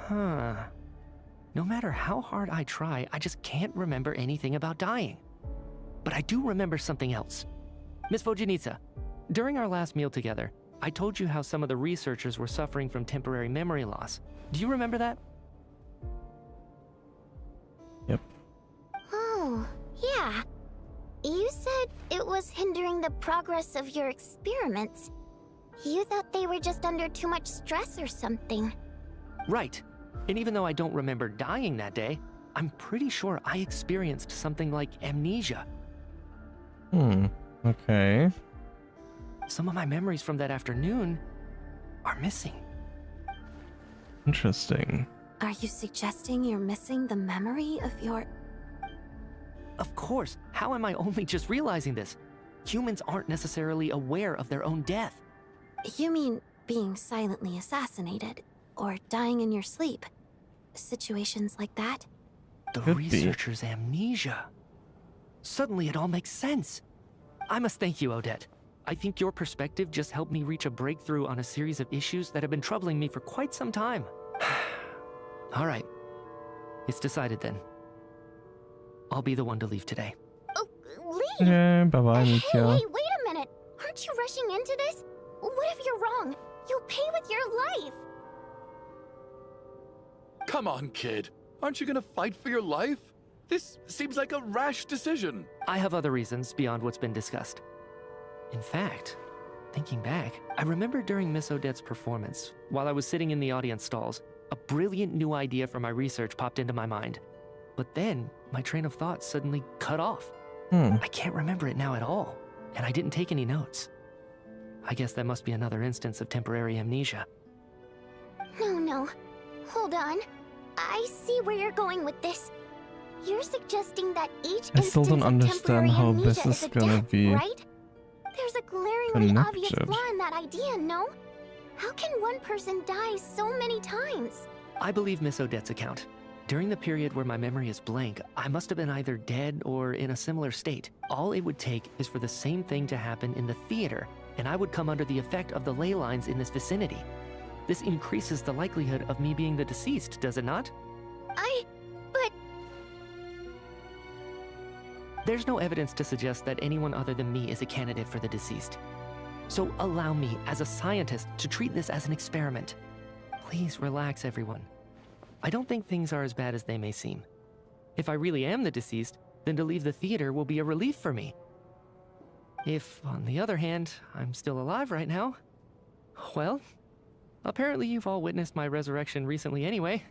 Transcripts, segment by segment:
Huh. No matter how hard I try, I just can't remember anything about dying. But I do remember something else. Miss Vojanitsa, during our last meal together, I told you how some of the researchers were suffering from temporary memory loss. Do you remember that? Yep. Oh, yeah. You said it was hindering the progress of your experiments. You thought they were just under too much stress or something. Right. And even though I don't remember dying that day, I'm pretty sure I experienced something like amnesia. Okay. Some of my memories from that afternoon are missing. Interesting. Are you suggesting you're missing the memory of your... Of course, how am I only just realizing this? Humans aren't necessarily aware of their own death. You mean being silently assassinated, or dying in your sleep? Situations like that? The Could be. researcher's amnesia. Suddenly it all makes sense. I must thank you, Odette. I think your perspective just helped me reach a breakthrough on a series of issues that have been troubling me for quite some time. All right. It's decided then. I'll be the one to leave today. Oh, leave! Okay, bye-bye, Hey, Mitya. wait a minute! Aren't you rushing into this? What if you're wrong? You'll pay with your life! Come on, kid. Aren't you gonna fight for your life? This seems like a rash decision. I have other reasons beyond what's been discussed. In fact, thinking back, I remember during Miss Odette's performance, while I was sitting in the audience stalls, a brilliant new idea for my research popped into my mind. But then, my train of thought suddenly cut off. I can't remember it now at all, and I didn't take any notes. I guess that must be another instance of temporary amnesia. No. Hold on. I see where you're going with this. You're suggesting that each I still don't instance of temporary understand how amnesia this is is a gonna death, be right? There's a glaringly obvious connected. flaw in that idea, no? How can one person die so many times? I believe Miss Odette's account. During the period where my memory is blank, I must have been either dead or in a similar state. All it would take is for the same thing to happen in the theater, and I would come under the effect of the ley lines in this vicinity. This increases the likelihood of me being the deceased, does it not? But... There's no evidence to suggest that anyone other than me is a candidate for the deceased. So allow me, as a scientist, to treat this as an experiment. Please relax, everyone. I don't think things are as bad as they may seem. If I really am the deceased, then to leave the theater will be a relief for me. If, on the other hand, I'm still alive right now, well, apparently you've all witnessed my resurrection recently anyway.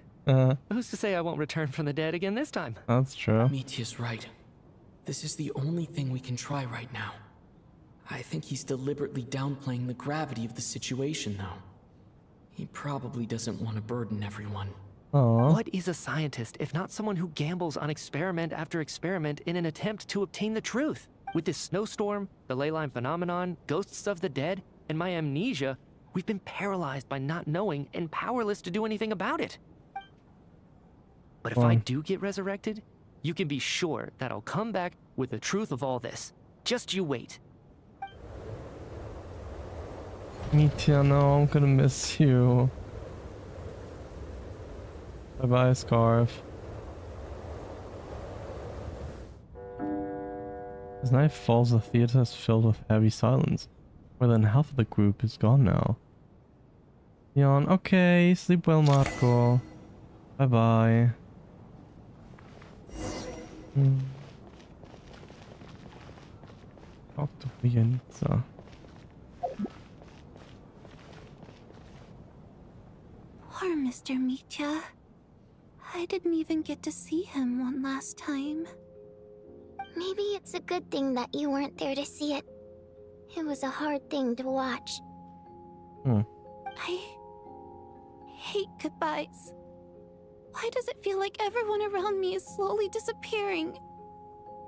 Who's to say I won't return from the dead again this time? That's true. Mitya's right. This is the only thing we can try right now. I think he's deliberately downplaying the gravity of the situation, though. He probably doesn't want to burden everyone. Aww. What is a scientist if not someone who gambles on experiment after experiment in an attempt to obtain the truth? With this snowstorm, the ley line phenomenon, ghosts of the dead, and my amnesia, we've been paralyzed by not knowing and powerless to do anything about it. But if I do get resurrected, you can be sure that I'll come back with the truth of all this. Just you wait. Mitya, no, I'm gonna miss you. Bye-bye, Scarf. As night falls, the theater is filled with heavy silence. More than half of the group is gone now. Yawn. Okay, sleep well, Marco. Bye-bye. Talk to Vojanitsa. Poor Mr. Mitya. I didn't even get to see him one last time. Maybe it's a good thing that you weren't there to see it. It was a hard thing to watch. I hate goodbyes. Why does it feel like everyone around me is slowly disappearing?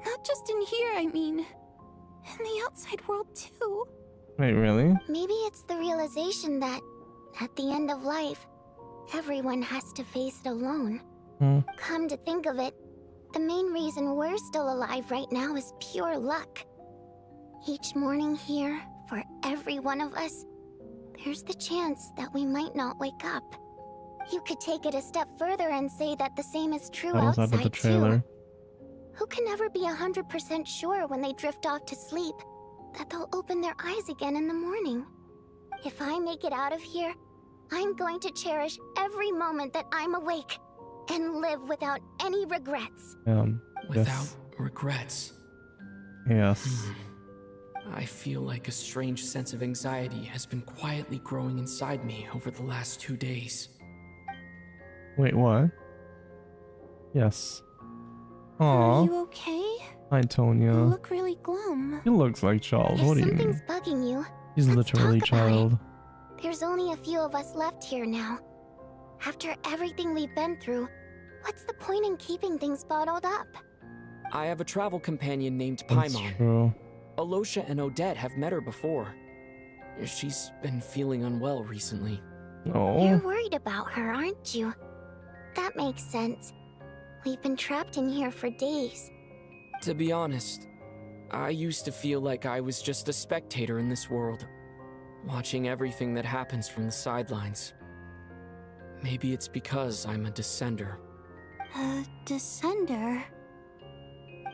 Not just in here, I mean. In the outside world, too. Wait, really? Maybe it's the realization that, at the end of life, everyone has to face it alone. Come to think of it, the main reason we're still alive right now is pure luck. Each morning here, for every one of us, there's the chance that we might not wake up. You could take it a step further and say that the same is true That was out outside of the trailer. too. Who can never be 100% sure when they drift off to sleep that they'll open their eyes again in the morning? If I make it out of here, I'm going to cherish every moment that I'm awake and live without any regrets. Without regrets. Yes. I feel like a strange sense of anxiety has been quietly growing inside me over the last 2 days. Wait, what? Yes. Are Aw. you okay? Hi, You Tonya. look really glum. He looks like Charles. If What do you something's mean? bugging you, He's let's literally talk about it. child. There's only a few of us left here now. After everything we've been through, what's the point in keeping things bottled up? I have a travel companion named That's Paimon. true. Alosha and Odette have met her before. She's been feeling unwell recently. You're Oh. worried about her, aren't you? That makes sense. We've been trapped in here for days. To be honest, I used to feel like I was just a spectator in this world, watching everything that happens from the sidelines. Maybe it's because I'm a descender. A descender?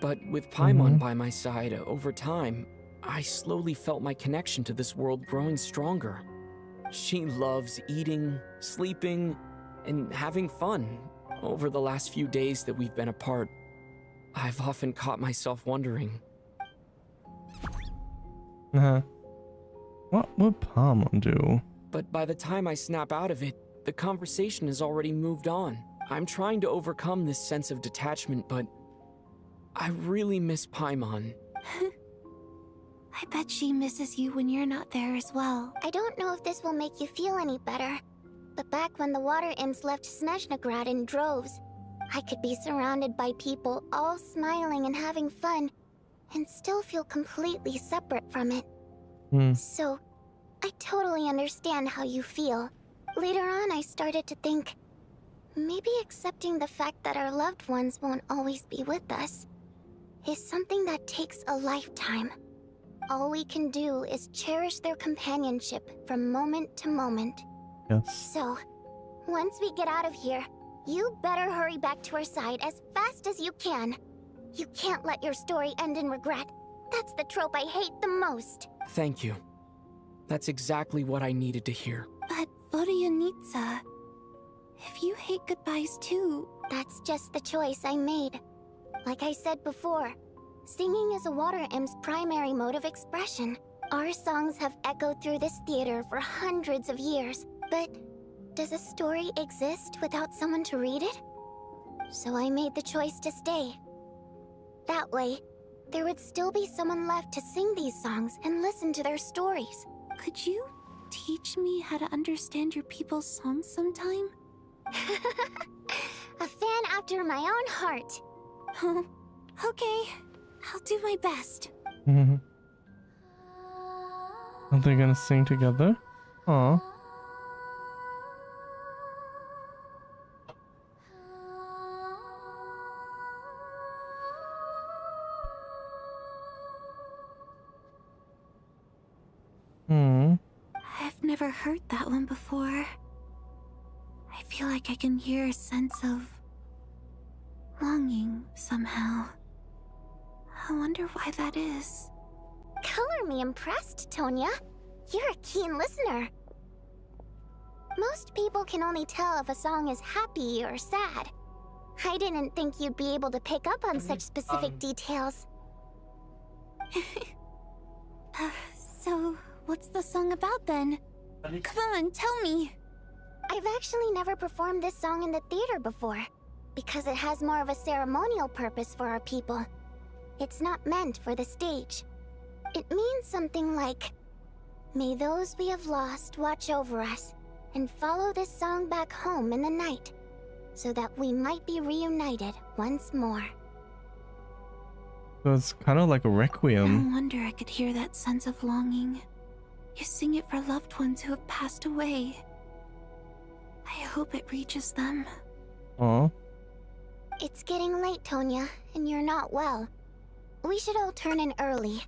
But with Paimon Mhm. by my side, over time, I slowly felt my connection to this world growing stronger. She loves eating, sleeping, and having fun. Over the last few days that we've been apart, I've often caught myself wondering, What would Paimon do? but by the time I snap out of it, the conversation has already moved on. I'm trying to overcome this sense of detachment, but I really miss Paimon. I bet she misses you when you're not there as well. I don't know if this will make you feel any better, but back when the water imps left Snezhnayaaa in droves, I could be surrounded by people all smiling and having fun, and still feel completely separate from it. So, I totally understand how you feel. Later on, I started to think, maybe accepting the fact that our loved ones won't always be with us is something that takes a lifetime. All we can do is cherish their companionship from moment to moment. Yes. So, once we get out of here, you better hurry back to our side as fast as you can. You can't let your story end in regret. That's the trope I hate the most. Thank you. That's exactly what I needed to hear. But Vodianitsa, if you hate goodbyes too, that's just the choice I made. Like I said before, singing is a water imp's primary mode of expression. Our songs have echoed through this theater for hundreds of years, but does a story exist without someone to read it? So I made the choice to stay. That way, there would still be someone left to sing these songs and listen to their stories. Could you teach me how to understand your people's songs sometime? A fan after my own heart. Okay, I'll do my best. Are they gonna sing together? Aw. I've never heard that one before. I feel like I can hear a sense of longing somehow. I wonder why that is. Color me impressed, Tonya. You're a keen listener. Most people can only tell if a song is happy or sad. I didn't think you'd be able to pick up on such specific details. So, what's the song about then? Come on, tell me! I've actually never performed this song in the theater before, because it has more of a ceremonial purpose for our people. It's not meant for the stage. It means something like, may those we have lost watch over us, and follow this song back home in the night, so that we might be reunited once more. So it's kind of like a requiem. No wonder I could hear that sense of longing. You sing it for loved ones who have passed away. I hope it reaches them. Aw. It's getting late, Tonya, and you're not well. We should all turn in early.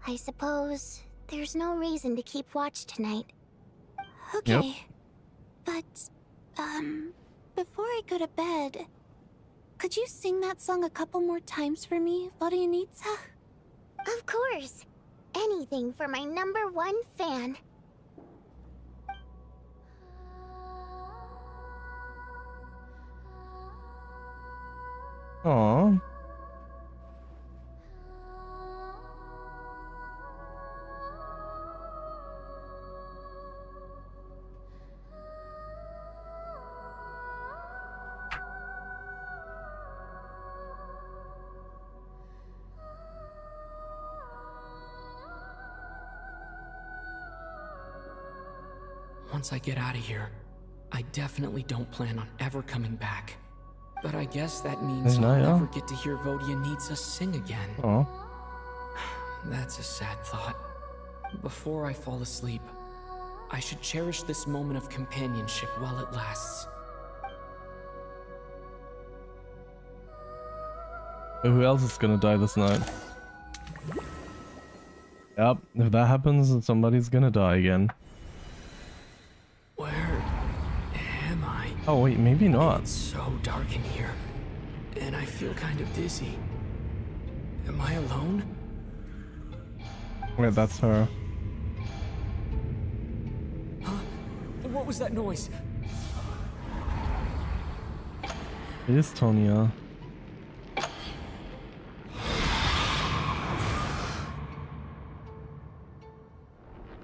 I suppose there's no reason to keep watch tonight. Okay, but Before I go to bed, could you sing that song a couple more times for me, Vodianitsa? Of course. Anything for my #1 fan. Aww. Once I get out of here, I definitely don't plan on ever coming back. But I guess that means I'll Snezhnayaaa? never get to hear Vodianitsa sing again. Oh. That's a sad thought. Before I fall asleep, I should cherish this moment of companionship while it lasts. But who else is gonna die this night? Yep, if that happens, somebody's gonna die again. Where am I? Oh wait, maybe not. It's so dark in here, and I feel kind of dizzy. Am I alone? Wait, that's her. Huh? What was that noise? It is Tonya.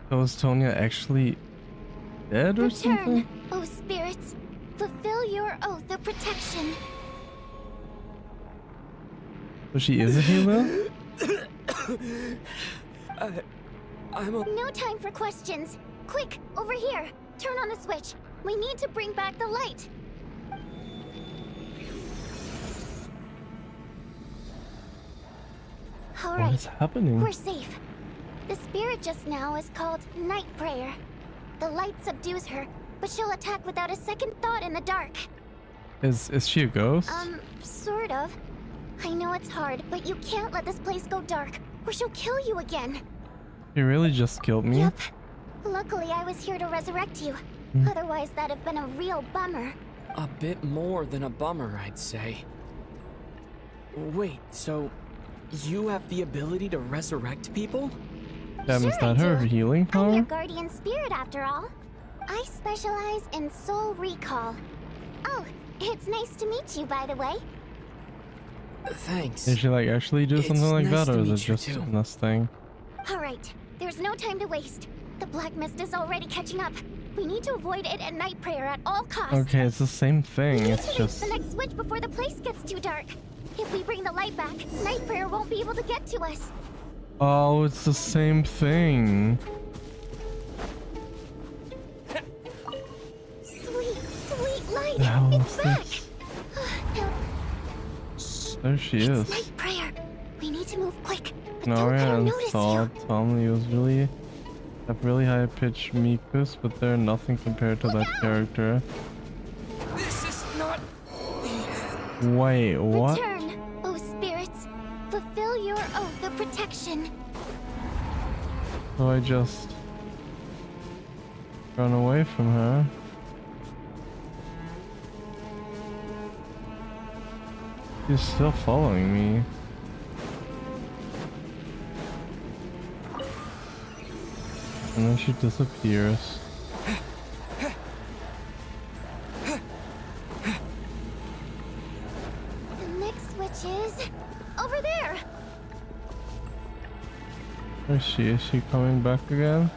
So is Tonya actually dead or something? Return, O spirits. Fulfill your oath of protection. So she is a healer? No time for questions. Quick, over here. Turn on the switch. We need to bring back the light. All What is right, happening? we're safe. The spirit just now is called Night Prayer. The light subdues her, but she'll attack without a second thought in the dark. Is she a ghost? Sort of. I know it's hard, but you can't let this place go dark, or she'll kill you again. She really just killed me? Yep. Luckily, I was here to resurrect you. Otherwise, that'd have been a real bummer. A bit more than a bummer, I'd say. Wait, so you have the ability to resurrect people? Damn, is Sure I that her do. healing I'm your power? guardian spirit, after all. I specialize in soul recall. Oh, it's nice to meet you, by the way. Thanks. Did she like actually do It's something like nice that, to or is it meet you just too. this thing? All right, there's no time to waste. The black mist is already catching up. We need to avoid it at night prayer at all costs. Okay, it's the same We thing. need It's to reach just the next switch before the place gets too dark. If we bring the light back, night prayer won't be able to get to us. oh, it's the same thing. Sweet, sweet light. Now It's what's back. this? Now, shh. There she It's is. night prayer. We need to move quick. But No, don't let her and notice saw you. Tom was really have really high pitched Mikus, but they're nothing compared to that character. This is not. Wait, what? Return, O spirits. Fulfill your oath of protection. So I just run away from her. She's still following me. And then she disappears. The next switch is over there. Where is she? Is she coming back again?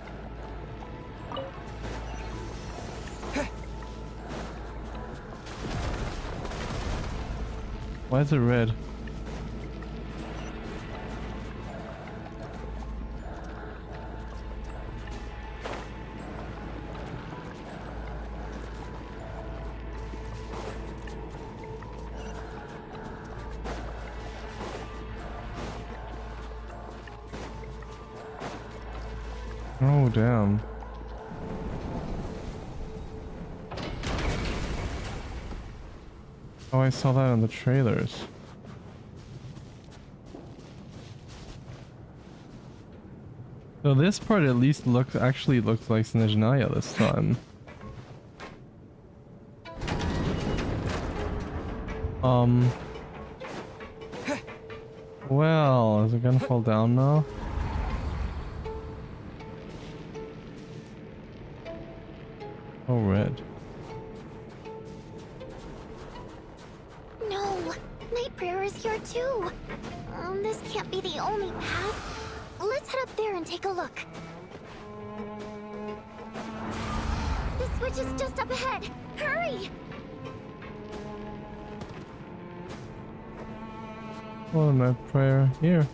Why is it red? Oh, damn. Oh, I saw that in the trailers. So this part at least actually looks like Snezhnayaaa this time. Well, is it gonna fall down now? Oh, red. No, Night Prayer is here too. This can't be the only path. Let's head up there and take a look. The switch is just up ahead. Hurry! Oh, Night Prayer. Here.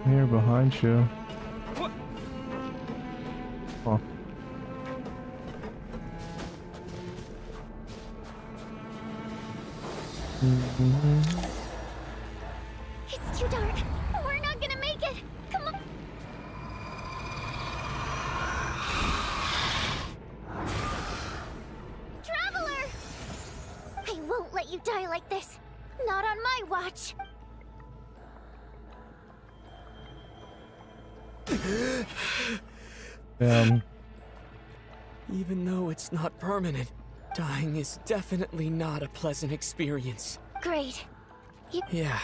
Here, behind you. Oh. It's too dark. We're not gonna make it. Come on. Traveler! I won't let you die like this. Not on my watch. Even though it's not permanent, dying is definitely not a pleasant experience. Great. Yeah,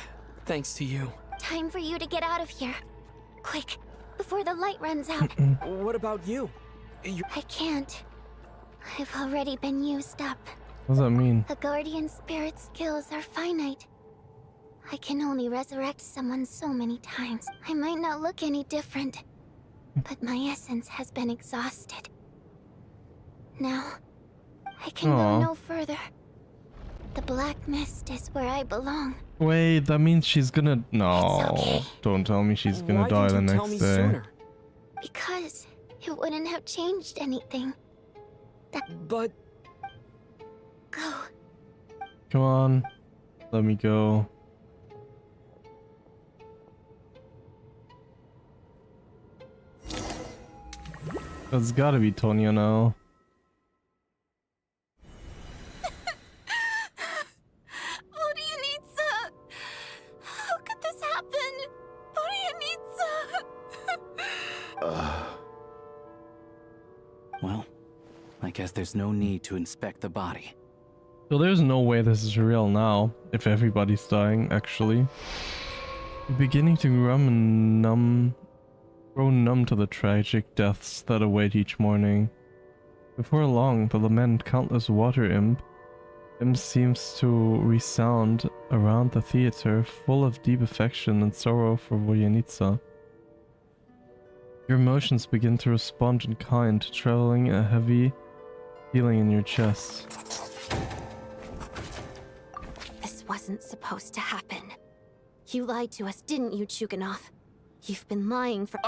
thanks to you. Time for you to get out of here. Quick, before the light runs out. What about you? I can't. I've already been used up. What does that mean? A guardian spirit's skills are finite. I can only resurrect someone so many times. I might not look any different, but my essence has been exhausted. Now, I can go no further. The black mist is where I belong. Wait, that means she's gonna... No, okay. Don't tell me she's gonna Why die didn't the you tell next me day. sooner? Because it wouldn't have changed anything. But Go. Come on, let me go. That's gotta be Tonya now. Odianitsa! How could this happen? Odianitsa! Well, I guess there's no need to inspect the body. So there's no way this is real now, if everybody's dying, actually. You're beginning to grow numb to the tragic deaths that await each morning. Before long, the lament countless water imp seems to resound around the theater, full of deep affection and sorrow for Voyanitsa. Your emotions begin to respond in kind, traveling a heavy feeling in your chest. This wasn't supposed to happen. You lied to us, didn't you, Chuganov? You've been lying for—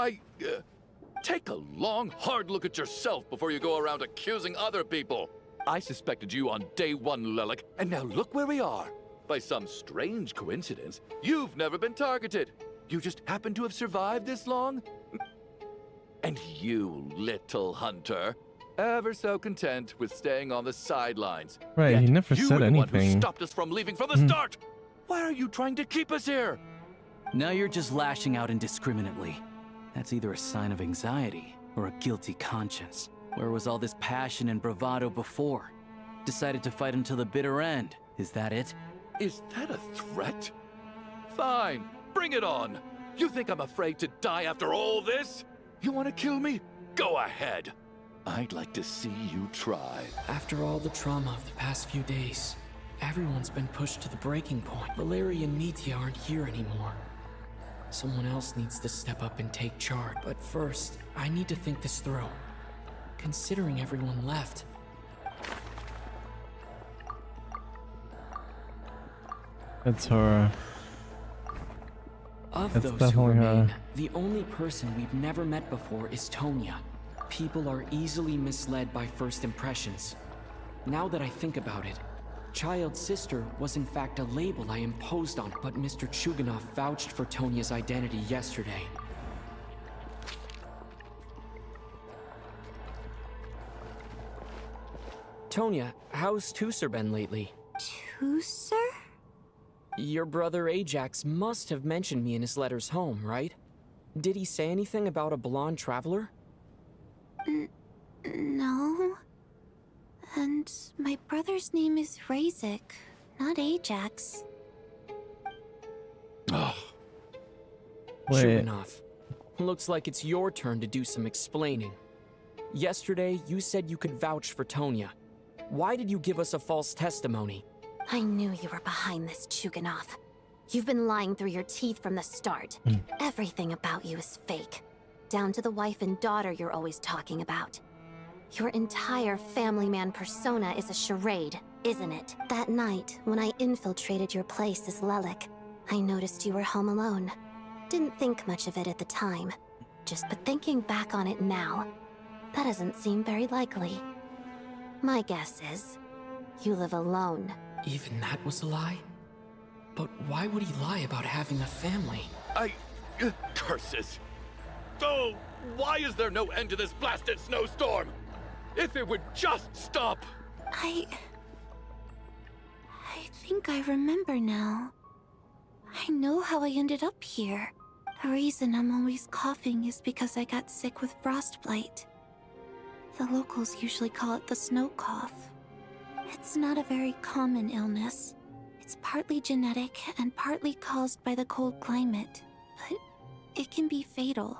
Take a long, hard look at yourself before you go around accusing other people. I suspected you on day one, Lelik, and now look where we are. By some strange coincidence, you've never been targeted. You just happen to have survived this long? And you, little hunter, ever so content with staying on the sidelines. Right, Yet he never you said were the one anything. who stopped us from leaving from the start. Why are you trying to keep us here? Now you're just lashing out indiscriminately. That's either a sign of anxiety or a guilty conscience. Where was all this passion and bravado before? Decided to fight until the bitter end. Is that it? Is that a threat? Fine, bring it on. You think I'm afraid to die after all this? You want to kill me? Go ahead. I'd like to see you try. after all the trauma of the past few days, everyone's been pushed to the breaking point. Valeria and Mitya aren't here anymore. Someone else needs to step up and take charge. But first, I need to think this through. Considering everyone left, It's her. of It's those who definitely her. remain, the only person we've never met before is Tonya. People are easily misled by first impressions. Now that I think about it, Child's sister was in fact a label I imposed on, but Mr. Chuganov vouched for Tonya's identity yesterday. Tonya, how's Tusser been lately? Tusser? Your brother Ajax must have mentioned me in his letters home, right? Did he say anything about a blonde traveler? No. And my brother's name is Razik. not Ajax. Oh, Wait. Shuganov, looks like it's your turn to do some explaining. Yesterday, you said you could vouch for Tonya. Why did you give us a false testimony? I knew you were behind this, Shuganov. You've been lying through your teeth from the start. Everything about you is fake. Down to the wife and daughter you're always talking about. Your entire family man persona is a charade, isn't it? That night, when I infiltrated your place as Lelik, I noticed you were home alone. Didn't think much of it at the time. But thinking back on it now, that doesn't seem very likely. My guess is, you live alone. Even that was a lie? But why would he lie about having a family? Curses! Oh, why is there no end to this blasted snowstorm? If it would just stop! I think I remember now. I know how I ended up here. The reason I'm always coughing is because I got sick with frostbite. The locals usually call it the snow cough. It's not a very common illness. It's partly genetic and partly caused by the cold climate, but it can be fatal.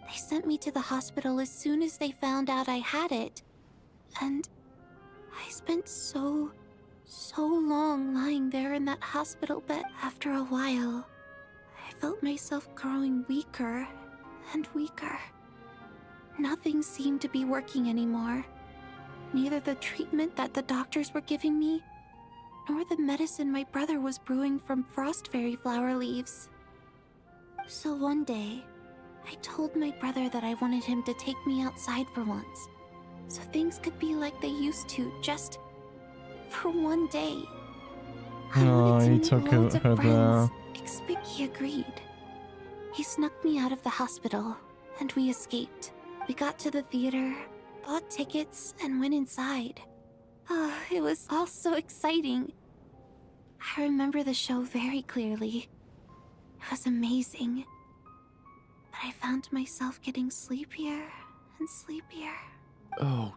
They sent me to the hospital as soon as they found out I had it. And I spent so long lying there in that hospital bed. After a while, I felt myself growing weaker and weaker. Nothing seemed to be working anymore. Neither the treatment that the doctors were giving me, nor the medicine my brother was brewing from frost fairy flower leaves. So one day, I told my brother that I wanted him to take me outside for once, so things could be like they used to, just for one day. I wanted to he meet took loads of her friends. He agreed. He snuck me out of the hospital, and we escaped. We got to the theater, bought tickets, and went inside. It was all so exciting. I remember the show very clearly. It was amazing. But I found myself getting sleepier and sleepier. Oh,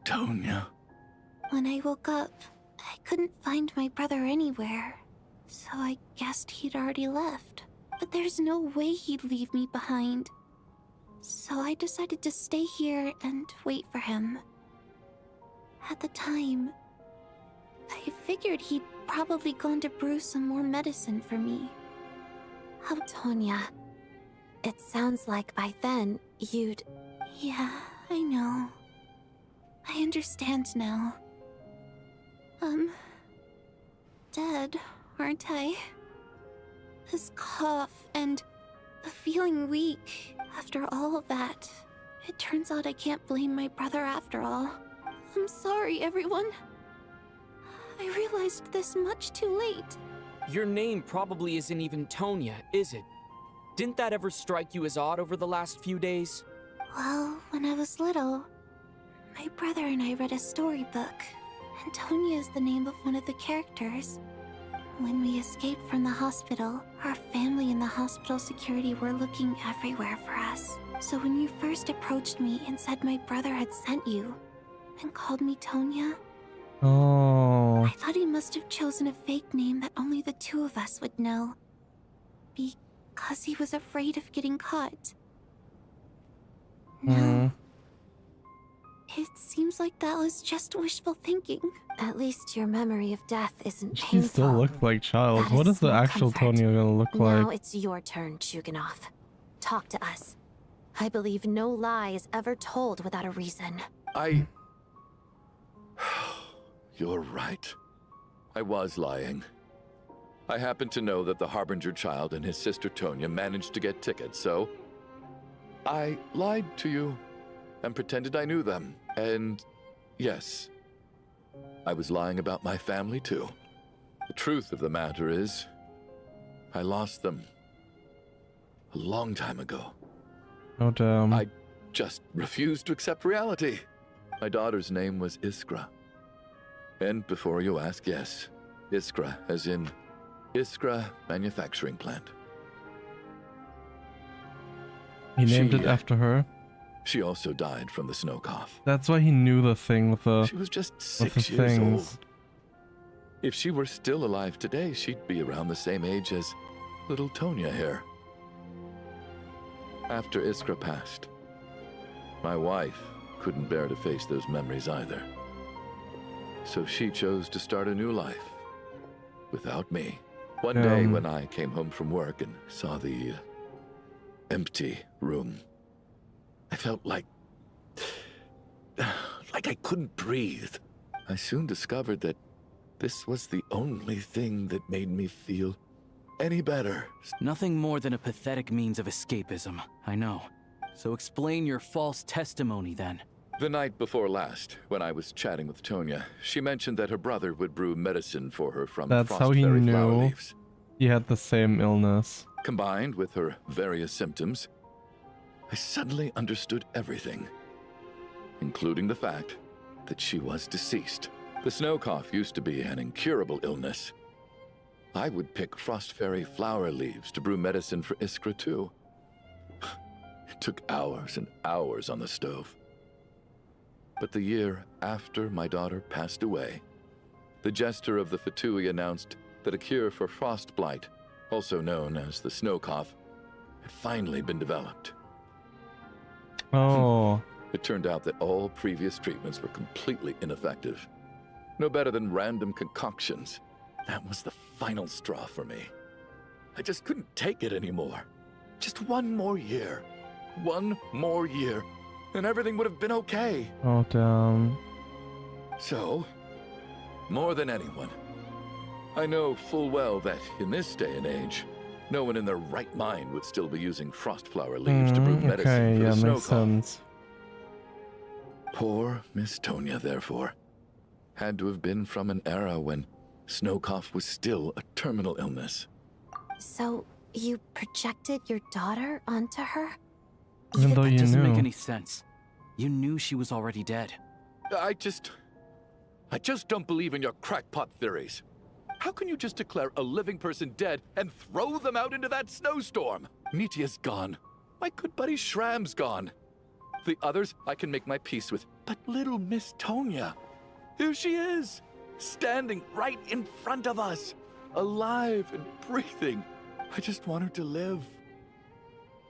Tonya. When I woke up, I couldn't find my brother anywhere, so I guessed he'd already left. But there's no way he'd leave me behind. So I decided to stay here and wait for him. At the time, I figured he'd probably gone to brew some more medicine for me. Oh, Tonya, it sounds like by then you'd... Yeah, I know. I understand now. Dead, aren't I? This cough and the feeling weak after all of that. It turns out I can't blame my brother after all. I'm sorry, everyone. I realized this much too late. Your name probably isn't even Tonya, is it? Didn't that ever strike you as odd over the last few days? Well, when I was little, my brother and I read a storybook, and Tonya is the name of one of the characters. When we escaped from the hospital, our family and the hospital security were looking everywhere for us. So when you first approached me and said my brother had sent you, and called me Tonya, Oh. I thought he must have chosen a fake name that only the two of us would know. Because he was afraid of getting caught. No. It seems like that was just wishful thinking. At least your memory of death isn't She painful. still looks like child. That What is is the small actual comfort. Tonya gonna look Now like? it's your turn, Shuganov. Talk to us. I believe no lie is ever told without a reason. You're right. I was lying. I happen to know that the Harbinger child and his sister Tonya managed to get tickets, so I lied to you and pretended I knew them. And yes, I was lying about my family too. The truth of the matter is, I lost them a long time ago. Oh damn. I just refused to accept reality. My daughter's name was Iskra. And before you ask, yes, Iskra, as in Iskra Manufacturing Plant. He named She- it after her. She also died from the snow cough. That's why he knew the thing with the She was just with the 6 years things. old. If she were still alive today, she'd be around the same age as little Tonya here. After Iskra passed, my wife couldn't bear to face those memories either. So she chose to start a new life without me. One day when I came home from work and saw the empty room, I felt like I couldn't breathe. I soon discovered that this was the only thing that made me feel any better. Nothing more than a pathetic means of escapism, I know. So explain your false testimony then. The night before last, when I was chatting with Tonya, she mentioned that her brother would brew medicine for her from That's frost how he fairy flower knew leaves. he had the same illness. Combined with her various symptoms, I suddenly understood everything, including the fact that she was deceased. The snow cough used to be an incurable illness. I would pick frost fairy flower leaves to brew medicine for Iskra too. It took hours and hours on the stove. But the year after my daughter passed away, the jester of the Fatui announced that a cure for frostblight, also known as the snow cough, had finally been developed. Oh. It turned out that all previous treatments were completely ineffective. No better than random concoctions. That was the final straw for me. I just couldn't take it anymore. Just one more year. One more year, and everything would have been okay. Oh, damn. So, more than anyone, I know full well that in this day and age, no one in their right mind would still be using frost flower leaves to brew medicine Okay, for yeah, the snow makes cough. sense. Poor Miss Tonya, therefore, had to have been from an era when snow cough was still a terminal illness. So, you projected your daughter onto her? Even though That you doesn't knew. make any sense. You knew she was already dead. I just don't believe in your crackpot theories. How can you just declare a living person dead and throw them out into that snowstorm? Mitya's gone. My good buddy Shram's gone. The others I can make my peace with, but little Miss Tonya, here she is, standing right in front of us, alive and breathing. I just want her to live.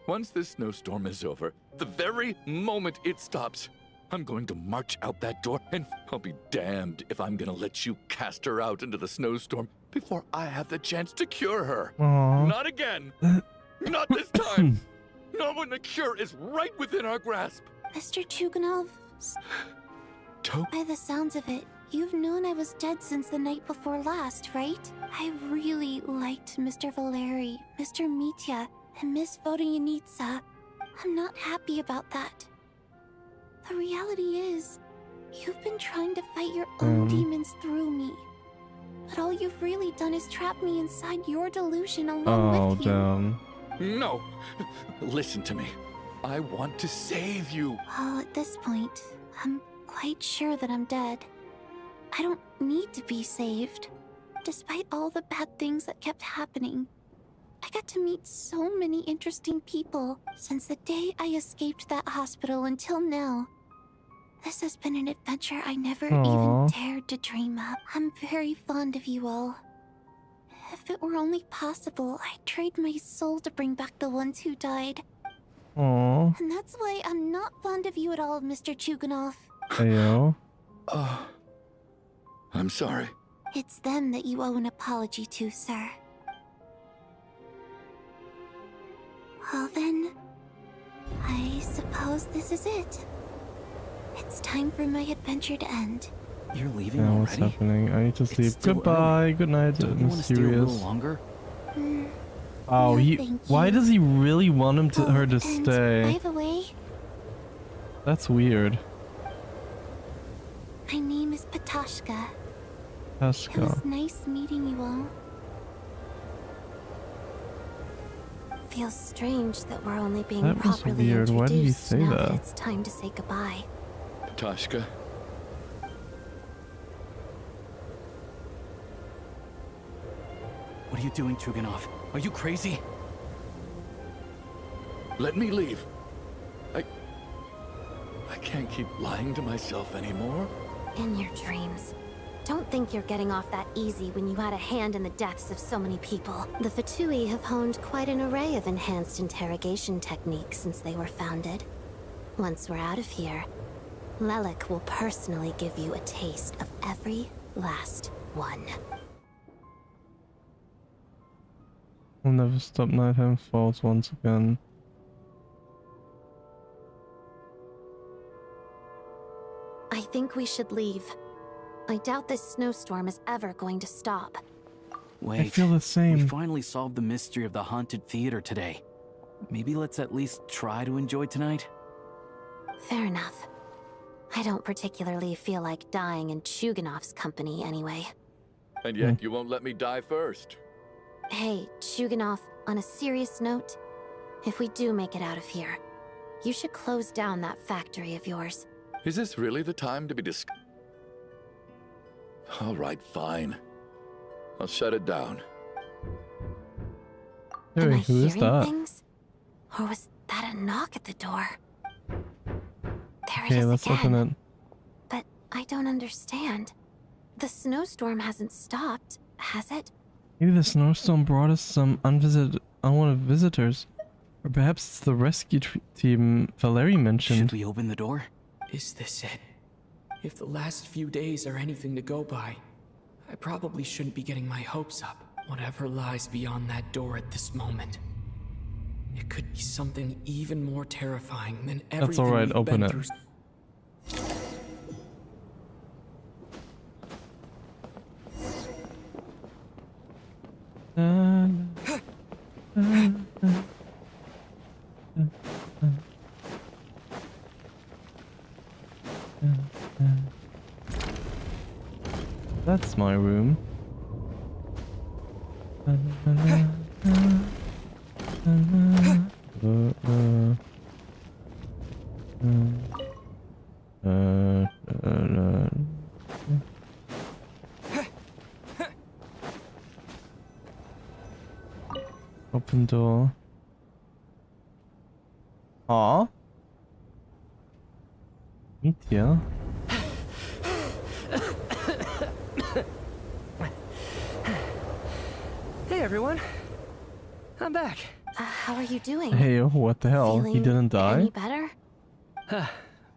Once this snowstorm is over, the very moment it stops, I'm going to march out that door, and I'll be damned if I'm gonna let you cast her out into the snowstorm before I have the chance to cure her. Aww. Not again. Not this time. Not when the cure is right within our grasp. Mr. Chuganov, by the sounds of it, you've known I was dead since the night before last, right? I really liked Mr. Valeri, Mr. Mitya, and Miss Vodyanitsa. I'm not happy about that. The reality is, you've been trying to fight your own demons through me. But all you've really done is trap me inside your delusion along with you. Damn. No. Listen to me. I want to save you. Well, at this point, I'm quite sure that I'm dead. I don't need to be saved. Despite all the bad things that kept happening, I got to meet so many interesting people since the day I escaped that hospital until now. This has been an adventure I never even dared to dream of. I'm very fond of you all. If it were only possible, I'd trade my soul to bring back the ones who died. Aww. And that's why I'm not fond of you at all, Mr. Chuganov. Ayo. I'm sorry. It's them that you owe an apology to, sir. Well then, I suppose this is it. It's time for my adventure to end. You're leaving Yeah, what's already? happening? I need to sleep. still Goodbye. Good night, Don't you want to stay a little mysterious. longer? Oh, No, thank why you. does he really want him to her to and stay? by the way, That's weird. my name is Patashka. It Pascal. was nice meeting you all. Feels strange that we're only being That was properly weird. Why did he introduced say now that? it's time to say goodbye. Tashka, What are you doing, Chuganov? Are you crazy? let me leave. I can't keep lying to myself anymore. In your dreams. Don't think you're getting off that easy when you had a hand in the deaths of so many people. The Fatui have honed quite an array of enhanced interrogation techniques since they were founded. Once we're out of here, Lelik will personally give you a taste of every last one. I'll never stop Nighttime Falls once again. I think we should leave. I doubt this snowstorm is ever going to stop. Wait, I feel the we same. finally solved the mystery of the haunted theater today. Maybe let's at least try to enjoy tonight? Fair enough. I don't particularly feel like dying in Chuganov's company anyway. And yet you won't let me die first. Hey, Chuganov, on a serious note, if we do make it out of here, you should close down that factory of yours. Is this really the time to be All right, fine. I'll shut it down. Am I Hey, who is hearing that? things? Or was that a knock at the door? There it Okay, is let's again. open it. But I don't understand. The snowstorm hasn't stopped, has it? Maybe the snowstorm brought us some unwanted visitors. Or perhaps it's the rescue team Valerie mentioned. Should we open the door? Is this it? If the last few days are anything to go by, I probably shouldn't be getting my hopes up. Whatever lies beyond that door at this moment. It could be something even more terrifying than everything That's alright, we've open been it. through. That's my room. Open door. Aw. Mitya. Hey everyone, I'm back. How are you doing? Hey, what the hell? He Feeling didn't die? Any better?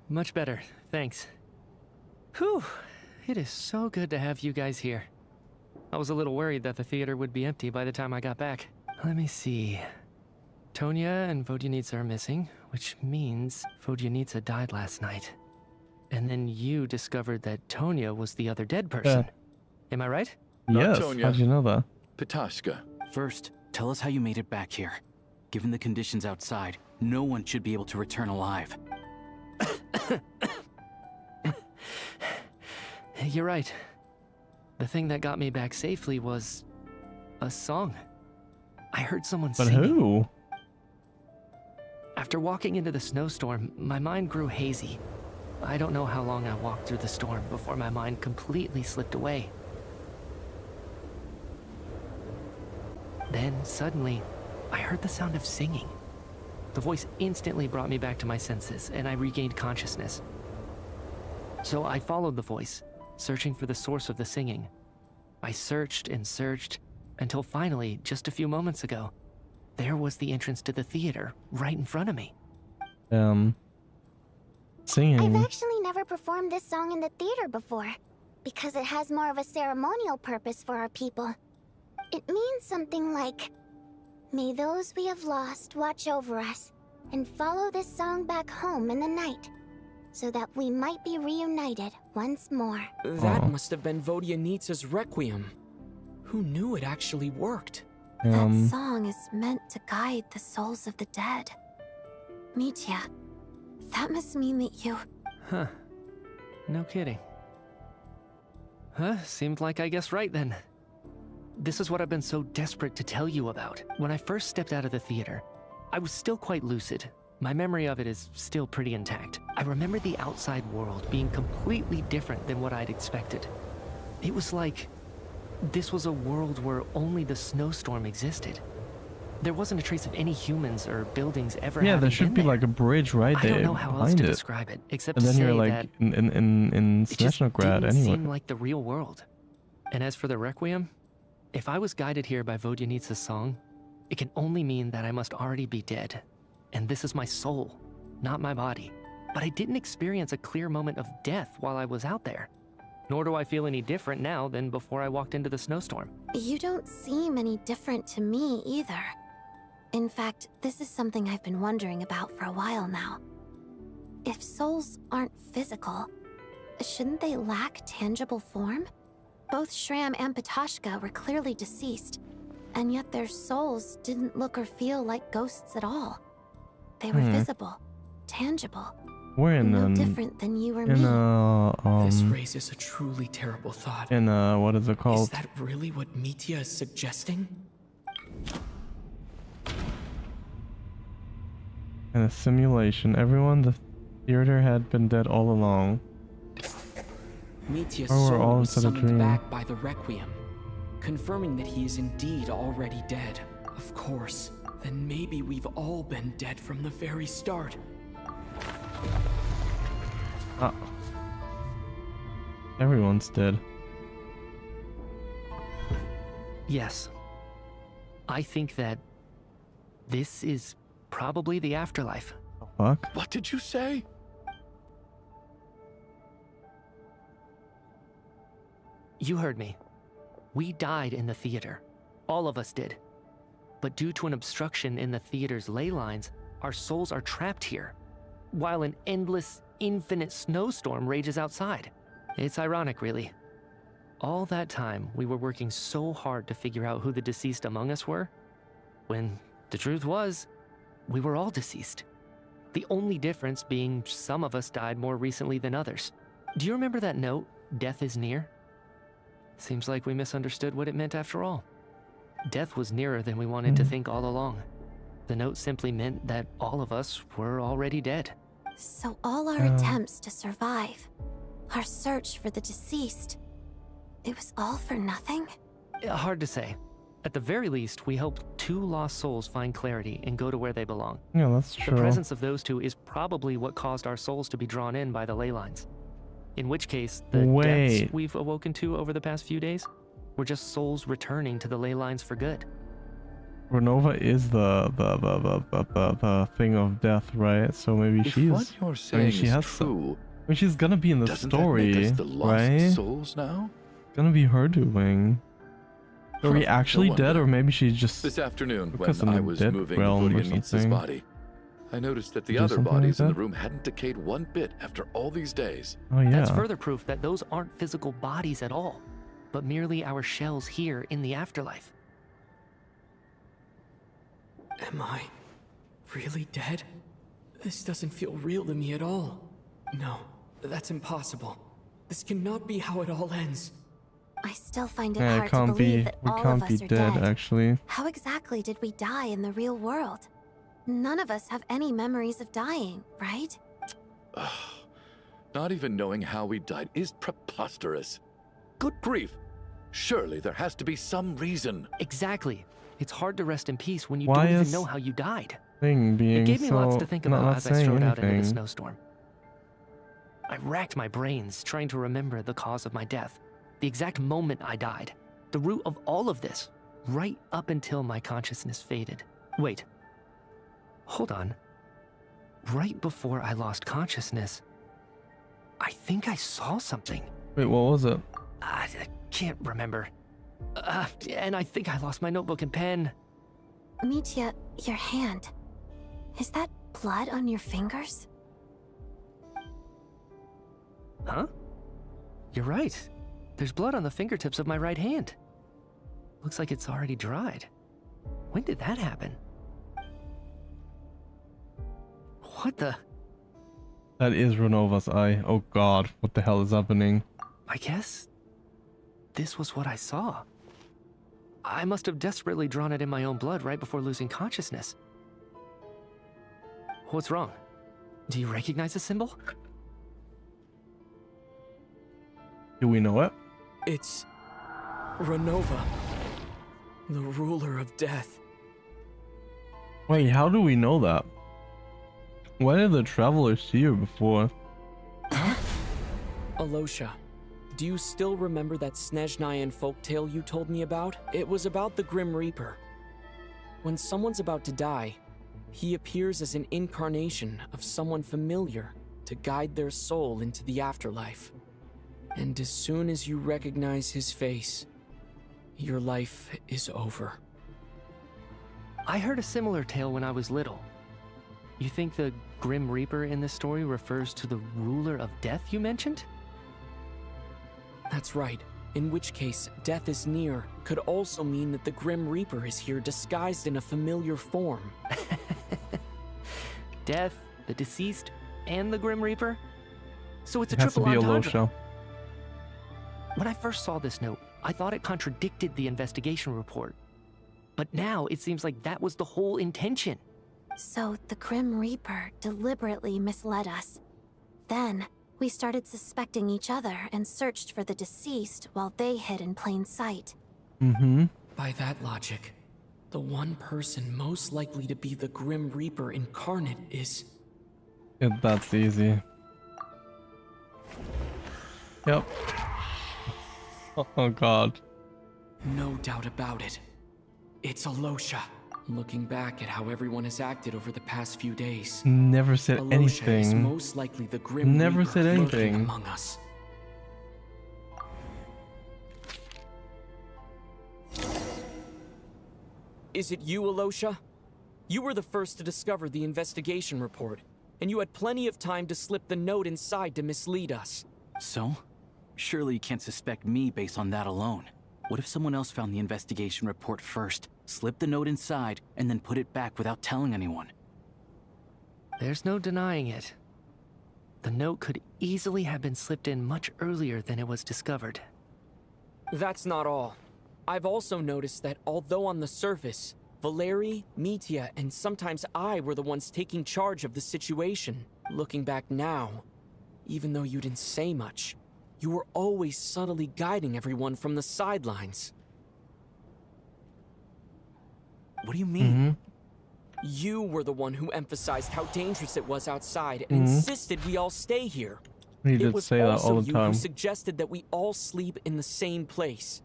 Much better, thanks. Whew, it is so good to have you guys here. I was a little worried that the theater would be empty by the time I got back. Let me see. Tonya and Vodyanitsa are missing, which means Vodyanitsa died last night. And then you discovered that Tonya was the other dead person. Am I right? Not Yes, Tonya. how'd you know that? Pitashka. First, tell us how you made it back here. Given the conditions outside, no one should be able to return alive. You're right. The thing that got me back safely was a song. I heard someone But singing. who? After walking into the snowstorm, my mind grew hazy. I don't know how long I walked through the storm before my mind completely slipped away. Then, suddenly, I heard the sound of singing. The voice instantly brought me back to my senses, and I regained consciousness. So I followed the voice, searching for the source of the singing. I searched and searched, until finally, just a few moments ago, there was the entrance to the theater, right in front of me. Singing. I've actually never performed this song in the theater before, because it has more of a ceremonial purpose for our people. It means something like, "May those we have lost watch over us, and follow this song back home in the night, so that we might be reunited once more." That Oh. must have been Vodyanitsa's Requiem. Who knew it actually worked? That song is meant to guide the souls of the dead. Mitya, that must mean that you... Huh. No kidding. Huh, seemed like I guessed right then. This is what I've been so desperate to tell you about. When I first stepped out of the theater, I was still quite lucid. My memory of it is still pretty intact. I remember the outside world being completely different than what I'd expected. It was like this was a world where only the snowstorm existed. There wasn't a trace of any humans or buildings ever Yeah, having there should been be there. like a bridge right I there don't know how else behind to it. describe it, except And to then say you're like that in it just Snezhnayaaa didn't anyway. seem like the real world. And as for the Requiem, if I was guided here by Vodyanitsa's song, it can only mean that I must already be dead. And this is my soul, not my body. But I didn't experience a clear moment of death while I was out there. Nor do I feel any different now than before I walked into the snowstorm. You don't seem any different to me either. In fact, this is something I've been wondering about for a while now. If souls aren't physical, shouldn't they lack tangible form? Both Shram and Patashka were clearly deceased, and yet their souls didn't look or feel like ghosts at all. They were visible, tangible, We're in no different than you or me. This raises a truly terrible thought. in what is it Is called? that really what Mitya is suggesting? In a simulation. Everyone in the theater had been dead all along. Mitya's Or we're soul all was inside a summoned dream. back by the Requiem, confirming that he is indeed already dead. Of course, then maybe we've all been dead from the very start. Ah. Everyone's dead. Yes. I think that this is probably the afterlife. Fuck. What did you say? You heard me. We died in the theater. All of us did. But due to an obstruction in the theater's ley lines, our souls are trapped here, while an endless, infinite snowstorm rages outside. It's ironic, really. All that time, we were working so hard to figure out who the deceased among us were, when the truth was, we were all deceased. The only difference being some of us died more recently than others. Do you remember that note, "Death is near"? Seems like we misunderstood what it meant after all. Death was nearer than we wanted to think all along. The note simply meant that all of us were already dead. So all our attempts to survive, our search for the deceased, it was all for nothing? Hard to say. At the very least, we helped two lost souls find clarity and go to where they belong. Yeah, that's The true. presence of those two is probably what caused our souls to be drawn in by the ley lines. In which case, the Wait. deaths we've awoken to over the past few days were just souls returning to the ley lines for good. Renova is the thing of death, right? So maybe If she's. what you're saying she is has true, I mean, she's gonna be in the doesn't story, that make us the lost right? souls now? It's gonna be her doing. Are we Huh, actually no dead, wonder. or maybe she's just This afternoon, Because when in I the was dead moving realm or Vodyanitsa's something. body, I noticed that the Do other something like bodies in the that? room hadn't decayed one bit after all these days. Oh yeah. That's further proof that those aren't physical bodies at all, but merely our shells here in the afterlife. Am I really dead? This doesn't feel real to me at all. No, that's impossible. This cannot be how it all ends. I still find it Yeah, hard it to can't believe be. that We all can't of be us are dead, dead. actually. How exactly did we die in the real world? None of us have any memories of dying, right? Not even knowing how we died is preposterous. Good grief. Surely there has to be some reason. Exactly. It's hard to rest in peace when you Why don't even is know how you died. Thing being It gave me so lots to think not about as I saying strode out into the anything. snowstorm. I racked my brains trying to remember the cause of my death, the exact moment I died, the root of all of this, right up until my consciousness faded. Wait. Hold on. Right before I lost consciousness, I think I saw something. Wait, what was it? I can't remember. And I think I lost my notebook and pen. Mitya, your hand. Is that blood on your fingers? Huh? You're right. There's blood on the fingertips of my right hand. Looks like it's already dried. When did that happen? What the? That is Renova's eye. Oh god, what the hell is happening? I guess this was what I saw. I must have desperately drawn it in my own blood right before losing consciousness. What's wrong? Do you recognize the symbol? Do we know it? It's Renova, the ruler of death. Wait, how do we know that? Why did the travelers see her before? Alosha, do you still remember that Snezhnayaaa folktale you told me about? It was about the Grim Reaper. When someone's about to die, he appears as an incarnation of someone familiar to guide their soul into the afterlife. And as soon as you recognize his face, your life is over. I heard a similar tale when I was little. You think the Grim Reaper in this story refers to the ruler of death you mentioned? That's right. In which case, death is near could also mean that the Grim Reaper is here disguised in a familiar form. Death, the deceased, and the Grim Reaper? So it's a It has to triple be entendre. Alosha. When I first saw this note, I thought it contradicted the investigation report. But now it seems like that was the whole intention. So the Grim Reaper deliberately misled us. Then, we started suspecting each other and searched for the deceased while they hid in plain sight. Mm-hmm. By that logic, the one person most likely to be the Grim Reaper incarnate is... That's easy. Yep. Oh god. No doubt about it. It's Alosha. Looking back at how everyone has acted over the past few days, Never said Alosha is anything. most likely the Grim Never Reaper said lurking anything. among us. Is it you, Alosha? You were the first to discover the investigation report, and you had plenty of time to slip the note inside to mislead us. So? Surely you can't suspect me based on that alone. What if someone else found the investigation report first, slipped the note inside, and then put it back without telling anyone? There's no denying it. The note could easily have been slipped in much earlier than it was discovered. That's not all. I've also noticed that although on the surface, Valeri, Mitya, and sometimes I were the ones taking charge of the situation, looking back now, even though you didn't say much, you were always subtly guiding everyone from the sidelines. What do you mean? You were the one who emphasized how dangerous it was outside and insisted we all stay here. He It did was say that also all the you time. who suggested that we all sleep in the same place.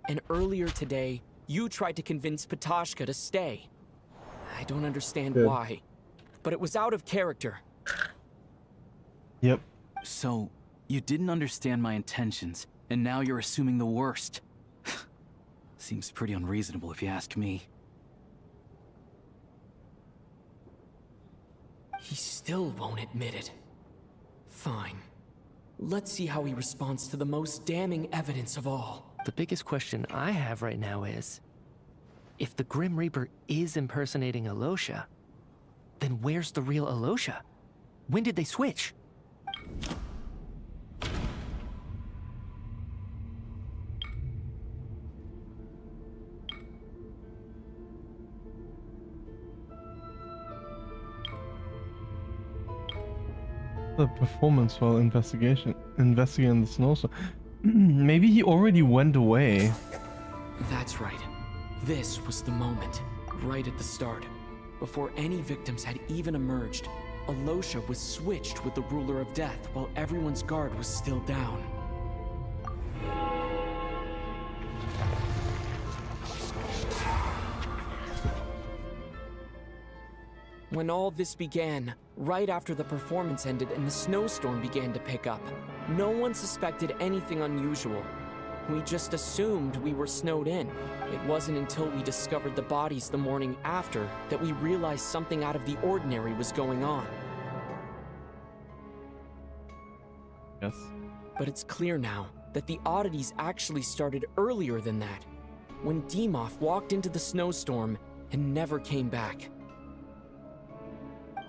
And earlier today, you tried to convince Patashka to stay. I don't understand Good. why, but it was out of character. Yep. So, you didn't understand my intentions, and now you're assuming the worst. Seems pretty unreasonable if you ask me. He still won't admit it. Fine. Let's see how he responds to the most damning evidence of all. The biggest question I have right now is, if the Grim Reaper is impersonating Alosha, then where's the real Alosha? When did they switch? The performance while investigating the snowstorm. Maybe he already went away. That's right. This was the moment, right at the start. Before any victims had even emerged, Alosha was switched with the Ruler of Death while everyone's guard was still down. When all this began, right after the performance ended and the snowstorm began to pick up, no one suspected anything unusual. We just assumed we were snowed in. It wasn't until we discovered the bodies the morning after that we realized something out of the ordinary was going on. Yes. But it's clear now that the oddities actually started earlier than that, when Dimov walked into the snowstorm and never came back.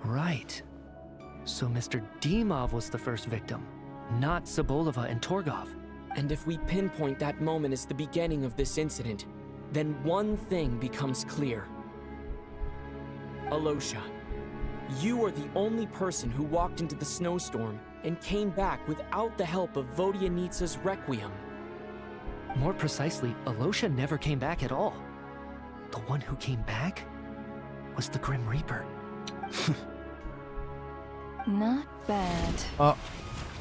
Right. So Mr. Dimov was the first victim, not Sobolova and Torgov. And if we pinpoint that moment as the beginning of this incident, then one thing becomes clear. Alosha, you are the only person who walked into the snowstorm and came back without the help of Vodyanitsa's Requiem. More precisely, Alosha never came back at all. The one who came back was the Grim Reaper. Not bad.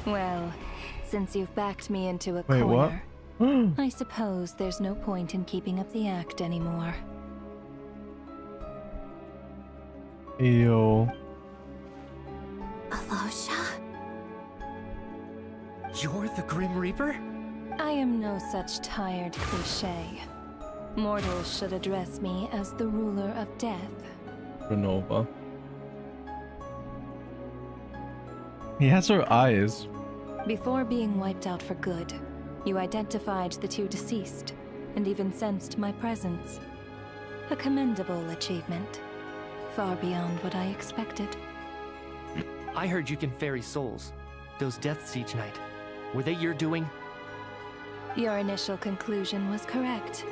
Well, since you've backed me into a Wait, what? corner, I suppose there's no point in keeping up the act anymore. Yo. Alosha? You're the Grim Reaper? I am no such tired cliché. Mortals should address me as the ruler of death. Renova. He has her eyes. Before being wiped out for good, you identified the two deceased, and even sensed my presence. A commendable achievement. Far beyond what I expected. I heard you can ferry souls. Those deaths each night. Were they your doing? Your initial conclusion was correct.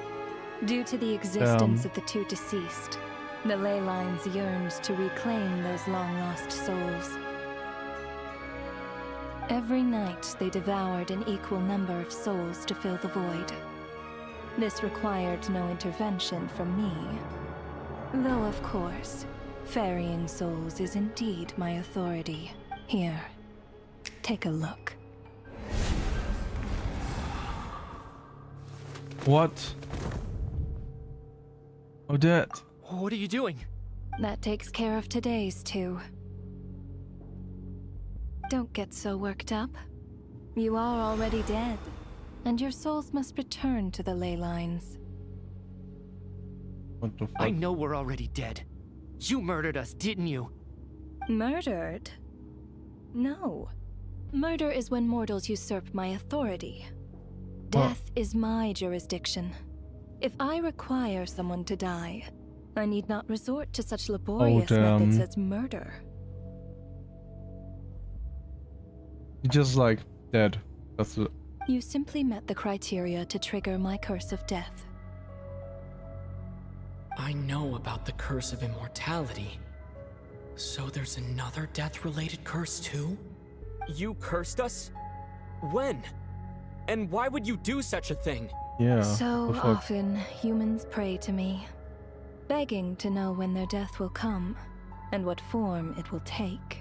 Due to the existence of the two deceased, the ley lines yearns to reclaim those long-lost souls. Every night they devoured an equal number of souls to fill the void. This required no intervention from me. Though, of course, ferrying souls is indeed my authority. Here, take a look. What? Odette. What are you doing? That takes care of today's too. Don't get so worked up. You are already dead, and your souls must return to the ley lines. What the fuck? I know we're already dead. You murdered us, didn't you? Murdered? No. Murder is when mortals usurp my authority. Death is my jurisdiction. If I require someone to die, I need not resort to such laborious methods as murder. Just like dead. That's it. You simply met the criteria to trigger my curse of death. I know about the curse of immortality. So there's another death-related curse too? You cursed us? When? And why would you do such a thing? Yeah. So the fuck? often, humans pray to me, begging to know when their death will come, and what form it will take.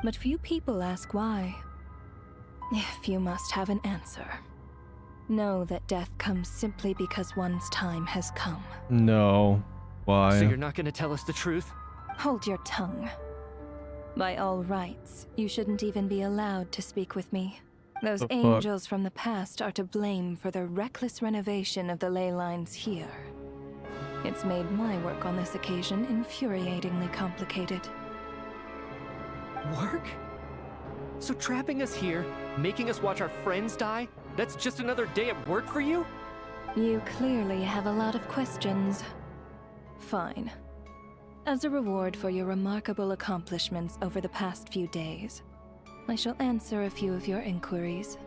But few people ask why. If you must have an answer, know that death comes simply because one's time has come. No. Why? So you're not gonna tell us the truth? Hold your tongue. By all rights, you shouldn't even be allowed to speak with me. Those The fuck? angels from the past are to blame for the reckless renovation of the ley lines here. It's made my work on this occasion infuriatingly complicated. Work? So trapping us here, making us watch our friends die, that's just another day at work for you? You clearly have a lot of questions. Fine. As a reward for your remarkable accomplishments over the past few days, I shall answer a few of your inquiries,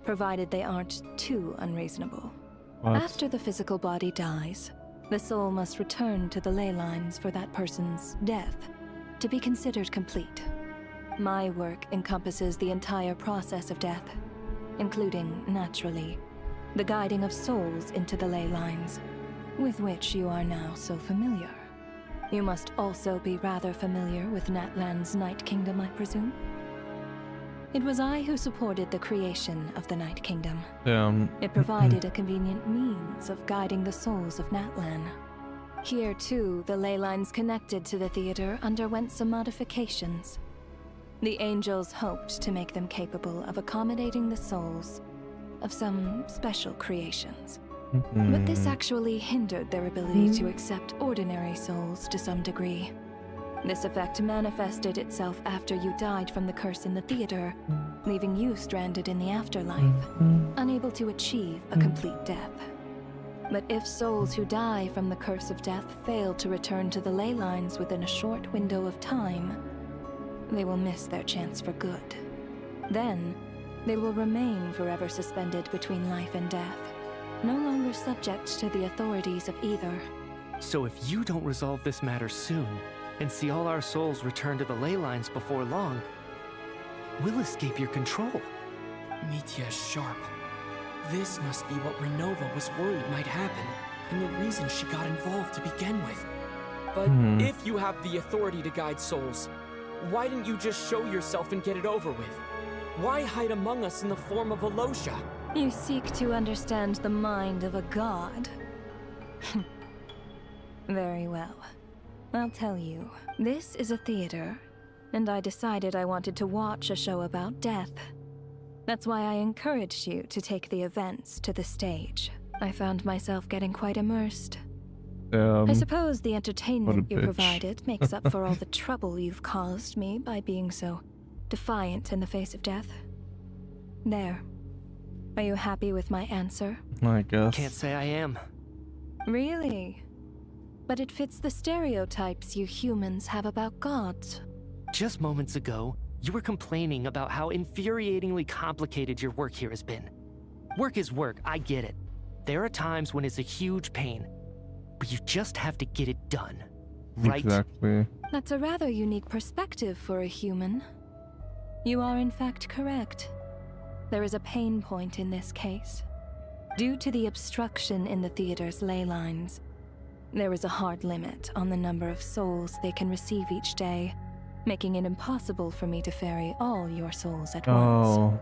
provided they aren't too unreasonable. What? After the physical body dies, the soul must return to the ley lines for that person's death to be considered complete. My work encompasses the entire process of death, including, naturally, the guiding of souls into the ley lines, with which you are now so familiar. You must also be rather familiar with Natlan's Night Kingdom, I presume? It was I who supported the creation of the Night Kingdom. Damn. It provided a convenient means of guiding the souls of Natlan. Here, too, the ley lines connected to the theater underwent some modifications. The angels hoped to make them capable of accommodating the souls of some special creations. But this actually hindered their ability to accept ordinary souls to some degree. This effect manifested itself after you died from the curse in the theater, leaving you stranded in the afterlife, unable to achieve a complete death. But if souls who die from the curse of death fail to return to the ley lines within a short window of time, they will miss their chance for good. Then, they will remain forever suspended between life and death, no longer subject to the authorities of either. So if you don't resolve this matter soon, and see all our souls return to the ley lines before long, we'll escape your control. Mitya is sharp. This must be what Renova was worried might happen, and the reason she got involved to begin with. But if you have the authority to guide souls, why didn't you just show yourself and get it over with? Why hide among us in the form of a Losha? You seek to understand the mind of a god. Very well. I'll tell you. This is a theater, and I decided I wanted to watch a show about death. That's why I encouraged you to take the events to the stage. I found myself getting quite immersed. I suppose the entertainment you provided makes up for all the trouble you've caused me by being so defiant in the face of death. There. Are you happy with my answer? I guess. Can't say I am. Really? But it fits the stereotypes you humans have about gods. Just moments ago, you were complaining about how infuriatingly complicated your work here has been. Work is work, I get it. There are times when it's a huge pain, but you just have to get it done, right? Exactly. That's a rather unique perspective for a human. You are in fact correct. There is a pain point in this case. Due to the obstruction in the theater's ley lines, there is a hard limit on the number of souls they can receive each day, making it impossible for me to ferry all your souls at once.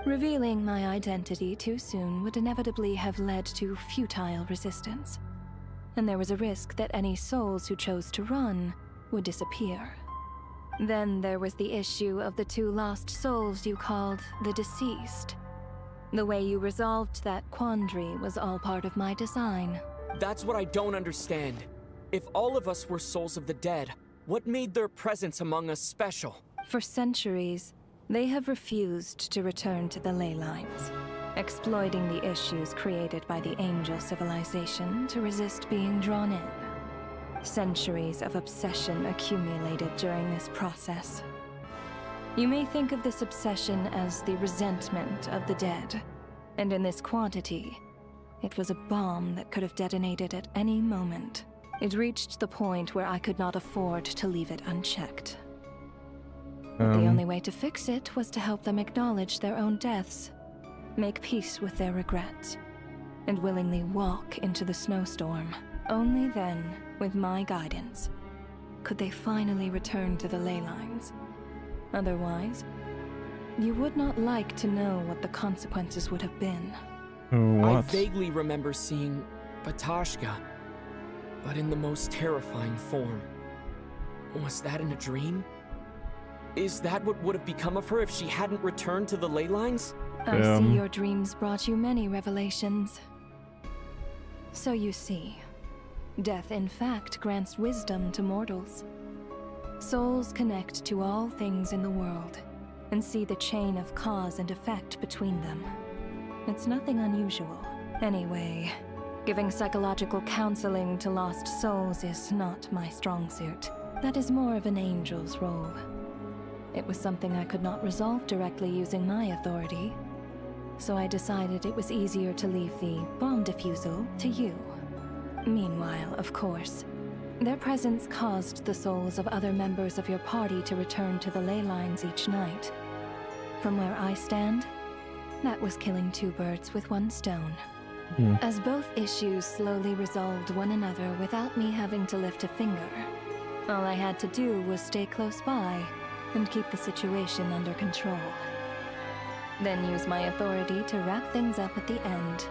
Revealing my identity too soon would inevitably have led to futile resistance, and there was a risk that any souls who chose to run would disappear. Then there was the issue of the 2 lost souls you called the deceased. The way you resolved that quandary was all part of my design. That's what I don't understand. If all of us were souls of the dead, what made their presence among us special? For centuries, they have refused to return to the ley lines, exploiting the issues created by the angel civilization to resist being drawn in. Centuries of obsession accumulated during this process. You may think of this obsession as the resentment of the dead, and in this quantity, it was a bomb that could have detonated at any moment. It reached the point where I could not afford to leave it unchecked. But the only way to fix it was to help them acknowledge their own deaths, make peace with their regrets, and willingly walk into the snowstorm. Only then, with my guidance, could they finally return to the ley lines. Otherwise, you would not like to know what the consequences would have been. I vaguely remember seeing Batashka, but in the most terrifying form. Was that in a dream? Is that what would have become of her if she hadn't returned to the ley lines? I see your dreams brought you many revelations. So you see, death in fact grants wisdom to mortals. Souls connect to all things in the world and see the chain of cause and effect between them. It's nothing unusual. Anyway, giving psychological counseling to lost souls is not my strong suit. That is more of an angel's role. It was something I could not resolve directly using my authority, so I decided it was easier to leave the bomb defusal to you. Meanwhile, of course, their presence caused the souls of other members of your party to return to the ley lines each night. From where I stand, that was killing 2 birds with 1 stone. As both issues slowly resolved one another without me having to lift a finger, all I had to do was stay close by and keep the situation under control. Then use my authority to wrap things up at the end.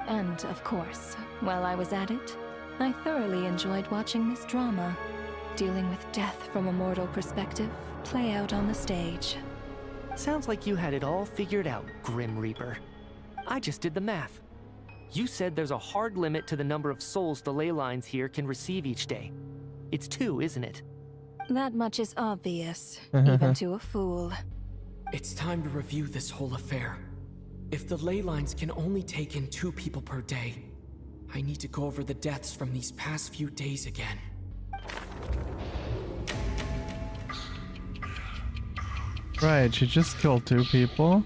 And, of course, while I was at it, I thoroughly enjoyed watching this drama, dealing with death from a mortal perspective, play out on the stage. Sounds like you had it all figured out, Grim Reaper. I just did the math. You said there's a hard limit to the number of souls the ley lines here can receive each day. It's 2, isn't it? That much is obvious, even to a fool. It's time to review this whole affair. If the ley lines can only take in 2 people per day, I need to go over the deaths from these past few days again. Right, she just killed 2 people.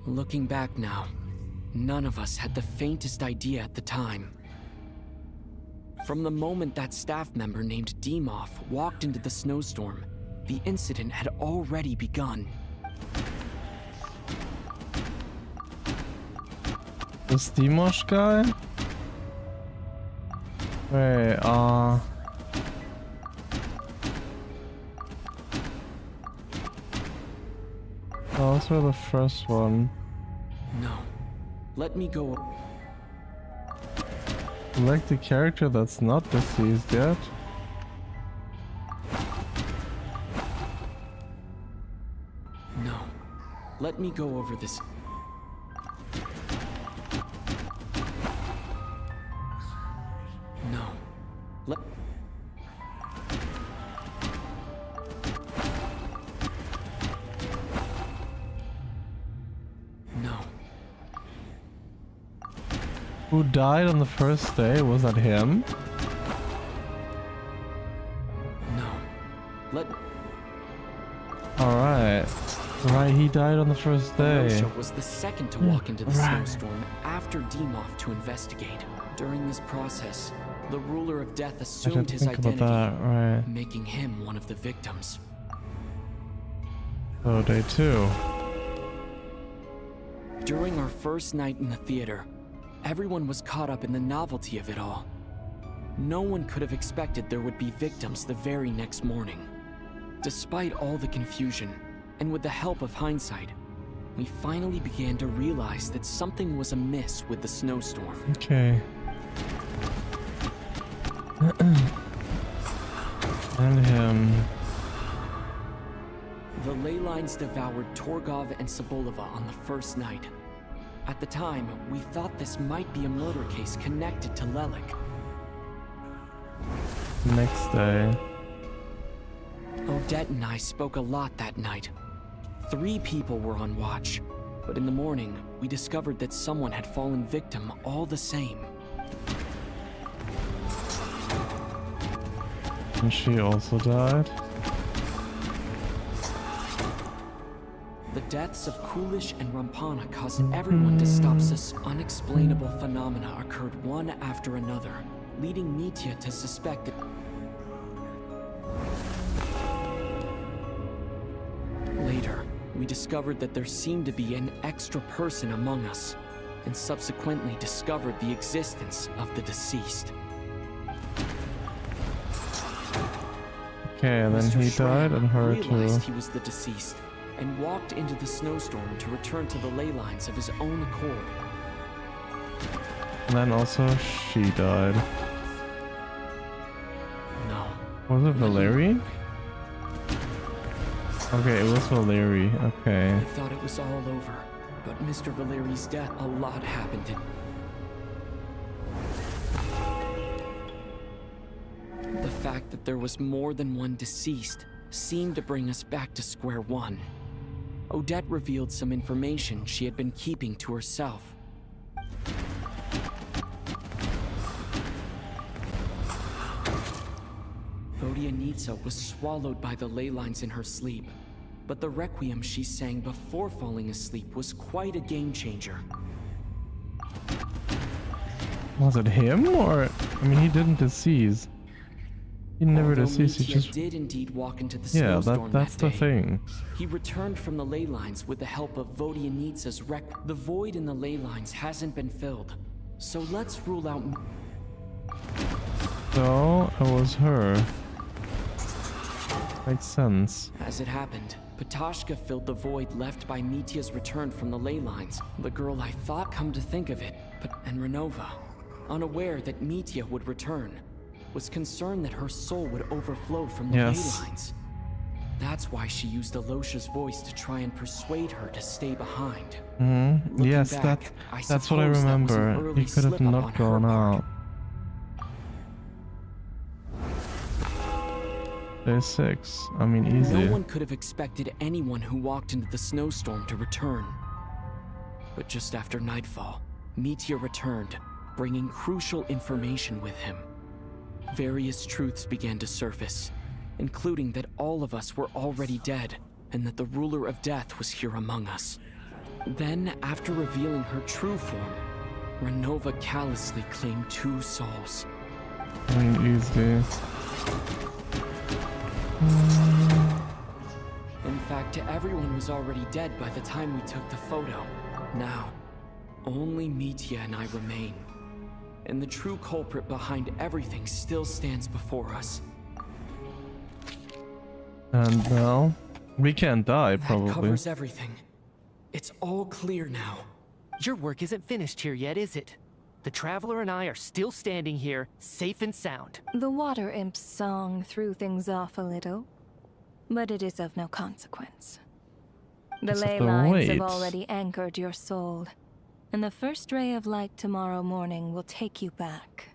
Looking back now, none of us had the faintest idea at the time. From the moment that staff member named Dimov walked into the snowstorm, the incident had already begun. This Dimosh guy? Wait, those were the first one. No. Let me go. Select the character that's not deceased yet. No. Let me go over this. No. Let... No. Who died on the first day? Was that him? No. Let... Alright. Right, he died on the first day. Anosha was the second to walk into the snowstorm after Demoth to investigate. During this process, the ruler of death I assumed didn't his think about identity, that, right. making him one of the victims. So day 2. During our first night in the theater, everyone was caught up in the novelty of it all. No one could have expected there would be victims the very next morning. Despite all the confusion, and with the help of hindsight, we finally began to realize that something was amiss with the snowstorm. Okay. And him. The ley lines devoured Torgov and Sobolova on the first night. At the time, we thought this might be a murder case connected to Lelik. Next day. Odette and I spoke a lot that night. 3 people were on watch, but in the morning, we discovered that someone had fallen victim all the same. And she also died. The deaths of Kulish and Rampana caused everyone to stop. Unexplainable phenomena occurred one after another, leading Mitya to suspect that... Later, we discovered that there seemed to be an extra person among us, and subsequently discovered the existence of the deceased. Okay, and then Mr. he Schramm died and her realized too. he was the deceased, and walked into the snowstorm to return to the ley lines of his own accord. And then also she died. No. Was it Valeri? Okay, it was Valeri. Okay. I thought it was all over, but Mr. Valeri's death, a lot happened in... The fact that there was more than one deceased seemed to bring us back to square one. Odette revealed some information she had been keeping to herself. Vodyanitsa was swallowed by the ley lines in her sleep, but the requiem she sang before falling asleep was quite a game changer. Was it him or... I mean, he didn't decease. He never Although deceased, he Mitya just... did indeed walk into the Yeah, snowstorm that's that the day. thing. He returned from the ley lines with the help of Vodyanitsa's The void in the ley lines hasn't been filled, so let's rule out... So, it was her. Makes sense. As it happened, Patashka filled the void left by Mitya's return from the ley lines. The girl I thought, come to think of it, and Renova, unaware that Mitya would return, was concerned that her soul would overflow from the ley lines. That's why she used Alosha's voice to try and persuade her to stay behind. Mm-hmm. Yes, back, that's what I remember. He could have not gone out. Day 6. I mean, easy. No one could have expected anyone who walked into the snowstorm to return. But just after nightfall, Mitya returned, bringing crucial information with him. Various truths began to surface, including that all of us were already dead, and that the ruler of death was here among us. Then, after revealing her true form, Renova callously claimed 2 souls. I mean, easy. In fact, everyone was already dead by the time we took the photo. Now, Only Mitya and I remain. And the true culprit behind everything still stands before us. And now we can't die, That probably. covers everything. It's all clear now. Your work isn't finished here yet, is it? The Traveler and I are still standing here, safe and sound. The water imp's song threw things off a little, but it is of no consequence. The Just have ley to lines wait. have already anchored your soul, and the first ray of light tomorrow morning will take you back.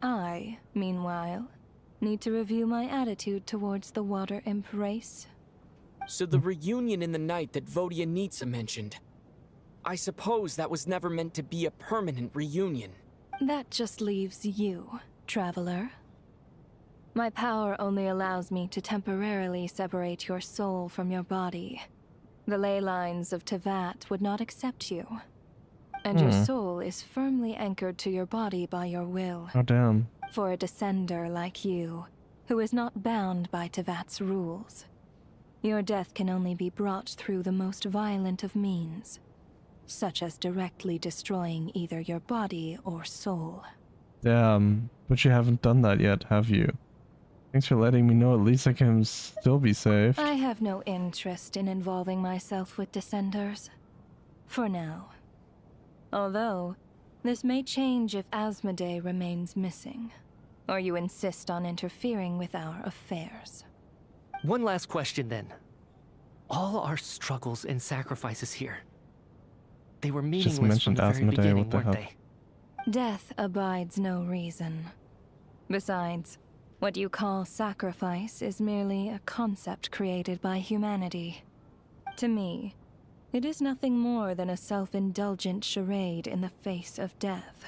I, meanwhile, need to review my attitude towards the water imp race. So the reunion in the night that Vodyanitsa mentioned. I suppose that was never meant to be a permanent reunion. That just leaves you, Traveler. My power only allows me to temporarily separate your soul from your body. The ley lines of Tevat would not accept you. And your soul is firmly anchored to your body by your will. Oh, damn. For a descender like you, who is not bound by Tevat's rules, your death can only be brought through the most violent of means, such as directly destroying either your body or soul. Damn. But you haven't done that yet, have you? Thanks for letting me know. At least I can still be safe. I have no interest in involving myself with Descenders. For now. Although, this may change if Asmodee remains missing, or you insist on interfering with our affairs. One last question then. All our struggles and sacrifices here, they were meaningless from mentioned the very Asmodee, beginning, what the weren't hell? they? Death abides no reason. Besides, what you call sacrifice is merely a concept created by humanity. To me, it is nothing more than a self-indulgent charade in the face of death.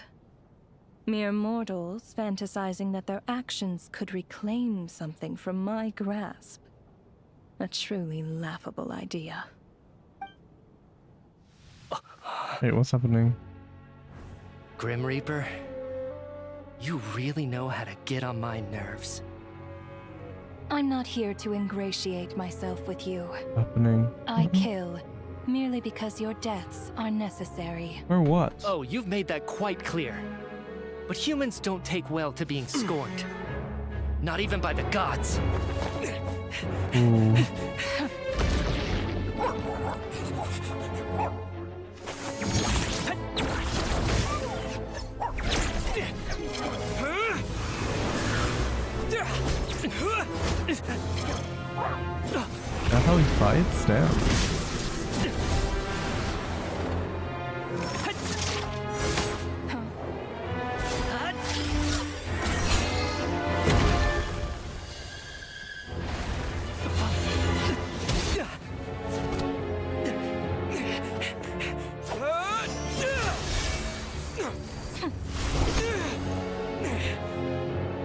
Mere mortals fantasizing that their actions could reclaim something from my grasp. A truly laughable idea. Wait, what's happening? Grim Reaper, you really know how to get on my nerves. I'm not here to ingratiate myself with you. Happening? I kill, merely because your deaths are necessary. Or what? Oh, you've made that quite clear. But humans don't take well to being scorned. Not even by the gods. Ooh. That's how he fights? Damn.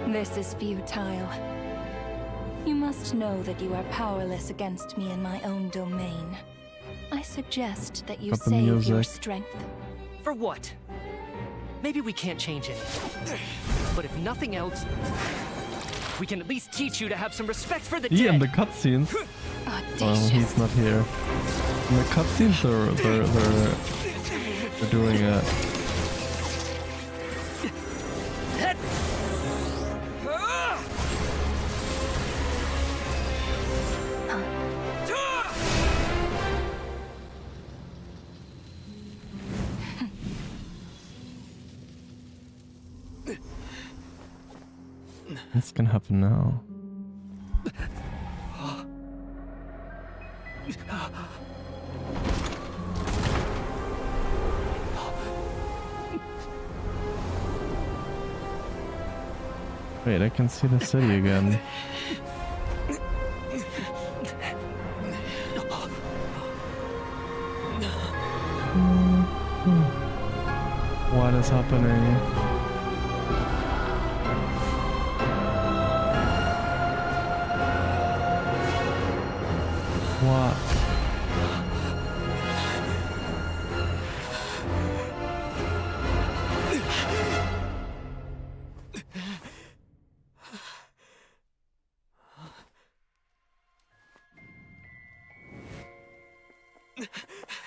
This is futile. You must know that you are powerless against me in my own domain. I suggest that you Got the save your music. strength. For what? Maybe we can't change it. But if nothing else, we can at least teach you to have some respect for the He in dead. the cutscenes. Well, Audacious. he's not here. In the cutscenes, they're doing it. What's gonna happen now? Wait, I can see the city again. What is happening? What?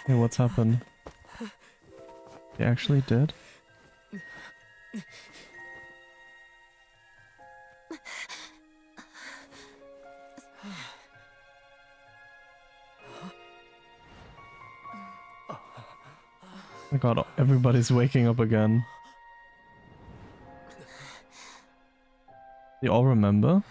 Hey, what's happened? They actually did? Oh my god, everybody's waking up again. They all remember?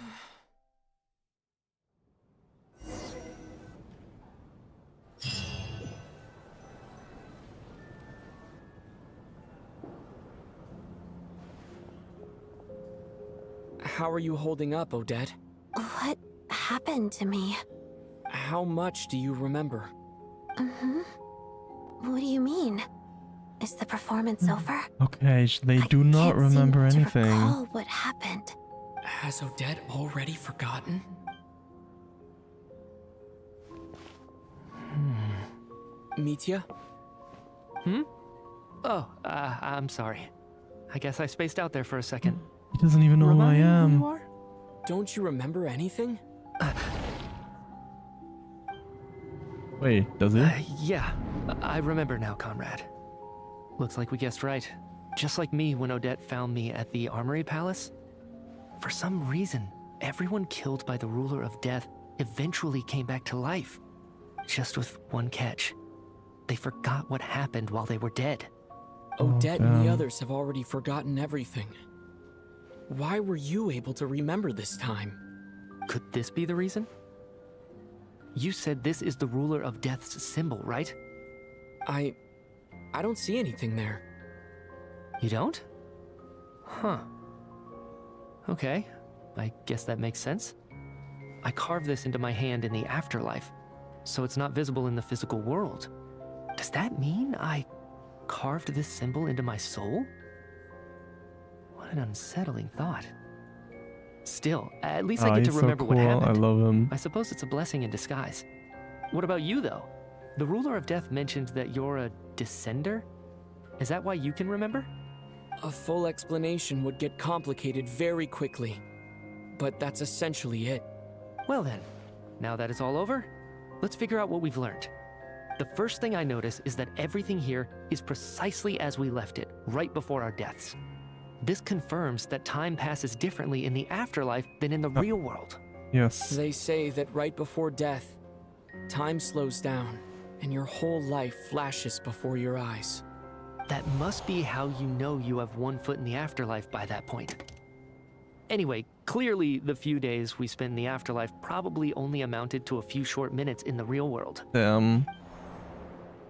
How are you holding up, Odette? What happened to me? How much do you remember? What do you mean? Is the performance over? Okay, they do I not can't remember seem to anything. recall what happened. Has Odette already forgotten? Mitya? Oh, I'm sorry. I guess I spaced out there for a second. He doesn't even know who I Remind me who am. you are? Don't you remember anything? Wait, does he? Yeah, I remember now, Conrad. Looks like we guessed right. Just like me when Odette found me at the Armory Palace. For some reason, everyone killed by the ruler of death eventually came back to life. Just with one catch. They forgot what happened while they were dead. Odette and the damn. others have already forgotten everything. Why were you able to remember this time? Could this be the reason? You said this is the ruler of death's symbol, right? I don't see anything there. You don't? Huh. Okay, I guess that makes sense. I carved this into my hand in the afterlife, so it's not visible in the physical world. Does that mean I carved this symbol into my soul? What an unsettling thought. Still, at least I get to He's remember so cool. what happened. I love him. I suppose it's a blessing in disguise. What about you, though? The ruler of death mentioned that you're a descender? Is that why you can remember? A full explanation would get complicated very quickly. But that's essentially it. Well then, now that it's all over, let's figure out what we've learned. The first thing I notice is that everything here is precisely as we left it, right before our deaths. This confirms that time passes differently in the afterlife than in the real world. Yes. They say that right before death, time slows down, and your whole life flashes before your eyes. That must be how you know you have one foot in the afterlife by that point. Anyway, clearly the few days we spend in the afterlife probably only amounted to a few short minutes in the real world. Damn.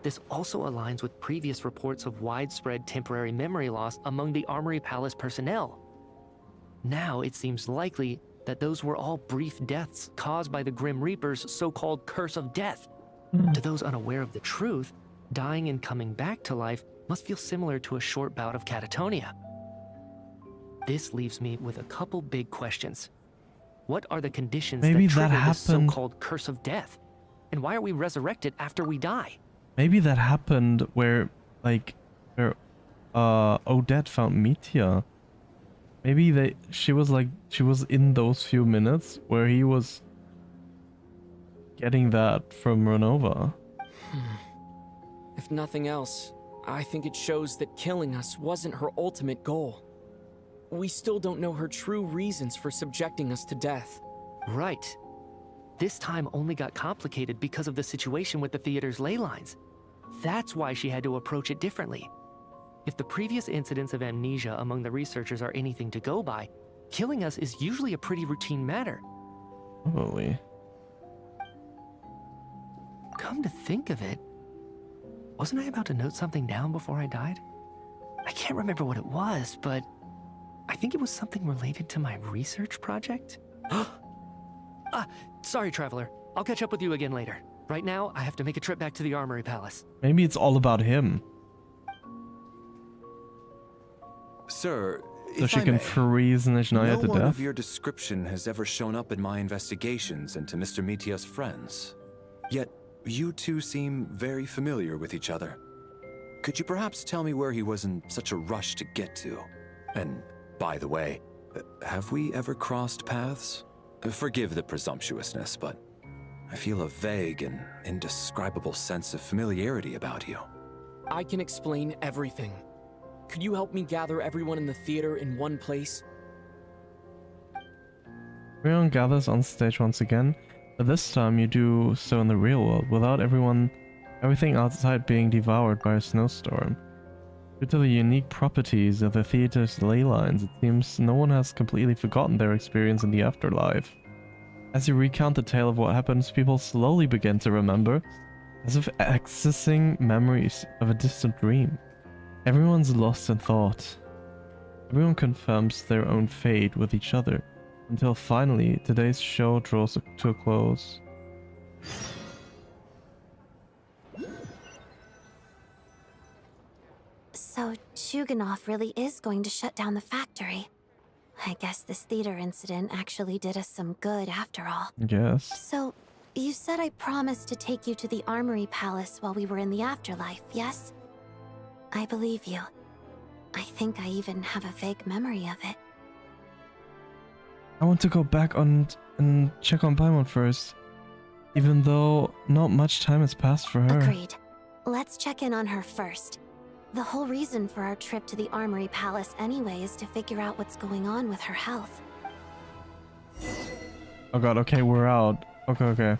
This also aligns with previous reports of widespread temporary memory loss among the Armory Palace personnel. Now it seems likely that those were all brief deaths caused by the Grim Reaper's so-called curse of death. To those unaware of the truth, dying and coming back to life must feel similar to a short bout of catatonia. This leaves me with a couple big questions. What are the conditions Maybe that that trigger this happened- so-called curse of death? And why are we resurrected after we die? Maybe that happened where, like, where Odette found Mitya. Maybe she was in those few minutes where he was getting that from Renova. If nothing else, I think it shows that killing us wasn't her ultimate goal. We still don't know her true reasons for subjecting us to death. Right. This time only got complicated because of the situation with the theater's ley lines. That's why she had to approach it differently. If the previous incidents of amnesia among the researchers are anything to go by, killing us is usually a pretty routine matter. Probably. Come to think of it, wasn't I about to note something down before I died? I can't remember what it was, but I think it was something related to my research project. Sorry, Traveler. I'll catch up with you again later. Right now, I have to make a trip back to the Armory Palace. Maybe it's all about him. Sir, So if she I can may, freeze Snezhnayaaa no to one death. of your description has ever shown up in my investigations into Mr. Mitya's friends. Yet, you two seem very familiar with each other. Could you perhaps tell me where he was in such a rush to get to? And, by the way, have we ever crossed paths? Forgive the presumptuousness, but I feel a vague and indescribable sense of familiarity about you. I can explain everything. Could you help me gather everyone in the theater in one place? Everyone gathers on stage once again, but this time you do so in the real world, without everything outside being devoured by a snowstorm. Due to the unique properties of the theater's ley lines, it seems no one has completely forgotten their experience in the afterlife. As you recount the tale of what happens, people slowly begin to remember, as if accessing memories of a distant dream. Everyone's lost in thought. Everyone confirms their own fate with each other, until finally today's show draws to a close. So, Chuganov really is going to shut down the factory. I guess this theater incident actually did us some good after all. Yes. So, you said I promised to take you to the Armory Palace while we were in the afterlife, yes? I believe you. I think I even have a vague memory of it. I want to go back and check on Paimon first, even though not much time has passed for her. Agreed. Let's check in on her first. The whole reason for our trip to the Armory Palace anyway is to figure out what's going on with her health. Oh god, okay, we're out. Okay.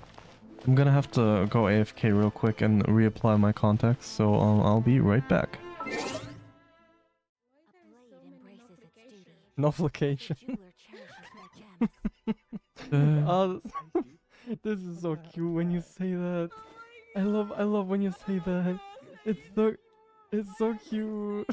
I'm gonna have to go AFK real quick and reapply my contacts, so I'll be right back. Notification. Oh, this is so cute when you say that. I love when you say that. It's so cute.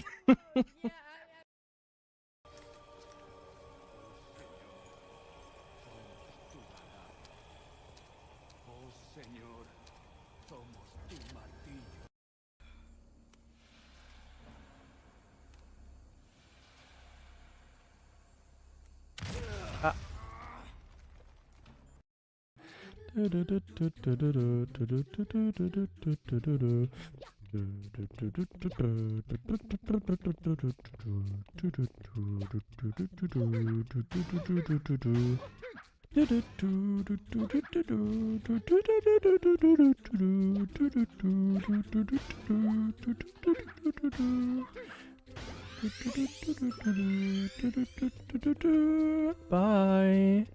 Bye.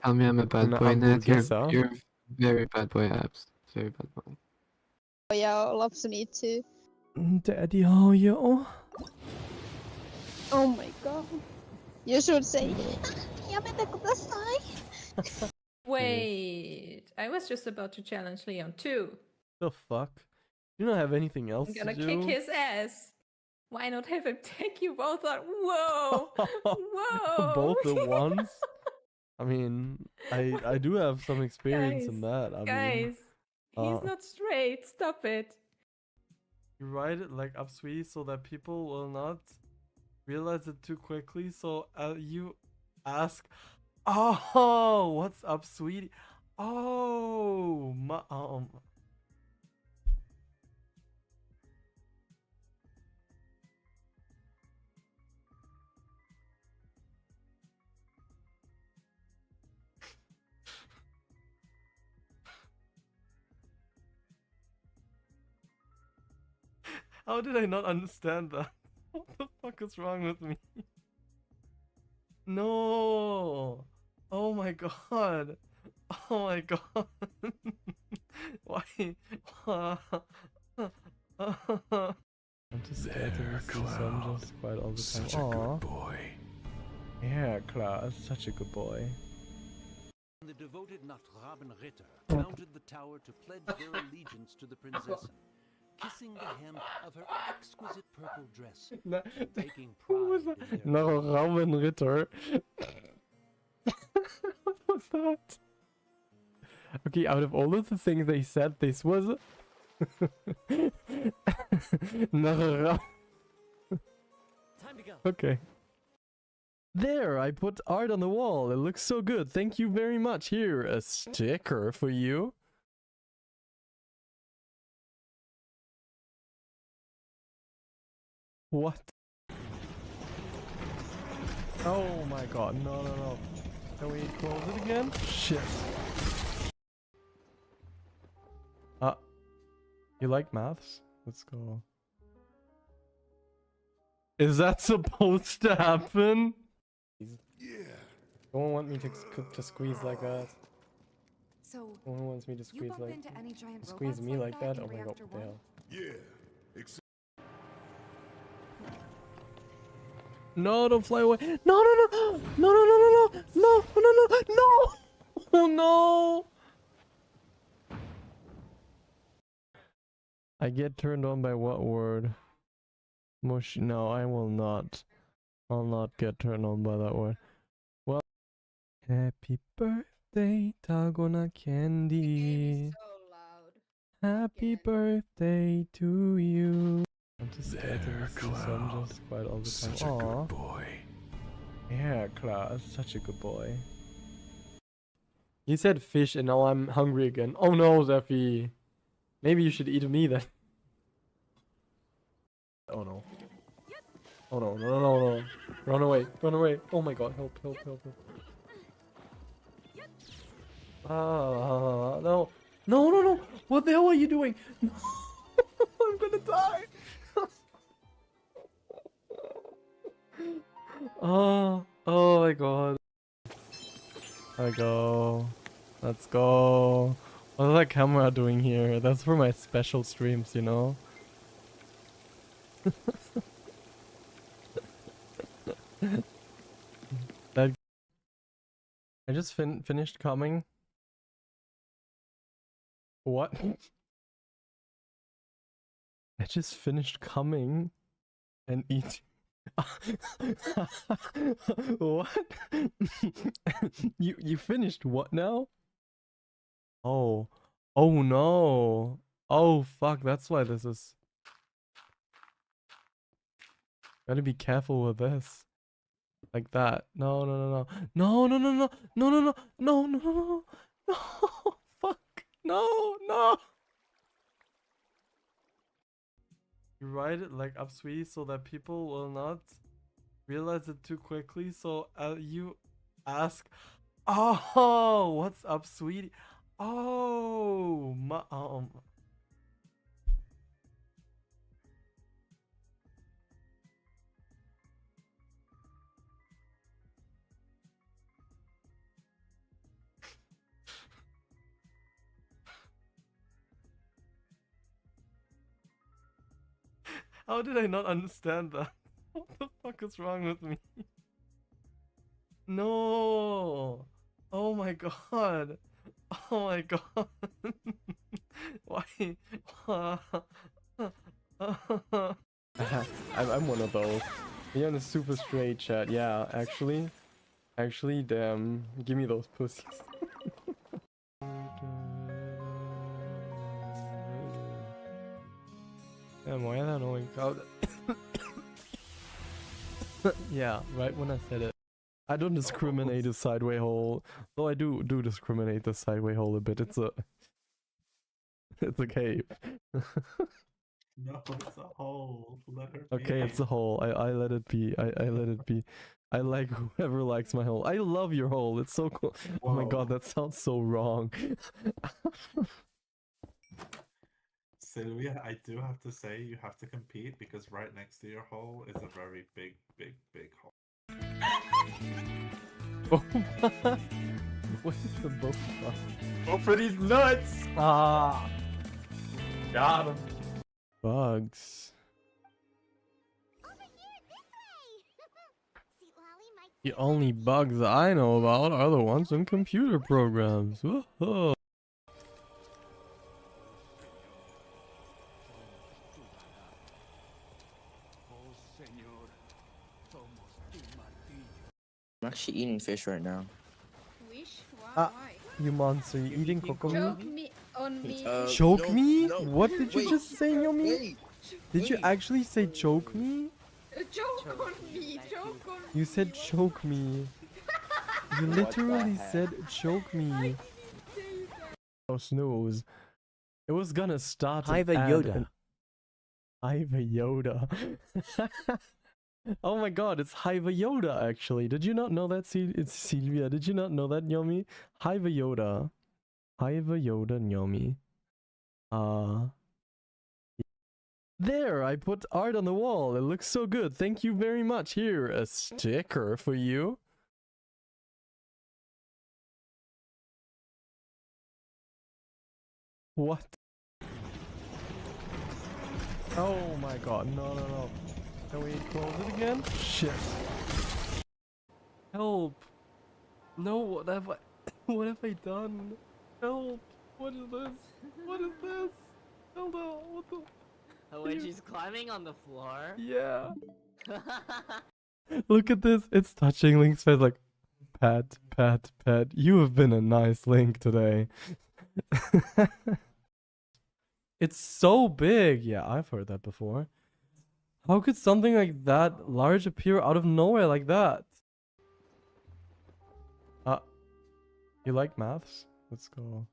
Tell me I'm a bad boy, Ned. You're very bad boy, Abs. Very bad boy. Jag loves me too. Daddy, how you? Oh my god. You should say. Wait, I was just about to challenge Leon too. The fuck? You don't have anything else I'm gonna to do? kick his ass. Why not have him take you both on? Whoa! Whoa! Both at once? I mean, I do have some experience in that. Guys, he's not straight. Stop it. You write it like up, sweetie, so that people will not realize it too quickly. So you ask, oh, what's up, sweetie? Oh, How did I not understand that? What the fuck is wrong with me? No! Oh my god! Oh my god! Why? I'm just scared to see Sam just quite all the time. Such a good boy. Yeah, Klaus, such a good boy. The devoted Nachtraben Ritter mounted the tower to pledge their allegiance to the princess, kissing the hem of her exquisite purple dress, taking pride in their Nachtraben Ritter. What was that? Okay, out of all of the things they said, this was Nachtraben. Time to go. Okay. There, I put art on the wall. It looks so good. Thank you very much. Here, a sticker for you. What? Oh my god, no. Can we close it again? Shit. You like maths? Let's go. Is that supposed to happen? Yeah. No one want me to squeeze like that. So, No one wants me to squeeze like any giant squeeze me like that. Oh my god, what the hell? Yeah. No, don't fly away. No, no, no, no, no, no, no, no, no, no, no, no. Oh no. I get turned on by what word? Mush. No, I will not. I'll not get turned on by that word. Well, happy birthday, Tagona Candy. Happy birthday to you. I'm just getting this, so I'm just quiet all the time. Such a good boy. Yeah, Klaus, such a good boy. You said fish and now I'm hungry again. Oh no, Zephy. Maybe you should eat me then. Oh no. Oh no, no, no, no, no. Run away, run away. Oh my god, help, help, help, help. Ah, no. No, no, no. What the hell are you doing? No. I'm gonna die. Oh, oh my god. I go. Let's go. What's that camera doing here? That's for my special streams, you know? That I just finished coming. What? I just finished coming and eating. What? You finished what now? Oh. Oh no. Oh fuck, that's why this is. Gotta be careful with this. Like that. No, no, no, no. No, no, no, no. No, no, no. No, no, no, no. No. Fuck. No, no. You write it like up, sweetie, so that people will not realize it too quickly. So you ask, oh, what's up, sweetie? Oh, my, How did I not understand that? What the fuck is wrong with me? No! Oh my god! Oh my god! Why? I'm one of those. You're in a super straight chat. Yeah, actually, damn. Give me those pussies. Damn, why are they annoying? Yeah, right when I said it. I don't discriminate a sideway hole. Though I do discriminate the sideway hole a bit. It's a cave. No, it's a hole. Let her be. Okay, it's a hole. I let it be. I let it be. I like whoever likes my hole. I love your hole. It's so cool. Oh my god, that sounds so wrong. Sylvia, I do have to say you have to compete because right next to your hole is a very big, big, big hole. Oh my. What is the book from? Go for these nuts! Ah. Got him. Bugs. The only bugs I know about are the ones in computer programs. Whoa. I'm actually eating fish right now. Wish? Ah, Why? you monster, you eating kokomi? Choke me on me. Choke no, me? no, What did you just say, Yomi? Wait, Did you actually say choke me? Choke on me. Choke on me. You said choke me. You literally said choke me. Oh, snooze. It was gonna start. Hiva Yoda. Hiva Yoda. Oh my god, it's Hiva Yoda actually. Did you not know that, it's Sylvia? Did you not know that, Yomi? Hiva Yoda. Hiva Yoda, Yomi. There, I put art on the wall. It looks so good. Thank you very much. Here, a sticker for you. What? Oh my god, no. Can we close it again? Shit. Help. No, what have I what have I done? Help. What is this? What is this? Hello, what the Oh, when she's climbing on the floor? Yeah. Look at this. It's touching Link's face like pat, pat, pat. You have been a nice Link today. It's so big. Yeah, I've heard that before. How could something like that large appear out of nowhere like that? You like maths? Let's go.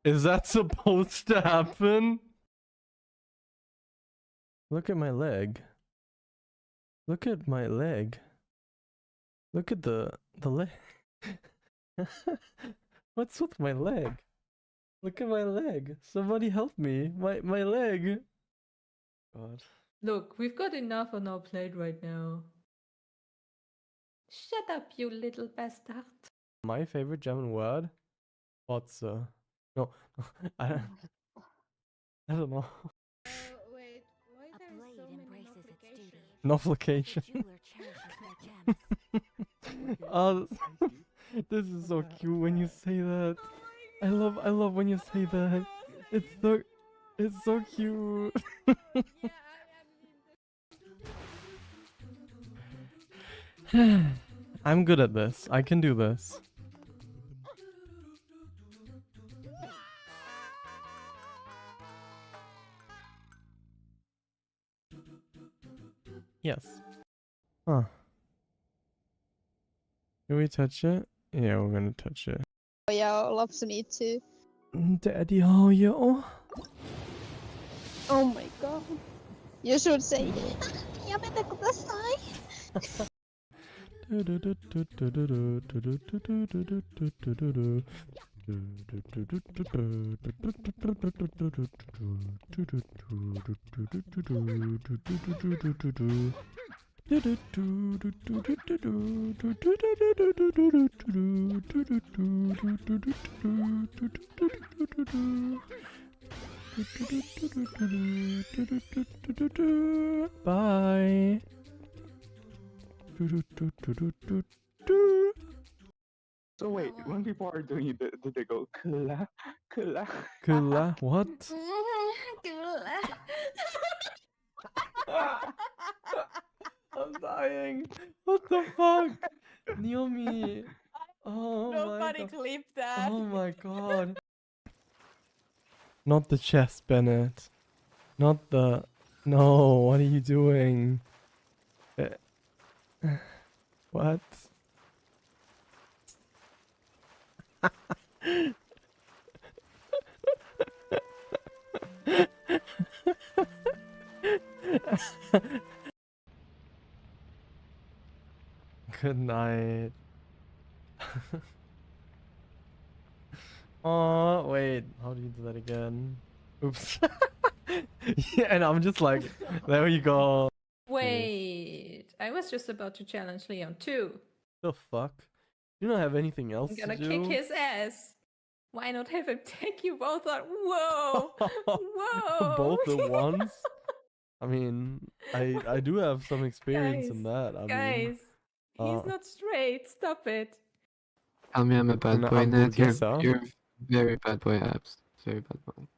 Is that supposed to happen? Look at my leg. Look at my leg. Look at the leg. What's with my leg? Look at my leg. Somebody help me. My leg. God. Look, we've got enough on our plate right now. Shut up, you little bastard. My favorite German word? What's no, I don't know. Wait, why there is so many Notification. Oh, this is so cute when you say that. I love when you say that. It's so cute. I'm good at this. I can do this. Yes. Huh. Can we touch it? Yeah, we're gonna touch it. Yeah, loves me too. Daddy, oh yeah. Oh my god. You should say, Yamete kudasai. Bye. So wait, when people are doing it, do they go kula, kula? Kula? What? I'm dying. What the fuck? Naomi. Oh Nobody my god. clipped that. Oh my god. Not the chest, Bennett. Not the... No, what are you doing? What? Good night. Oh, wait. How do you do that again? Oops. Yeah, and I'm just like, there you go. Wait, I was just about to challenge Leon too. The fuck? You don't have anything else I'm gonna to do? kick his ass. Why not have him take you both out? Whoa! Whoa! Both at once? I mean, I do have some experience in that. I Guys, mean, he's not straight. Stop it. Tell me I'm a bad No, boy, I'm Ned. Burgessa. You're very bad boy, Abs. Very bad boy.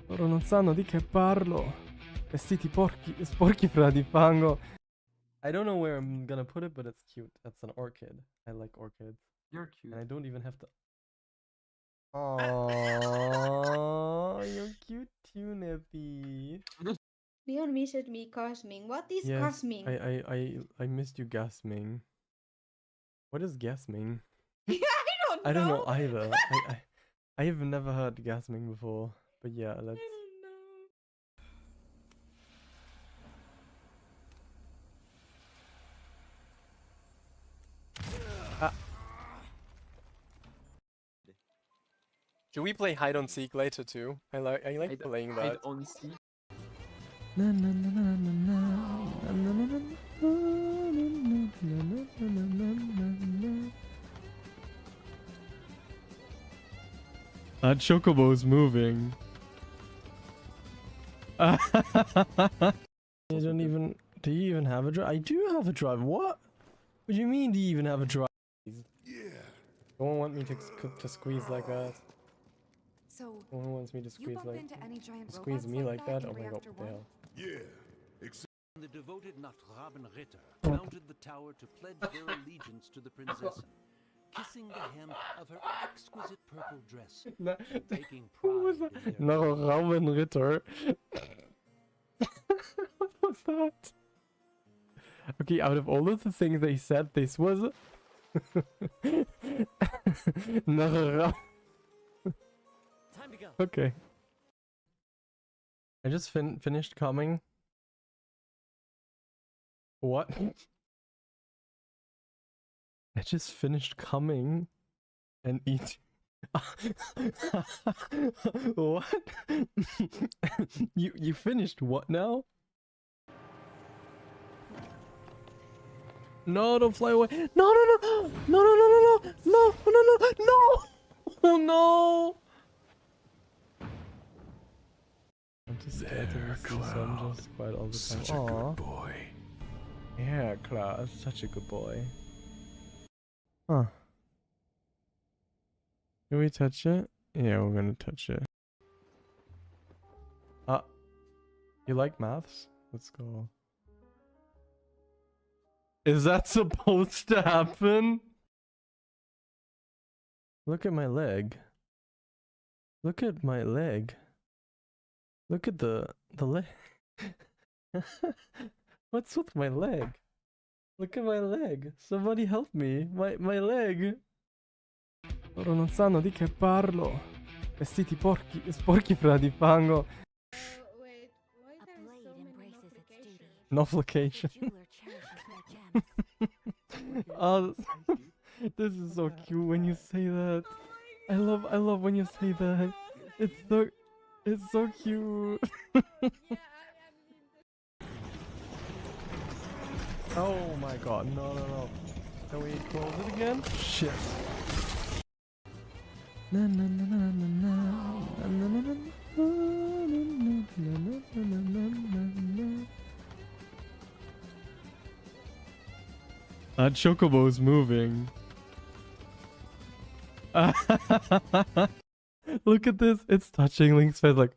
Loro non sanno di che parlo. Vestiti sporchi fra di fango. I don't know where I'm gonna put it, but it's cute. That's an orchid. I like orchids. You're cute. And I don't even have to... Oh, you're cute too, Nethy. Leon missed me cosming. What is Yes, cosming? I missed you gasming. What is gasming? I don't know. I don't know either. I've never heard gasming before, but yeah, let's. Should we play hide and seek later too? I like playing that. Hide and seek. That chocobo's moving. You don't even. Do you even have a drive? I do have a drive. What? What do you mean? Do you even have a drive? Yeah. No one wants me to squeeze like that. So, no one wants me to squeeze bump like into any giant squeeze robots me like that that. in Oh my god, Reactor what the hell? Yeah. The devoted Ritter mounted the tower to pledge their allegiance to the princess, kissing the hem of her exquisite purple dress, taking pride in their Ritter. What was that? Okay, out of all of the things they said, this was. Time to go. Okay. I just finished coming. What? I just finished coming and eat. What? You finished what now? No, don't fly away. No, no, no, no, no, no, no, no, no, no, no, no, no. Oh no. I'm just scared to miss the sun just quite all the time. Such a good boy. Yeah, Klaus, such a good boy. Huh. Can we touch it? Yeah, we're gonna touch it. You like maths? Let's go. Is that supposed to happen? Look at my leg. Look at my leg. Look at the leg. What's with my leg? Look at my leg. Somebody help me. My leg. Loro non sanno di che parlo. Vestiti porchi, sporchi fra di fango. Wait, why there's so many notifications? Notification. Oh, this is so cute when you say that. I love when you say that. It's so cute. Oh my god, no. Can we close it again? Shit. That chocobo's moving. Look at this. It's touching Link's face like,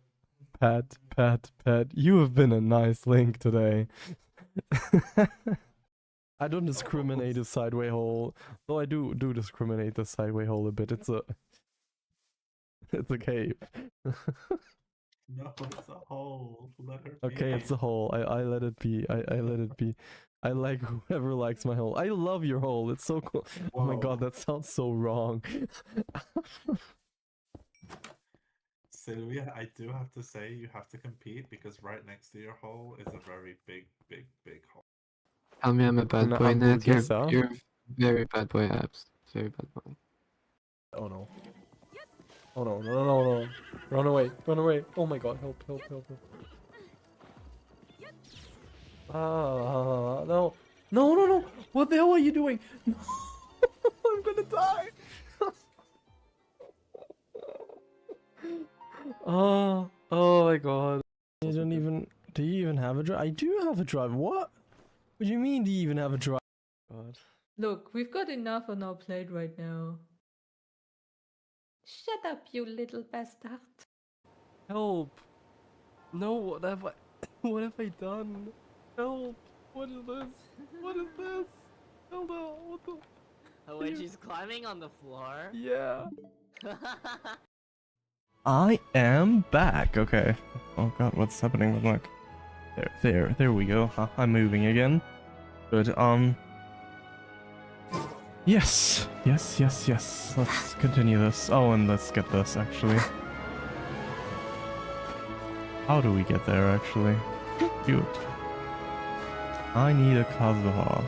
pat, pat, pat. You have been a nice Link today. I don't discriminate a sideway hole. Though I do discriminate the sideway hole a bit. It's a cave. No, it's a hole. Let her Okay, be. it's a hole. I let it be. I let it be. I like whoever likes my hole. I love your hole. It's so cool. Oh my god, that sounds so wrong. Sylvia, I do have to say you have to compete because right next to your hole is a very big hole. Tell me I'm a bad boy, Ned. You're a very bad boy, Abs. Very bad boy. Oh no. Oh no. Run away. Oh my god, help. No. What the hell are you doing? No. I'm gonna die. Oh my god. You don't even. Do you even have a drive? I do have a drive. What? What do you mean? Do you even have a drive? God. Look, we've got enough on our plate right now. Shut up, you little bastard. Help! No, what have I done? Help! What is this? What is this? Hold on, what the? Oh, and she's climbing on the floor? Yeah. I am back. Okay. Oh god, what's happening with my... There we go. I'm moving again. Good. Yes, yes, yes, yes. Let's continue this. Oh, and let's get this, actually. How do we get there, actually? Cute. I need a Kazuha.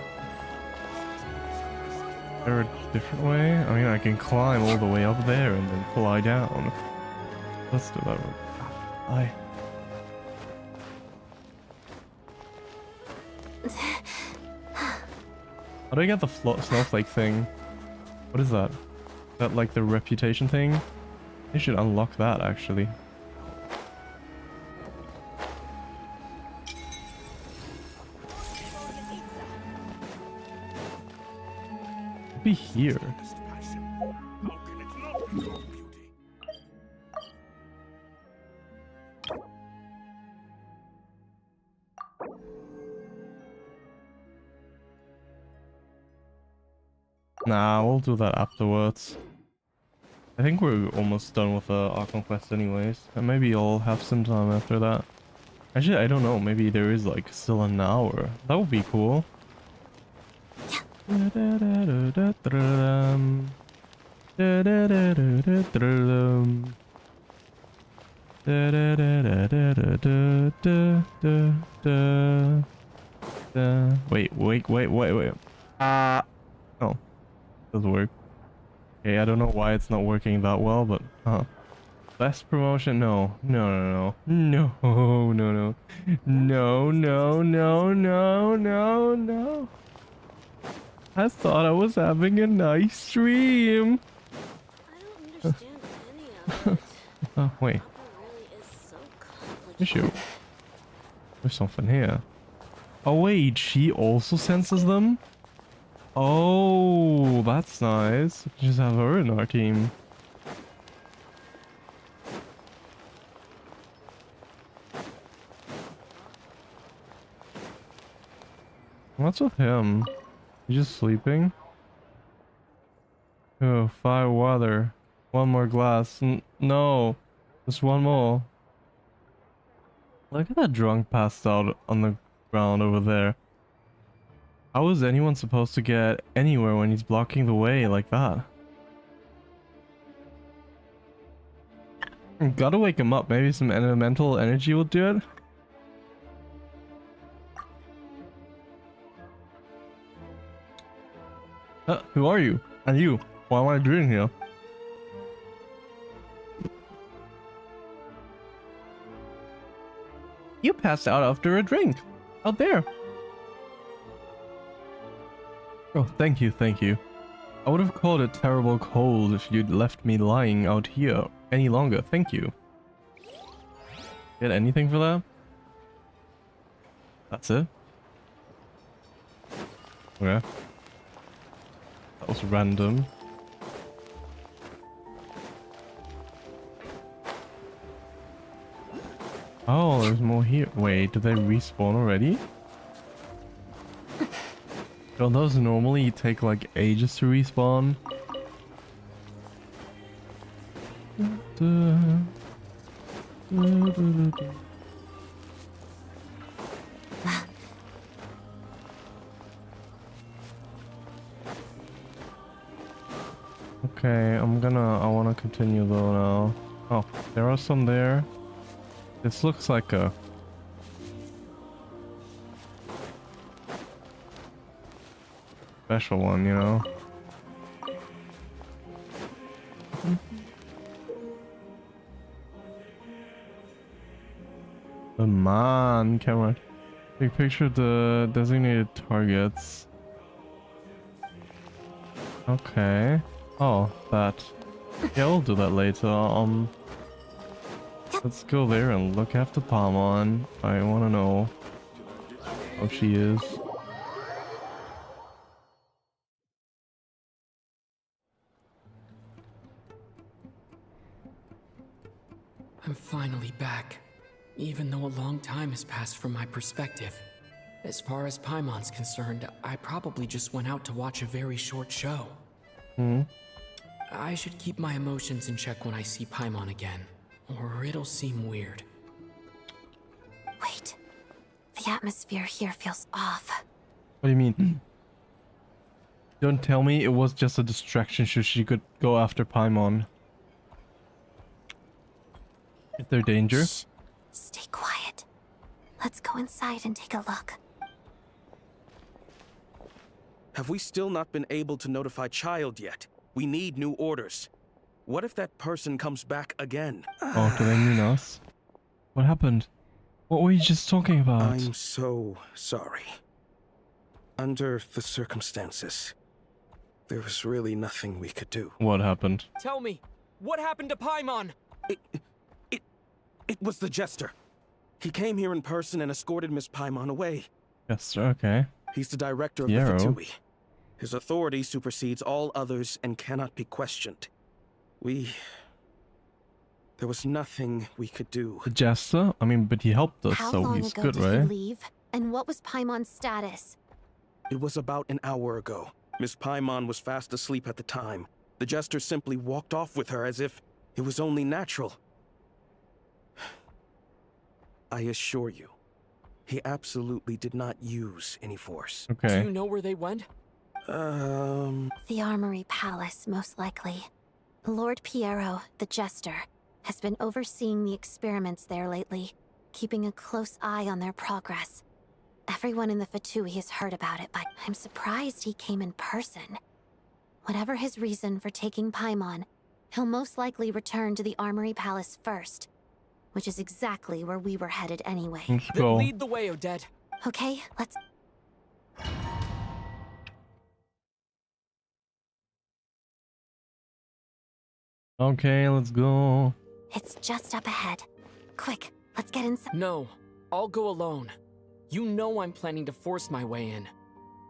Is there a different way? I mean, I can climb all the way up there and then fly down. Let's do that. Bye. How do I get the snowflake thing? What is that? Is that like the reputation thing? I should unlock that, actually. Be here. Nah, we'll do that afterwards. I think we're almost done with the Arkham quest anyways. And maybe I'll have some time after that. Actually, I don't know. Maybe there is like still an hour. That would be cool. Wait. Oh. Doesn't work. Okay, I don't know why it's not working that well, but best promotion? No. No. I thought I was having a nice stream. I don't understand any of it. Oh, wait. Really is so Issue. There's something here. Oh wait, she also senses them? Oh, that's nice. We can just have her in our team. What's with him? He's just sleeping? Oh, 5 water. 1 more glass. No. Just 1 more. Look at that drunk passed out on the ground over there. How is anyone supposed to get anywhere when he's blocking the way like that? Gotta wake him up. Maybe some elemental energy will do it. Who are you? And you? Why am I doing here? You passed out after a drink. Out there. Oh, thank you. I would have called it terrible cold if you'd left me lying out here any longer. Thank you. Get anything for that? That's it? Okay. That was random. Oh, there's more here. Wait, did they respawn already? Don't those normally take like ages to respawn? Okay, I wanna continue though now. Oh, there are some there. This looks like a special one, you know? The man camera. Take picture of the designated targets. Okay. Oh, that. Yeah, we'll do that later. Let's go there and look after Palmon. I wanna know how she is. I'm finally back, even though a long time has passed from my perspective. As far as Paimon's concerned, I probably just went out to watch a very short show. I should keep my emotions in check when I see Paimon again, or it'll seem weird. Wait. The atmosphere here feels off. What do you mean? Don't tell me it was just a distraction so she could go after Paimon. Is there danger? Shh. Stay quiet. Let's go inside and take a look. Have we still not been able to notify Child yet? We need new orders. What if that person comes back again? Oh, do they mean us? What happened? What were you just talking about? I'm so sorry. Under the circumstances, there was really nothing we could do. What happened? Tell me, what happened to Paimon? It was the Jester. He came here in person and escorted Miss Paimon away. Jester, okay. He's the director of Yarrow. the Fatui. His authority supersedes all others and cannot be questioned. There was nothing we could do. The Jester? I mean, but he helped us, How so long he's ago good, did right? he leave? And what was Paimon's status? It was about an hour ago. Miss Paimon was fast asleep at the time. The Jester simply walked off with her as if it was only natural. I assure you, he absolutely did not use any force. Okay. Do you know where they went? The Armory Palace, most likely. Lord Piero, the Jester, has been overseeing the experiments there lately, keeping a close eye on their progress. Everyone in the Fatui has heard about it, but I'm surprised he came in person. Whatever his reason for taking Paimon, he'll most likely return to the Armory Palace first, which is exactly where we were headed anyway. Let's Then go. lead the way, Odette. Okay, let's... Okay, let's go. It's just up ahead. Quick, let's get inside. No, I'll go alone. You know I'm planning to force my way in.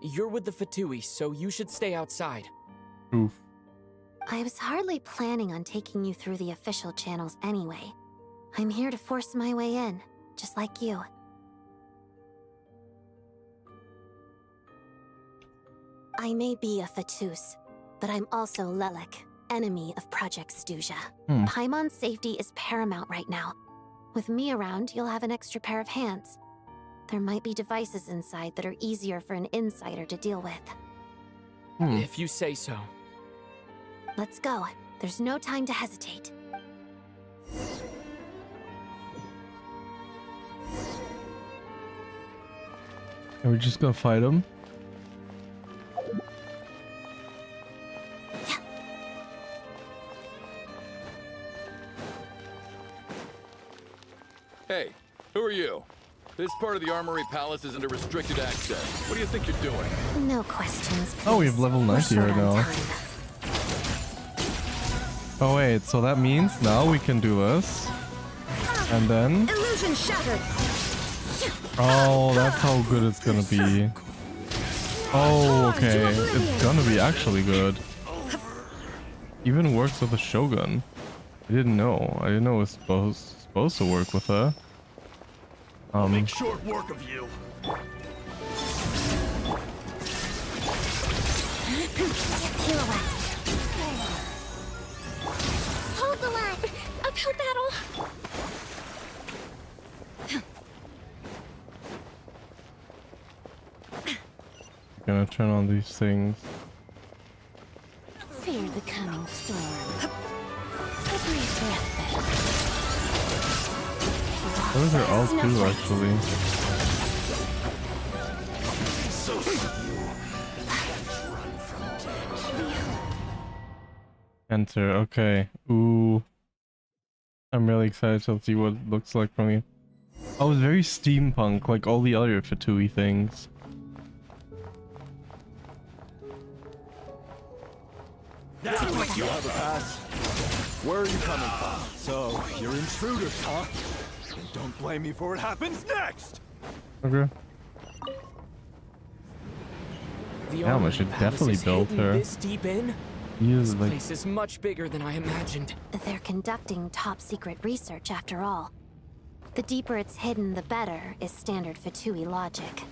You're with the Fatui, so you should stay outside. Oof. I was hardly planning on taking you through the official channels anyway. I'm here to force my way in, just like you. I may be a Fatus, but I'm also Lelik, enemy of Project Snezhnayaaa. Paimon's safety is paramount right now. With me around, you'll have an extra pair of hands. There might be devices inside that are easier for an insider to deal with. If you say so. Let's go. There's no time to hesitate. Are we just gonna fight him? Hey, who are you? This part of the Armory Palace isn't a restricted access. What do you think you're doing? No questions, Oh, we have level 90 right now. Oh wait, so that means now we can do this. And then... Illusion shattered. Oh, that's how good it's gonna be. Oh, okay. It's gonna be actually good. Even works with a Shogun. I didn't know. I didn't know it was supposed to work with her. Make short work of you. Hold the line. Uphill battle. Gonna turn on these things. Fear the coming storm. A brief respite. Those are all two, actually. Enter, okay. Ooh. I'm really excited to see what it looks like from you. Oh, it's very steampunk, like all the other Fatui things. You have a pass. Where are you coming from? So, you're intruders, huh? Then don't blame me for what happens next! Okay. The Yeah, I Armory should Palace definitely is build hidden her. this deep in? Use This like place is much bigger than I imagined. They're conducting top-secret research after all. The deeper it's hidden, the better, is standard Fatui logic.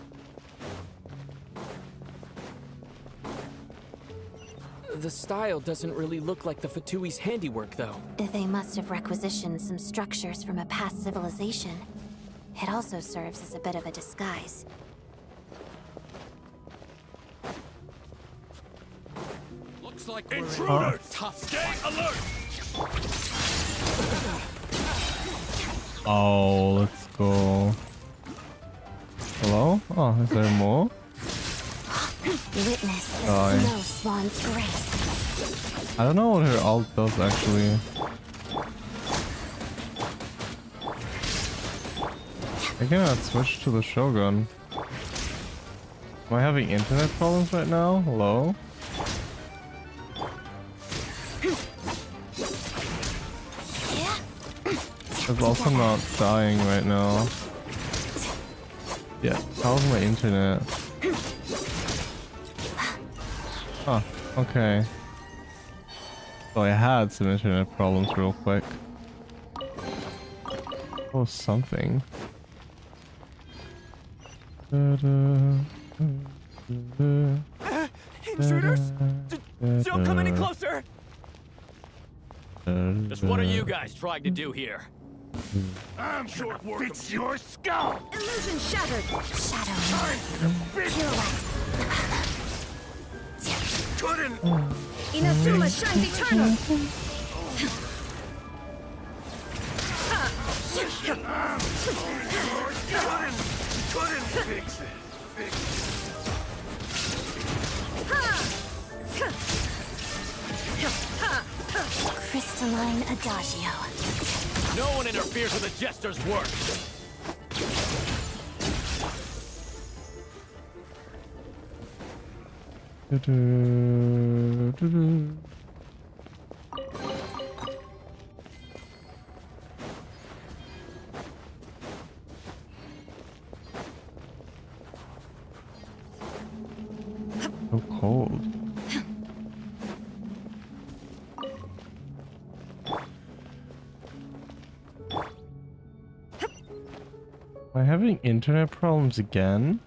The style doesn't really look like the Fatui's handiwork, though. They must have requisitioned some structures from a past civilization. It also serves as a bit of a disguise. Looks like intruders! Stay alert! Oh, let's go. Hello? Oh, is there more? Witness the Die. snow swan's grace. I don't know what her ult does actually. I cannot switch to the Shogun. Am I having internet problems right now? Hello? I'm also not dying right now. Yeah, how's my internet? Huh, okay. So I had some internet problems real quick. Oh, something. Intruders? Don't come any closer! Just what are you guys trying to do here? I'm gonna fix your skull! Illusion shattered. Shadow. Couldn't! Inazuma shines eternal. Couldn't fix it. Crystalline adagio. No one interferes with the Jester's work! So cold. Am I having internet problems again?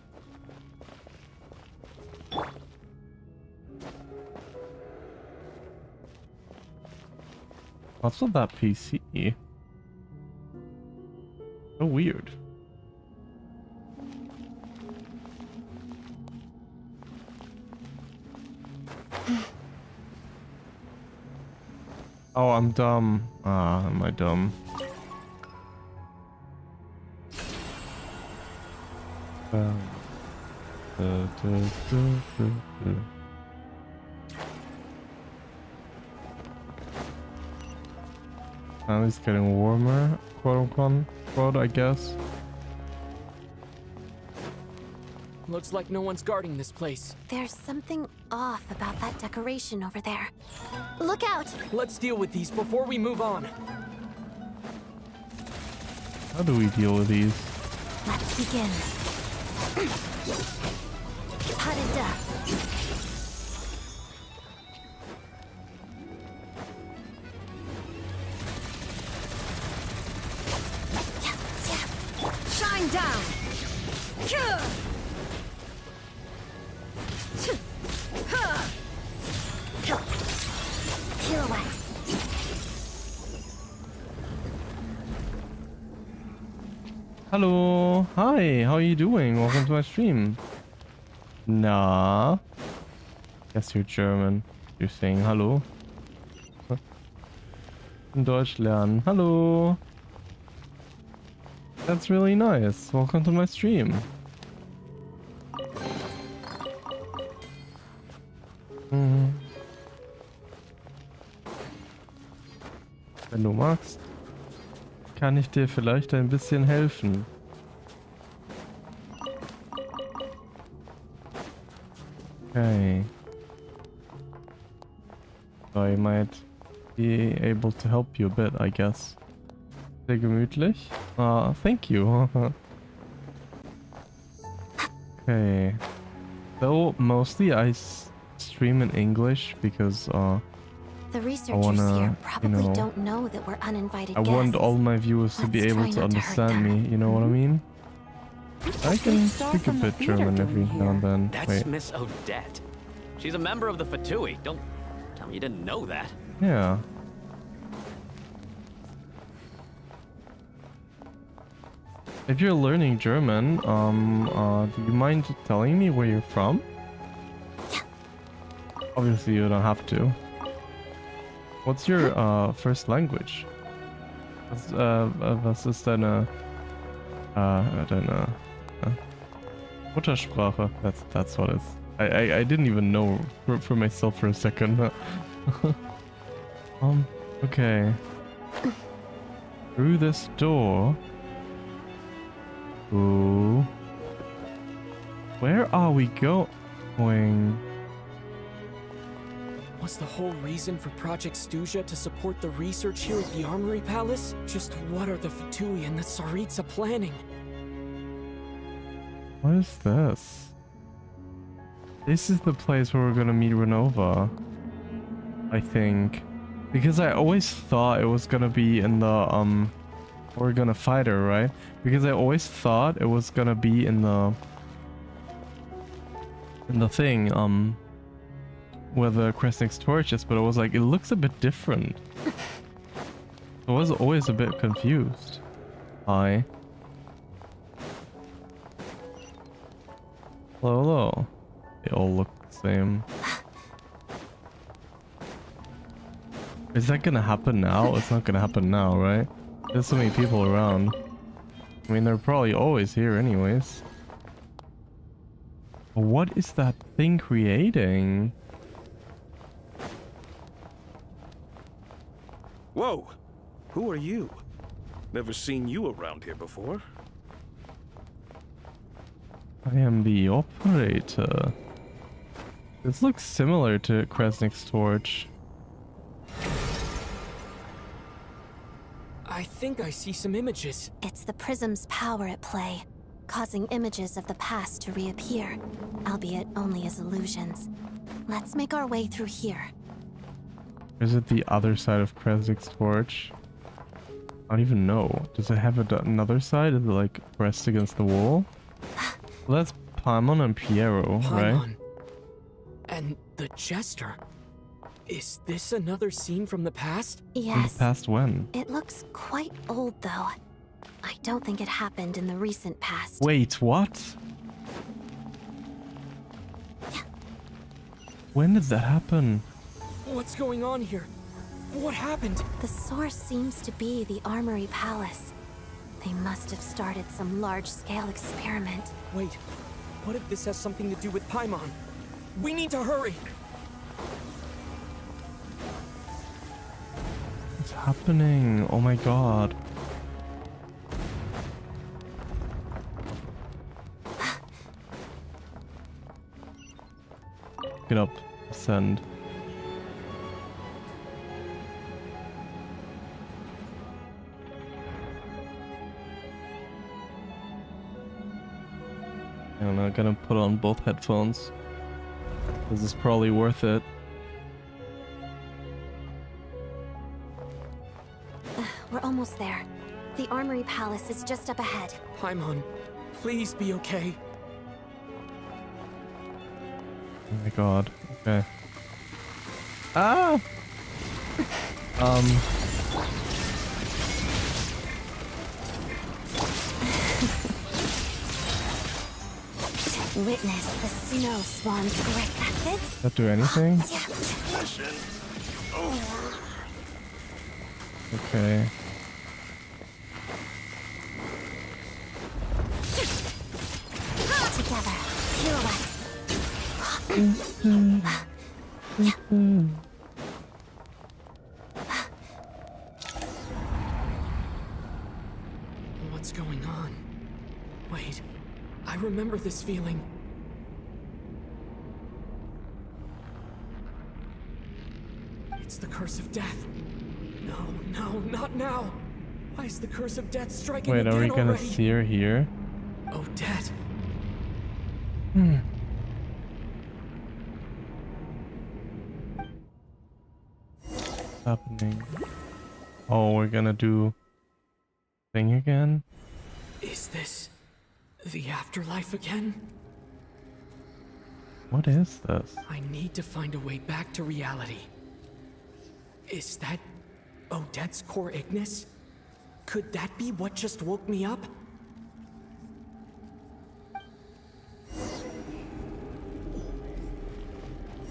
What's with that PC? So weird. Oh, I'm dumb. Ah, am I dumb? Now it's getting warmer, quote unquote, I guess. Looks like no one's guarding this place. There's something off about that decoration over there. Look out! Let's deal with these before we move on. How do we deal with these? Let's begin. Harada. Shine down. Pirouette. Hello, hi, how are you doing? Welcome to my stream. Nah. Guess you're German. You're saying hello. In Deutsch lernen. Hello. That's really nice. Welcome to my stream. Wenn du magst, kann ich dir vielleicht ein bisschen helfen. Okay. So I might be able to help you a bit, I guess. Sehr gemütlich. Thank you. Okay. So mostly I stream in English because The researchers here probably don't know that we're uninvited I guests. want all my viewers to be Let's able try to not to hurt understand me, you know what I mean? I can speak a bit German every now and then. That's Wait. Miss Odette. She's a member of the Fatui. Don't tell me you didn't know that. Yeah. If you're learning German, do you mind telling me where you're from? Obviously, you don't have to. What's your first language? Was ist deine Muttersprache? That's what it is. I didn't even know for myself for a second. Okay. Through this door. Ooh. Where are we going? Was the whole reason for Project Snezhnayaaa to support the research here at the Armory Palace? Just what are the Fatui and the Tsaritsa planning? What is this? This is the place where we're gonna meet Renova. I think. Because I always thought it was gonna be in the, we're gonna fight her, right? Because I always thought it was gonna be in the thing, where the Kresnik's torch is, but it was like, it looks a bit different. I was always a bit confused. Hi. Hello, hello. They all look the same. Is that gonna happen now? It's not gonna happen now, right? There's so many people around. I mean, they're probably always here anyways. What is that thing creating? Whoa! Who are you? Never seen you around here before. I am the operator. This looks similar to Kresnik's torch. I think I see some images. It's the prism's power at play, causing images of the past to reappear, albeit only as illusions. Let's make our way through here. Is it the other side of Kresnik's torch? I don't even know. Does it have another side? Is it like pressed against the wall? Well, that's Paimon and Piero, right? Paimon. And the Jester. Is this another scene from the past? Yes. From the past when? It looks quite old, though. I don't think it happened in the recent past. Wait, what? When did that happen? What's going on here? What happened? The source seems to be the Armory Palace. They must have started some large-scale experiment. Wait, what if this has something to do with Paimon? We need to hurry! What's happening? Oh my god. Get up. Ascend. I'm not gonna put on both headphones. This is probably worth it. We're almost there. The Armory Palace is just up ahead. Paimon, please be okay. Oh my god. Okay. Ah! Witness the snow swan's great. That's it? Does that do anything? Mission over. Okay. Together. Pirouette. What's going on? Wait, I remember this feeling. It's the curse of death. No, not now. Why is the curse of death striking Wait, again are we gonna already? see her here? Oh, Dad. What's happening? Oh, we're gonna do thing again? Is this the afterlife again? What is this? I need to find a way back to reality. Is that Odette's core Ignis? Could that be what just woke me up?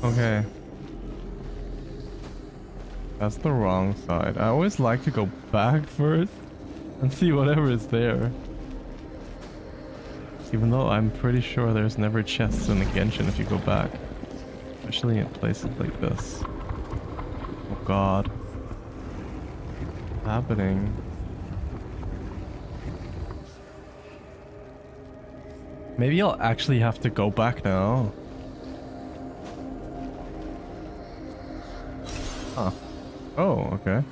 Okay. That's the wrong side. I always like to go back first and see whatever is there. Even though I'm pretty sure there's never chests in the Genshin if you go back. Especially in places like this. Oh god. What's happening? Maybe I'll actually have to go back now. Huh. Oh, okay.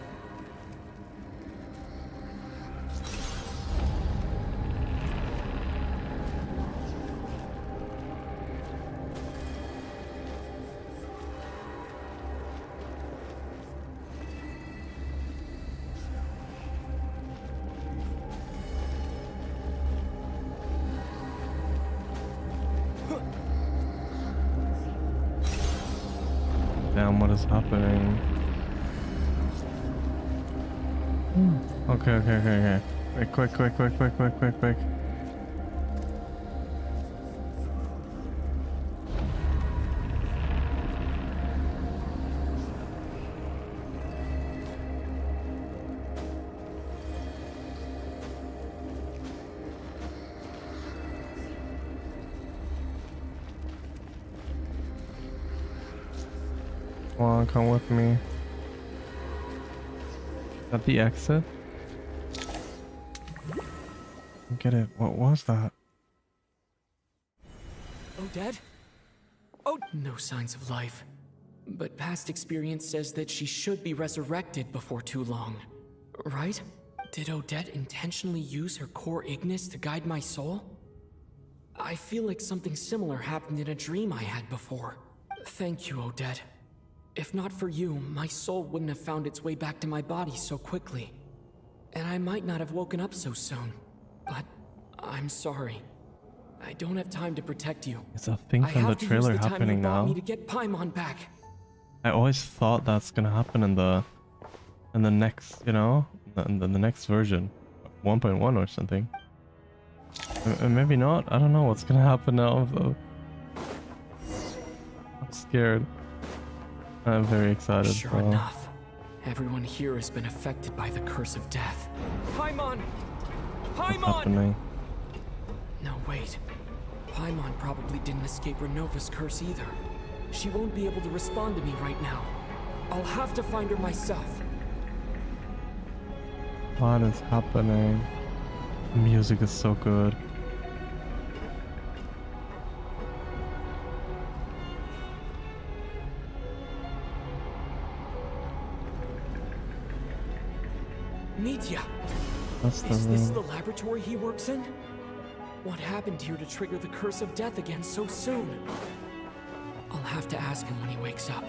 Damn, what is happening? Okay. Quick. Come on, come with me. Is that the exit? Get it. What was that? Odette? Oh, no signs of life. But past experience says that she should be resurrected before too long. Right? Did Odette intentionally use her core Ignis to guide my soul? I feel like something similar happened in a dream I had before. Thank you, Odette. If not for you, my soul wouldn't have found its way back to my body so quickly. And I might not have woken up so soon. But I'm sorry. I don't have time to protect you. It's a thing from the trailer happening now. Me to get Paimon back. I always thought that's gonna happen in the next, you know, in the next version, 1.1 or something. Maybe not. I don't know what's gonna happen now though. I'm scared. I'm very excited. Sure enough, everyone here has been affected by the curse of death. Paimon! Paimon! No, wait. Paimon probably didn't escape Renova's curse either. She won't be able to respond to me right now. I'll have to find her myself. What is happening? The music is so good. Mitya! That's the Is this room. the laboratory he works in? What happened here to trigger the curse of death again so soon? I'll have to ask him when he wakes up.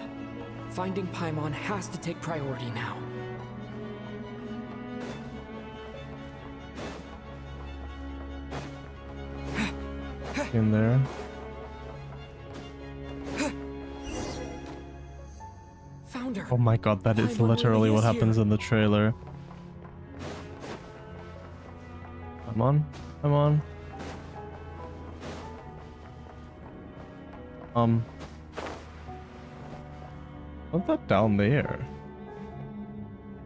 Finding Paimon has to take priority now. In there. Found her. Oh my god, that is literally what happens in the trailer. Come on, come on. What's that down there?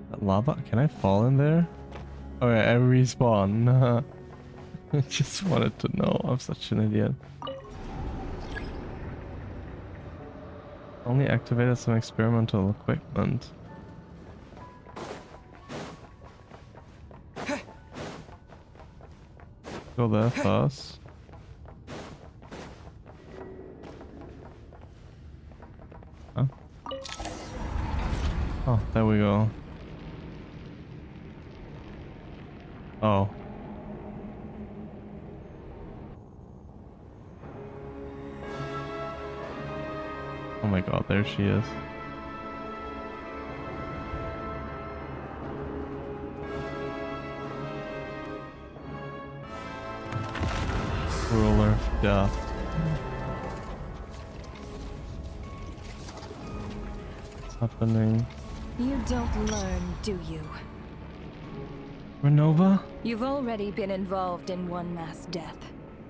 That lava? Can I fall in there? Okay, I respawn. I just wanted to know. I'm such an idiot. Only activated some experimental equipment. Go there first. Huh? Oh, there we go. Oh. Oh my god, there she is. Ruler of death. What's happening? You don't learn, do you? Renova? You've already been involved in one mass death,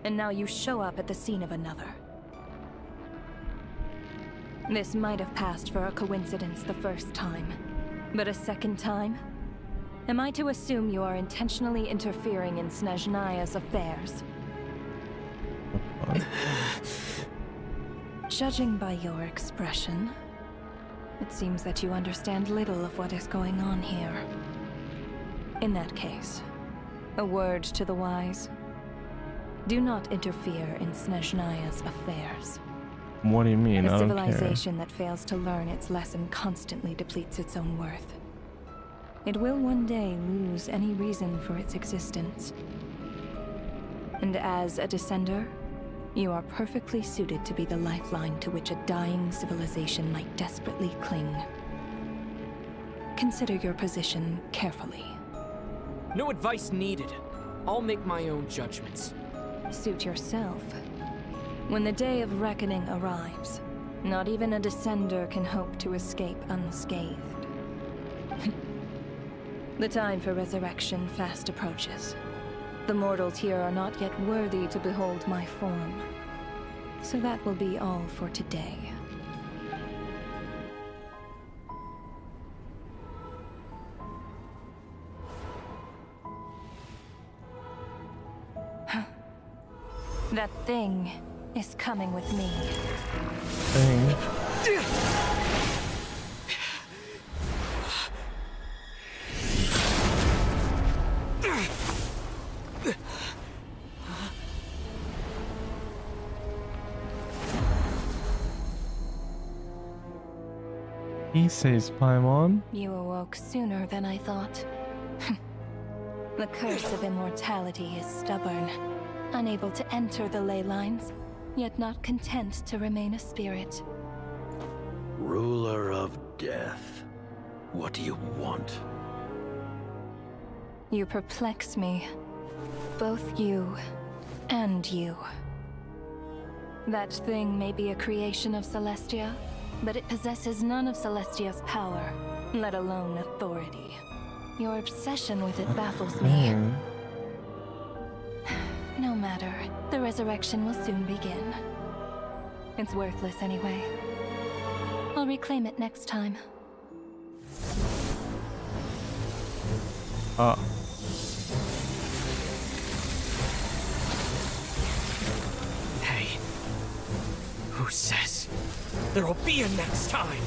and now you show up at the scene of another. This might have passed for a coincidence the first time, But a second time? Am I to assume you are intentionally interfering in Snezhnayaa's affairs? Judging by your expression, it seems that you understand little of what is going on here. In that case, a word to the wise. Do not interfere in Snezhnayaa's affairs. What do you mean? A I don't civilization that fails to learn its lesson constantly depletes its own worth. It will one day lose any reason for its existence. And as a descender, you are perfectly suited to be the lifeline to which a dying civilization might desperately cling. Consider your position carefully. No advice needed. I'll make my own judgments. Suit yourself. When the day of reckoning arrives, not even a descender can hope to escape unscathed. The time for resurrection fast approaches. The mortals here are not yet worthy to behold my form. So that will be all for today. That thing is coming with me. Thing. He says, Paimon. You awoke sooner than I thought. The curse of immortality is stubborn, unable to enter the ley lines, yet not content to remain a spirit. Ruler of death, what do you want? You perplex me. Both you and you. That thing may be a creation of Celestia, but it possesses none of Celestia's power, let alone authority. Your obsession with it baffles me. No matter, the resurrection will soon begin. It's worthless anyway. I'll reclaim it next time. Hey, who says there'll be a next time?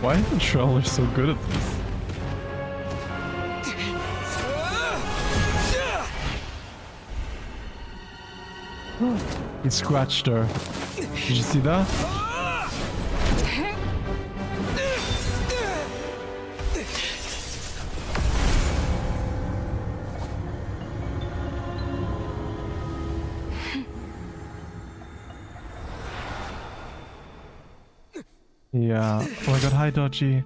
Why is the Trawler so good at this? He scratched her. Did you see that? Yeah. Oh my god, hi Dodgy.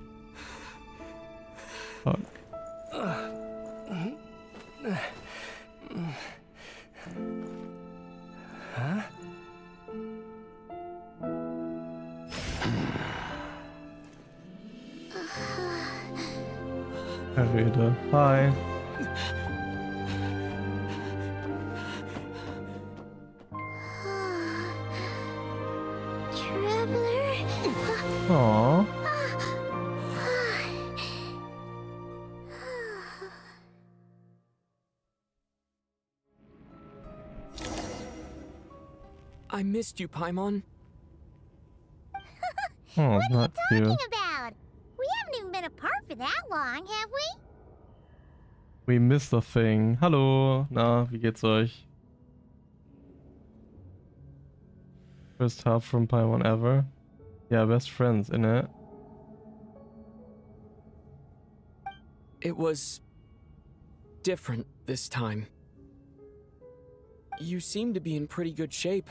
Fuck. Huh? Rede. Hi. Aww. I missed you, Paimon. Oh, not cute. About? We haven't even been apart for that long, have we? We missed the thing. Hallo. Na, wie geht's euch? First half from Paimon ever. Yeah, best friends, innit? It was different this time. You seem to be in pretty good shape.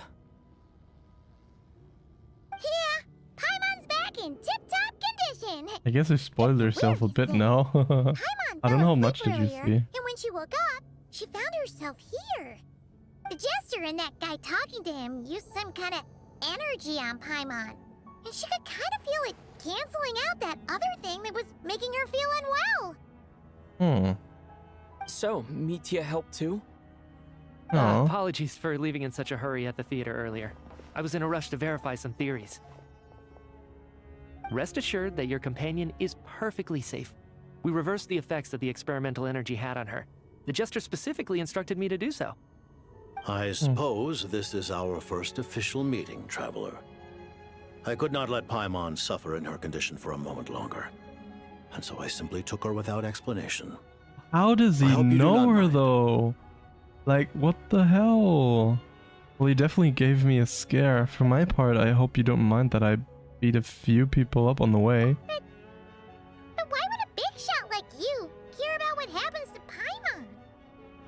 Yeah, Paimon's back in tip-top condition. I guess I spoiled herself a bit now. I don't know how much did you see. And when she woke up, she found herself here. The Jester and that guy talking to him used some kind of energy on Paimon. And she could kind of feel it canceling out that other thing that was making her feel unwell. So, Mitya helped too? Apologies for leaving in such a hurry at the theater earlier. I was in a rush to verify some theories. Rest assured that your companion is perfectly safe. We reversed the effects that the experimental energy had on her. The Jester specifically instructed me to do so. I suppose this is our first official meeting, Traveler. I could not let Paimon suffer in her condition for a moment longer, and so I simply took her without explanation. How does he know her though? Like, what the hell? Well, he definitely gave me a scare. For my part, I hope you don't mind that I beat a few people up on the way. But why would a big shot like you care about what happens to Paimon?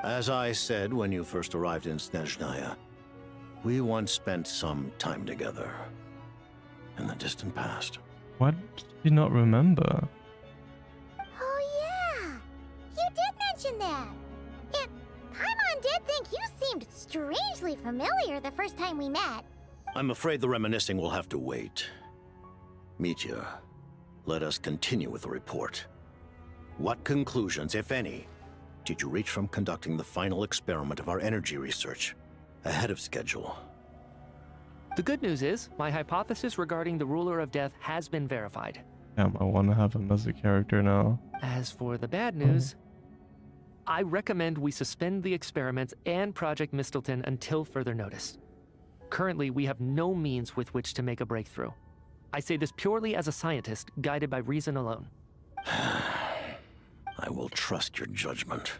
As I said when you first arrived in Snezhnayaaa, we once spent some time together in the distant past. Why did you not remember? Oh yeah, you did mention that. And Paimon did think you seemed strangely familiar the first time we met. I'm afraid the reminiscing will have to wait. Mitya, let us continue with the report. What conclusions, if any, did you reach from conducting the final experiment of our energy research ahead of schedule? The good news is, my hypothesis regarding the Ruler of Death has been verified. Damn, I want to have him as a character now. As for the bad news, I recommend we suspend the experiments and Project Mistelton until further notice. Currently, we have no means with which to make a breakthrough. I say this purely as a scientist, guided by reason alone. I will trust your judgment.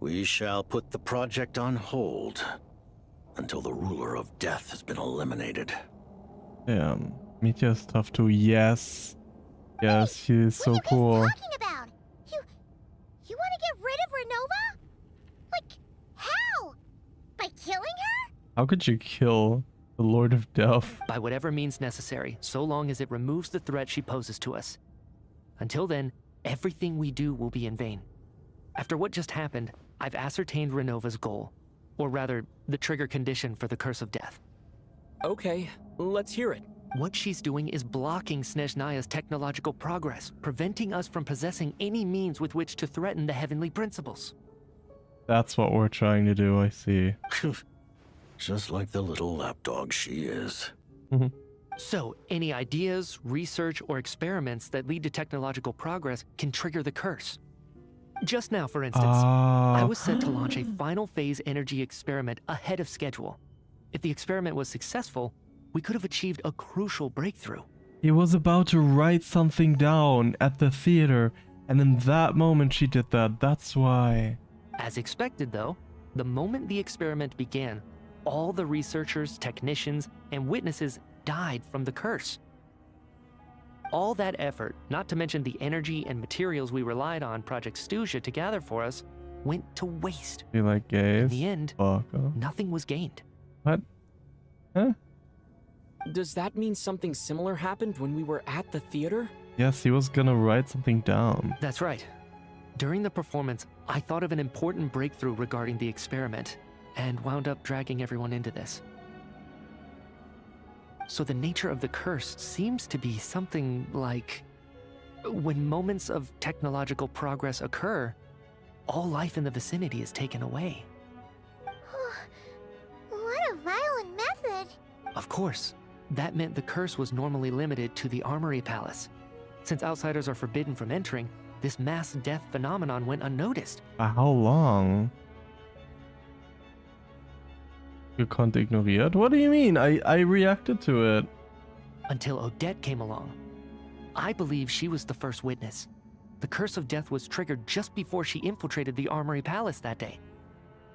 We shall put the project on hold until the Ruler of Death has been eliminated. Damn, Mitya's tough too. Yes. Yes, he is so cool. What are you guys talking about? You want to get rid of Renova? Like, how? By killing her? How could you kill the Lord of Death? By whatever means necessary, so long as it removes the threat she poses to us. Until then, everything we do will be in vain. After what just happened, I've ascertained Renova's goal. Or rather, the trigger condition for the Curse of Death. Okay, let's hear it. What she's doing is blocking Snezhnayaa's technological progress, preventing us from possessing any means with which to threaten the heavenly principles. That's what we're trying to do, I see. Just like the little lapdog she is. So, any ideas, research, or experiments that lead to technological progress can trigger the curse. Just now, for instance, I was sent to launch a final phase energy experiment ahead of schedule. If the experiment was successful, we could have achieved a crucial breakthrough. He was about to write something down at the theater, and in that moment she did that. That's why. As expected, though, the moment the experiment began, all the researchers, technicians, and witnesses died from the curse. All that effort, not to mention the energy and materials we relied on Project Snezhnayaaa to gather for us, went to waste. Be like gays. In the end, nothing was gained. What? Huh? Does that mean something similar happened when we were at the theater? Yes, he was gonna write something down. That's right. During the performance, I thought of an important breakthrough regarding the experiment, and wound up dragging everyone into this. So the nature of the curse seems to be something like, when moments of technological progress occur, all life in the vicinity is taken away. What a violent method. Of course, that meant the curse was normally limited to the Armory Palace. Since outsiders are forbidden from entering, this mass death phenomenon went unnoticed. How long? You can't ignore it? What do you mean? I reacted to it. Until Odette came along. I believe she was the first witness. The Curse of Death was triggered just before she infiltrated the Armory Palace that day.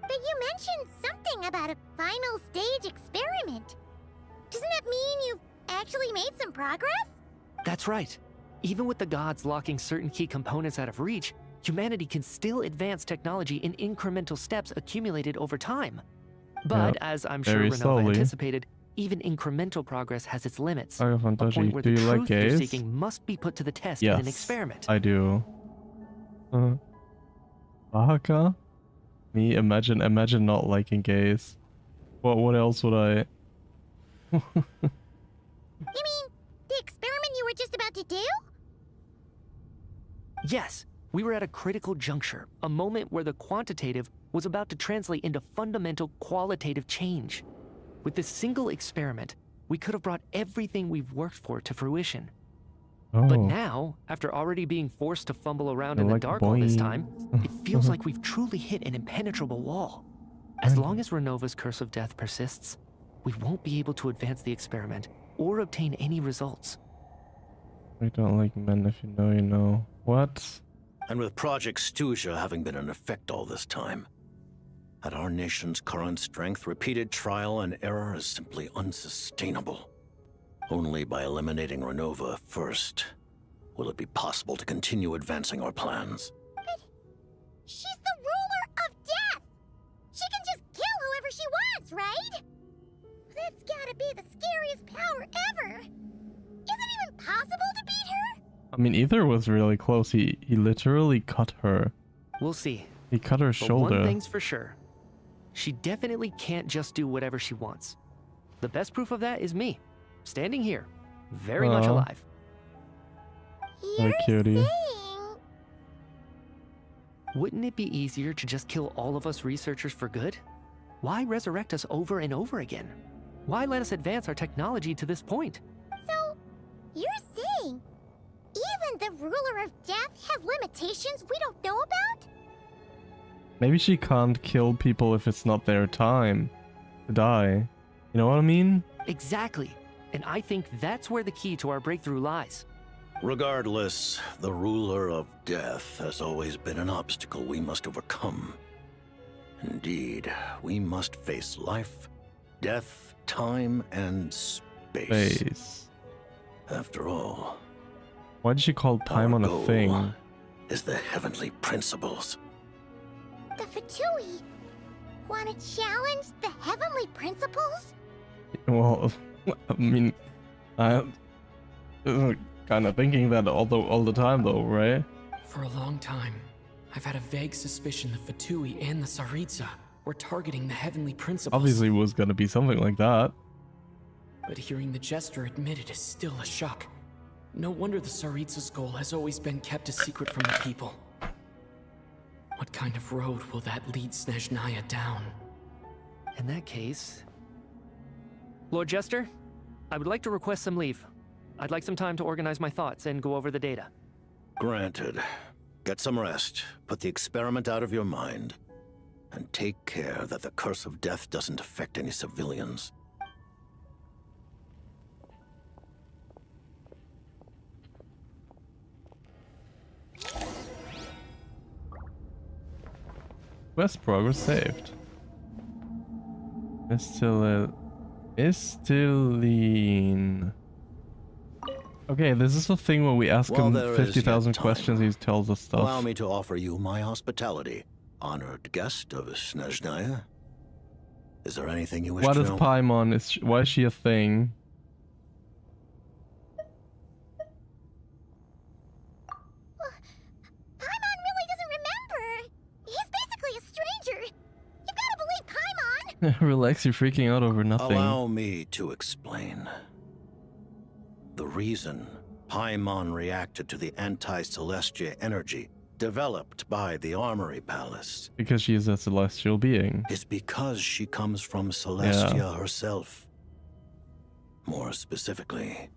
But you mentioned something about a final stage experiment. Doesn't that mean you've actually made some progress? That's right. Even with the gods locking certain key components out of reach, humanity can still advance technology in incremental steps accumulated over time. But as I'm sure very Renova slowly. anticipated, even incremental progress has its limits. Saga A point Fantashi, where do the you like truth you're gays? seeking must be put to the test Yes, in an experiment. I do. Saga? Me? Imagine not liking gays. What else would I... You mean the experiment you were just about to do? Yes, we were at a critical juncture, a moment where the quantitative was about to translate into fundamental qualitative change. With this single experiment, we could have brought everything we've worked for to fruition. But now, after already being forced to fumble around in the dark all this time, it feels like we've truly hit an impenetrable wall. As long as Renova's curse of death persists, we won't be able to advance the experiment or obtain any results. I don't like men, if you know, you know. What? And with Project Snezhnayaaa having been in effect all this time, at our nation's current strength, repeated trial and error is simply unsustainable. Only by eliminating Renova first will it be possible to continue advancing our plans. But she's the ruler of death! She can just kill whoever she wants, right? That's gotta be the scariest power ever! Is it even possible to beat her? I mean, Ether was really close. He literally cut her. We'll see. He cut her But shoulder. one thing's for sure. She definitely can't just do whatever she wants. The best proof of that is me, standing here, very much alive. Hi, cutie. Wouldn't it be easier to just kill all of us researchers for good? Why resurrect us over and over again? Why let us advance our technology to this point? So, you're saying even the ruler of death has limitations we don't know about? Maybe she can't kill people if it's not their time to die. You know what I mean? Exactly. And I think that's where the key to our breakthrough lies. Regardless, the ruler of death has always been an obstacle we must overcome. Indeed, we must face life, death, time, and space. After all, Why did she call time on a goal thing? is the heavenly principles. The Fatui want to challenge the heavenly principles? Well, I mean, I'm kind of thinking that all the time, though, right? For a long time, I've had a vague suspicion the Fatui and the Tsaritsa were targeting the heavenly principles. Obviously, it was gonna be something like that. But hearing the Jester admit it is still a shock. No wonder the Tsaritsa's goal has always been kept a secret from the people. What kind of road will that lead Snezhnayaaa down? In that case... Lord Jester, I would like to request some leave. I'd like some time to organize my thoughts and go over the data. Granted. Get some rest, put the experiment out of your mind, and take care that the curse of death doesn't affect any civilians. Quest progress saved. Mistylene. Okay, this is the thing where we ask him 50,000 questions, he tells us stuff. Allow me to offer you my hospitality, honored guest of Snezhnayaaa. Is there anything you wish What to is know? Paimon? Why is she a thing? Paimon really doesn't remember. He's basically a stranger. You gotta believe Paimon. Relax, you're freaking out over nothing. Allow me to explain. The reason Paimon reacted to the anti-Celestia energy developed by the Armory Palace Because she is a celestial being. is because she comes from Celestia herself. More specifically,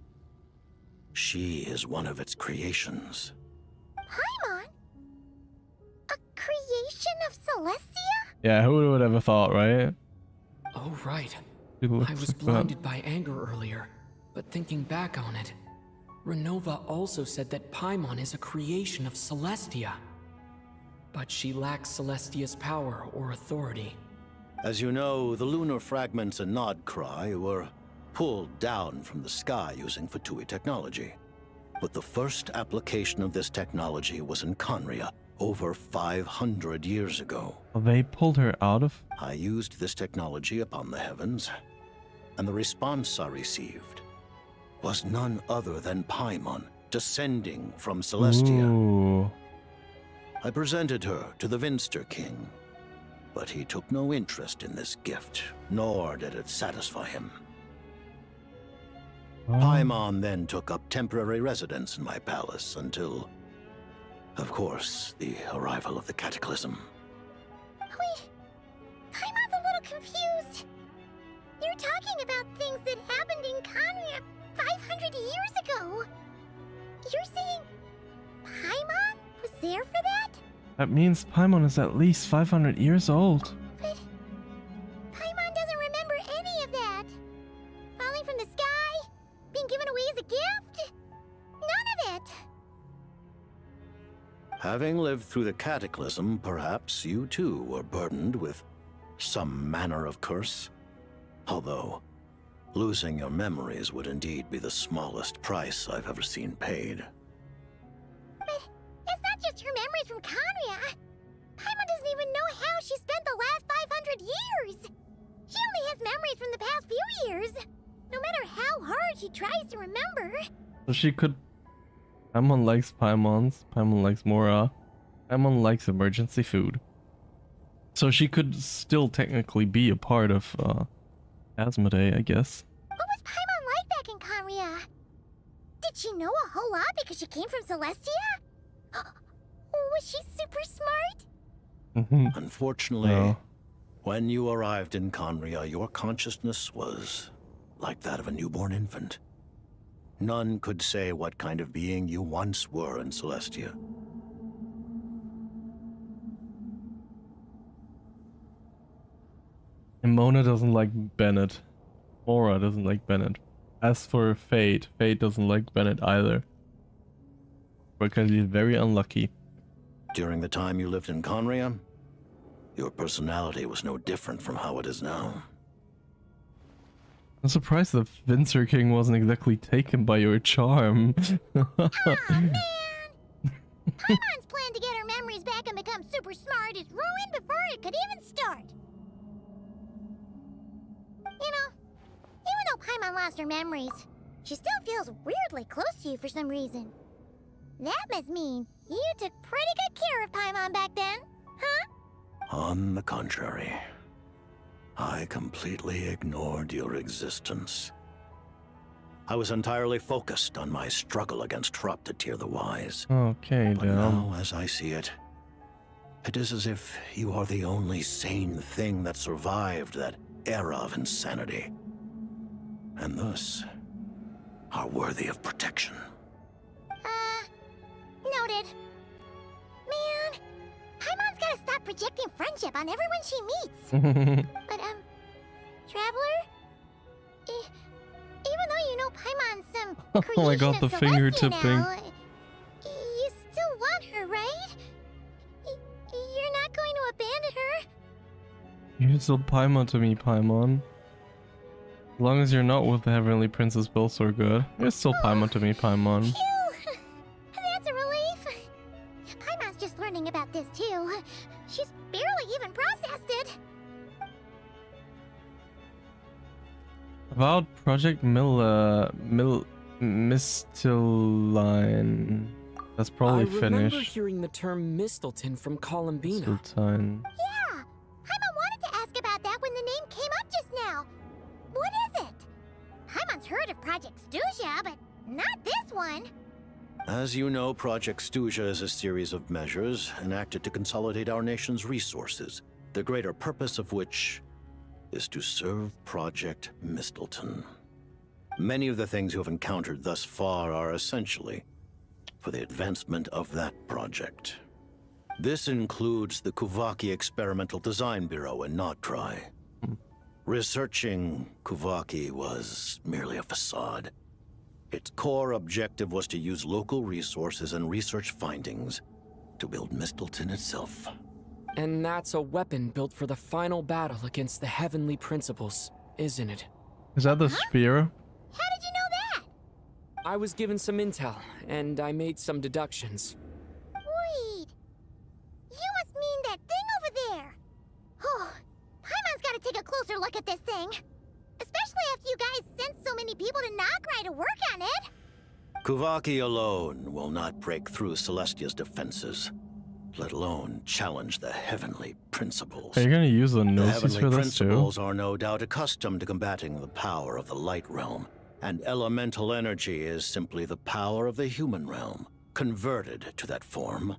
she is one of its creations. Paimon? A creation of Celestia? Yeah, who would have ever thought, right? Oh, right. It looks I was like that. blinded by anger earlier, but thinking back on it, Renova also said that Paimon is a creation of Celestia. But she lacks Celestia's power or authority. As you know, the lunar fragments in Nodcry were pulled down from the sky using Fatui technology. But the first application of this technology was in Conria, over 500 years ago. They pulled her out of? I used this technology upon the heavens, and the response I received was none other than Paimon descending from Celestia. Ooh. I presented her to the Vinster King, but he took no interest in this gift, nor did it satisfy him. Paimon then took up temporary residence in my palace until, of course, the arrival of the Cataclysm. Wait, Paimon's a little confused. You're talking about things that happened in Conria 500 years ago. You're saying Paimon was there for that? That means Paimon is at least 500 years old. But Paimon doesn't remember any of that. Falling from the sky? Being given away as a gift? None of it. Having lived through the Cataclysm, perhaps you too were burdened with some manner of curse. Although, losing your memories would indeed be the smallest price I've ever seen paid. But it's not just her memories from Conria. Paimon doesn't even know how she spent the last 500 years. She only has memories from the past few years. No matter how hard she tries to remember. So she could... Paimon likes Paimons. Paimon likes Mora. Paimon likes emergency food. So she could still technically be a part of Asmodee, I guess. What was Paimon like back in Conria? Did she know a whole lot because she came from Celestia? Was she super smart? Unfortunately, No. when you arrived in Conria, your consciousness was like that of a newborn infant. None could say what kind of being you once were in Celestia. And Mona doesn't like Bennett. Mora doesn't like Bennett. As for Fate, Fate doesn't like Bennett either. Because he's very unlucky. During the time you lived in Conria, your personality was no different from how it is now. I'm surprised the Vincer King wasn't exactly taken by your charm. Aw, man! Paimon's plan to get her memories back and become super smart is ruined before it could even start. You know, even though Paimon lost her memories, she still feels weirdly close to you for some reason. That must mean you took pretty good care of Paimon back then, huh? On the contrary, I completely ignored your existence. I was entirely focused on my struggle against Troptatyr the Wise. Okay, But now, as I see it, it is as if you are the only sane thing that survived that era of insanity. And thus, are worthy of protection. Noted. Man, Paimon's gotta stop projecting friendship on everyone she meets. But, Traveler? Even though you know Paimon's some creation Oh my god, the of fingertip Celestia thing. now, you still want her, right? You're not going to abandon her? You're still Paimon to me, Paimon. As long as you're not with the Heavenly Princess Bills, good. You're still Paimon to me, Paimon. Phew! That's a relief. Paimon's just learning about this too. She's barely even processed it. About Project Mistiline. That's probably I remember finished. hearing the term Mistleton from Columbina. Sultan. Yeah! Paimon wanted to ask about that when the name came up just now. What is it? Paimon's heard of Project Snezhnayaaa, but not this one. As you know, Project Snezhnayaaa is a series of measures enacted to consolidate our nation's resources, the greater purpose of which is to serve Project Mistleton. Many of the things you have encountered thus far are essentially for the advancement of that project. This includes the Kuvaki Experimental Design Bureau in Notdry. Researching Kuvaki was merely a facade. Its core objective was to use local resources and research findings to build Mistleton itself. And that's a weapon built for the final battle against the Heavenly Principles, isn't it? Is that the sphere? How did you know that? I was given some intel, and I made some deductions. Wait, able to knock right to work on it. Kuvaki alone will not break through Celestia's defenses, let alone challenge the heavenly principles. Are you gonna use the The gnosis heavenly for this too? principles are no doubt accustomed to combating the power of the light realm, and elemental energy is simply the power of the human realm, converted to that form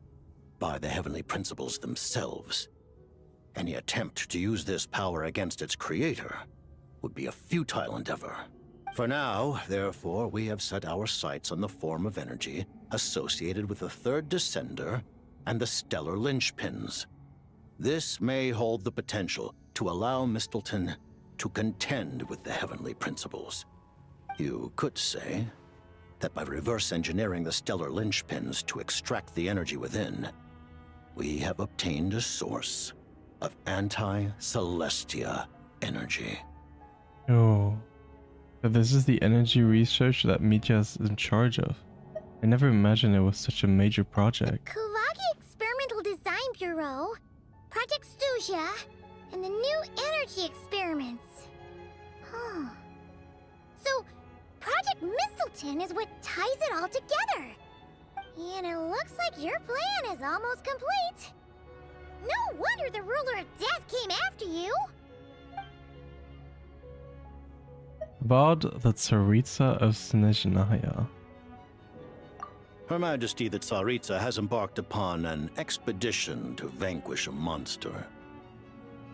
by the heavenly principles themselves. Any attempt to use this power against its creator would be a futile endeavor. For now, therefore, we have set our sights on the form of energy associated with the third descender and the stellar linchpins. This may hold the potential to allow Mistleton to contend with the heavenly principles. You could say that by reverse engineering the stellar linchpins to extract the energy within, we have obtained a source of anti-Celestia energy. Oh. But this is the energy research that Mitya's in charge of. I never imagined it was such a major project. Kuvaki Experimental Design Bureau, Project Snezhnayaaa, and the new energy experiments. Huh. So, Project Mistleton is what ties it all together. And it looks like your plan is almost complete. No wonder the Ruler of Death came after you. About the Tsaritsa of Snezhnayaaa. Her Majesty the Tsaritsa has embarked upon an expedition to vanquish a monster.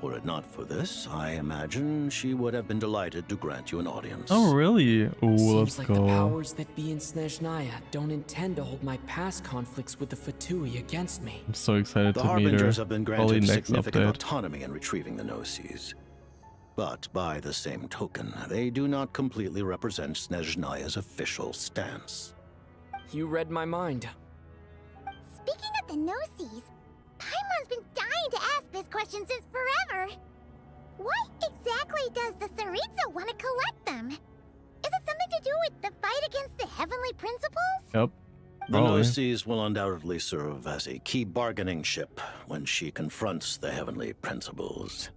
Were it not for this, I imagine she would have been delighted to grant you an audience. Oh, really? Ooh, Seems let's like go. the powers that be in Snezhnayaaa don't intend to hold my past conflicts with the Fatui against me. I'm so excited The to meet her. Harbingers have been Probably granted next significant update. autonomy in retrieving the Gnosis. But by the same token, they do not completely represent Snezhnayaa's official stance. You read my mind. Speaking of the Gnosis, Paimon's been dying to ask this question since forever. Why exactly does the Tsaritsa want to collect them? Is it something to do with the fight against the heavenly principles? Yep. The Probably. Gnosis will undoubtedly serve as a key bargaining chip when she confronts the heavenly principles.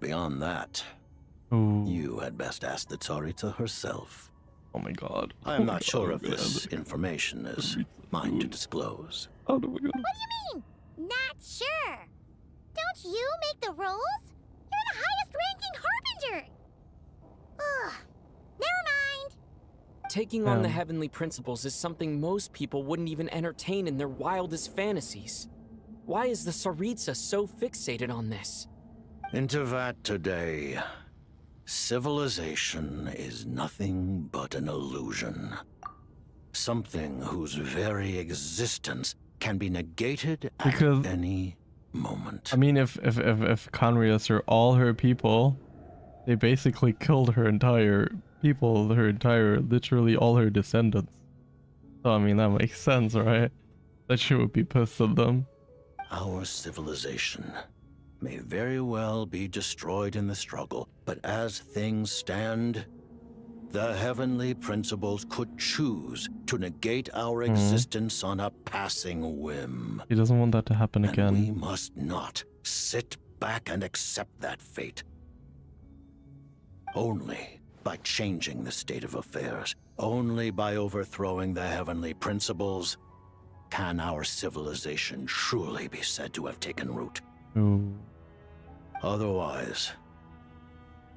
Beyond that, Ooh. you had best ask the Tsaritsa herself. Oh my god. I am not sure if this information is mine to disclose. Oh my god. What do you mean? Not sure. Don't you make the rules? You're the highest ranking Harbinger. Ugh. Never mind. Taking on the heavenly principles is something most people wouldn't even entertain in their wildest fantasies. Why is the Tsaritsa so fixated on this? Intervat today. Civilization is nothing but an illusion. Something whose very existence can be negated at any moment. I mean, if Conrias are all her people, they basically killed her entire people, literally all her descendants. So I mean, that makes sense, right? That she would be pissed at them. Our civilization may very well be destroyed in the struggle, but as things stand, the heavenly principles could choose to negate our existence on a passing whim. He doesn't want that to happen And again. we must not sit back and accept that fate. Only by changing the state of affairs, only by overthrowing the heavenly principles, can our civilization truly be said to have taken root. Ooh. Otherwise,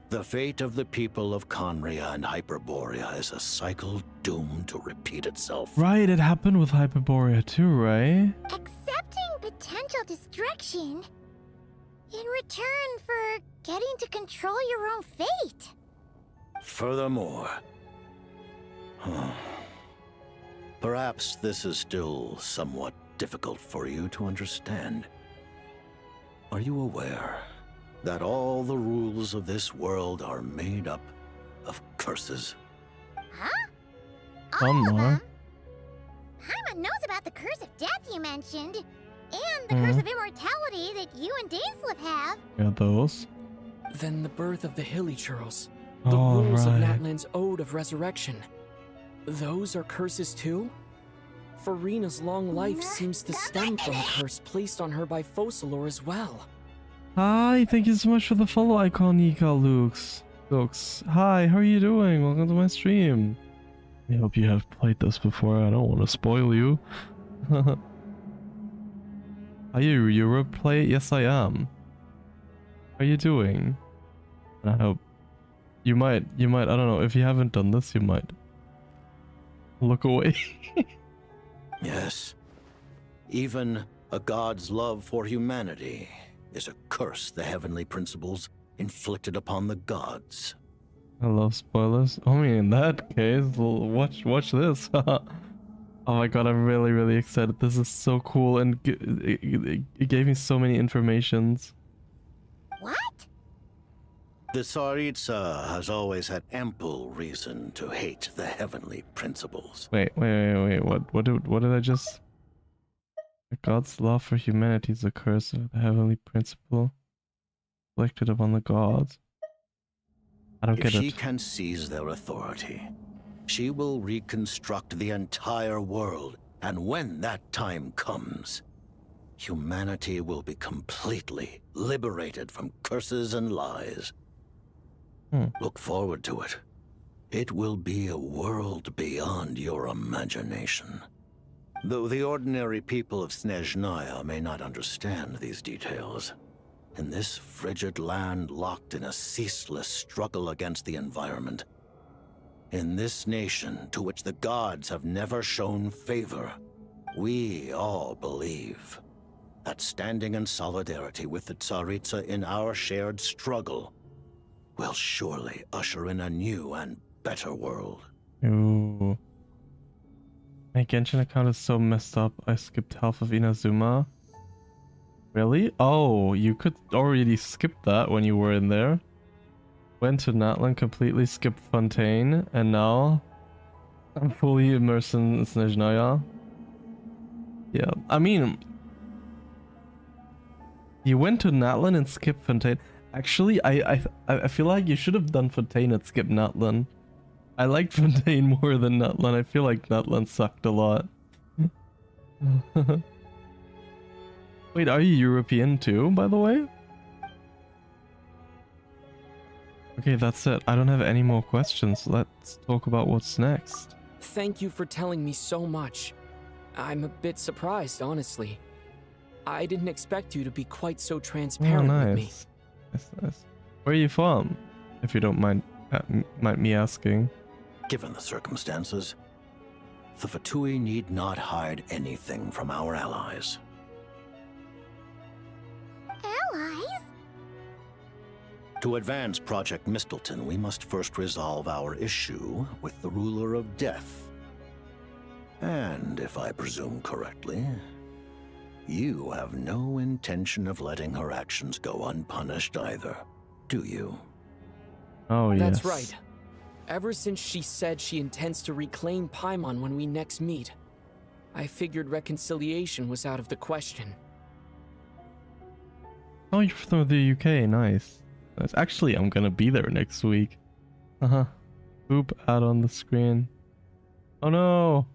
the fate of the people of Conria and Hyperborea is a cycle doomed to repeat itself. Right, it happened with Hyperborea too, right? Accepting potential destruction in return for getting to control your own fate. Furthermore, perhaps this is still somewhat difficult for you to understand. Are you aware that all the rules of this world are made up of curses? Huh? Some are. Paimon knows about the curse of death you mentioned, and the curse of immortality that you and Dainsleif have. Yeah, those. Then the birth of the Hilly Churls, the Oh, rules of right. Natlan's Ode of Resurrection. Those are curses too? Farina's long life seems to stem from a curse placed on her by Focalor as well. Hi, thank you so much for the follow icon, Nika Lux. Folks, hi, how are you doing? Welcome to my stream. I hope you have played this before. I don't want to spoil you. Are you Europe play? Yes, I am. How are you doing? And I hope you might, I don't know, if you haven't done this, you might look away. Yes. Even a god's love for humanity is a curse the heavenly principles inflicted upon the gods. I love spoilers. I mean, in that case, watch this. Oh my god, I'm really excited. This is so cool, and it gave me so many informations. What? The Tsaritsa has always had ample reason to hate the heavenly principles. Wait. What did I just? God's love for humanity is a curse of the heavenly principle inflicted upon the gods. I don't get it. If she can seize their authority, she will reconstruct the entire world, and when that time comes, humanity will be completely liberated from curses and lies. Look forward to it. It will be a world beyond your imagination. Though the ordinary people of Snezhnayaaa may not understand these details, in this frigid land locked in a ceaseless struggle against the environment, in this nation to which the gods have never shown favor, we all believe that standing in solidarity with the Tsaritsa in our shared struggle will surely usher in a new and better world. Ooh. My Genshin account is so messed up, I skipped half of Inazuma. Really? Oh, you could already skip that when you were in there. Went to Natlan, completely skipped Fontaine, and now I'm fully immersed in Snezhnayaaa. Yeah, I mean, you went to Natlan and skipped Fontaine. Actually, I feel like you should have done Fontaine and skipped Natlan. I liked Fontaine more than Natlan. I feel like Natlan sucked a lot. Wait, are you European too, by the way? Okay, that's it. I don't have any more questions. Let's talk about what's next. Thank you for telling me so much. I'm a bit surprised, honestly. I didn't expect you to be quite so transparent with me. Nice. Where are you from? If you don't mind me asking. Given the circumstances, the Fatui need not hide anything from our allies. Allies? To advance Project Mistleton, we must first resolve our issue with the Ruler of Death. And if I presume correctly, you have no intention of letting her actions go unpunished either, do you? Oh, yes. That's right. Ever since she said she intends to reclaim Paimon when we next meet, I figured reconciliation was out of the question. Oh, you're from the UK. Nice. Actually, I'm gonna be there next week. Boop out on the screen. Oh no!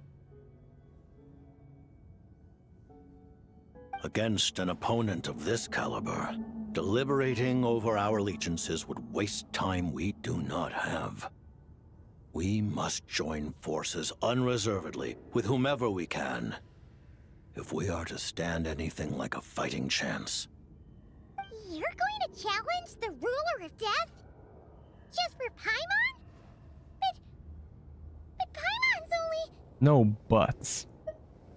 Against an opponent of this caliber, deliberating over our allegiances would waste time we do not have. We must join forces unreservedly with whomever we can, if we are to stand anything like a fighting chance. You're going to challenge the Ruler of Death? Just for Paimon? But Paimon's only... No buts.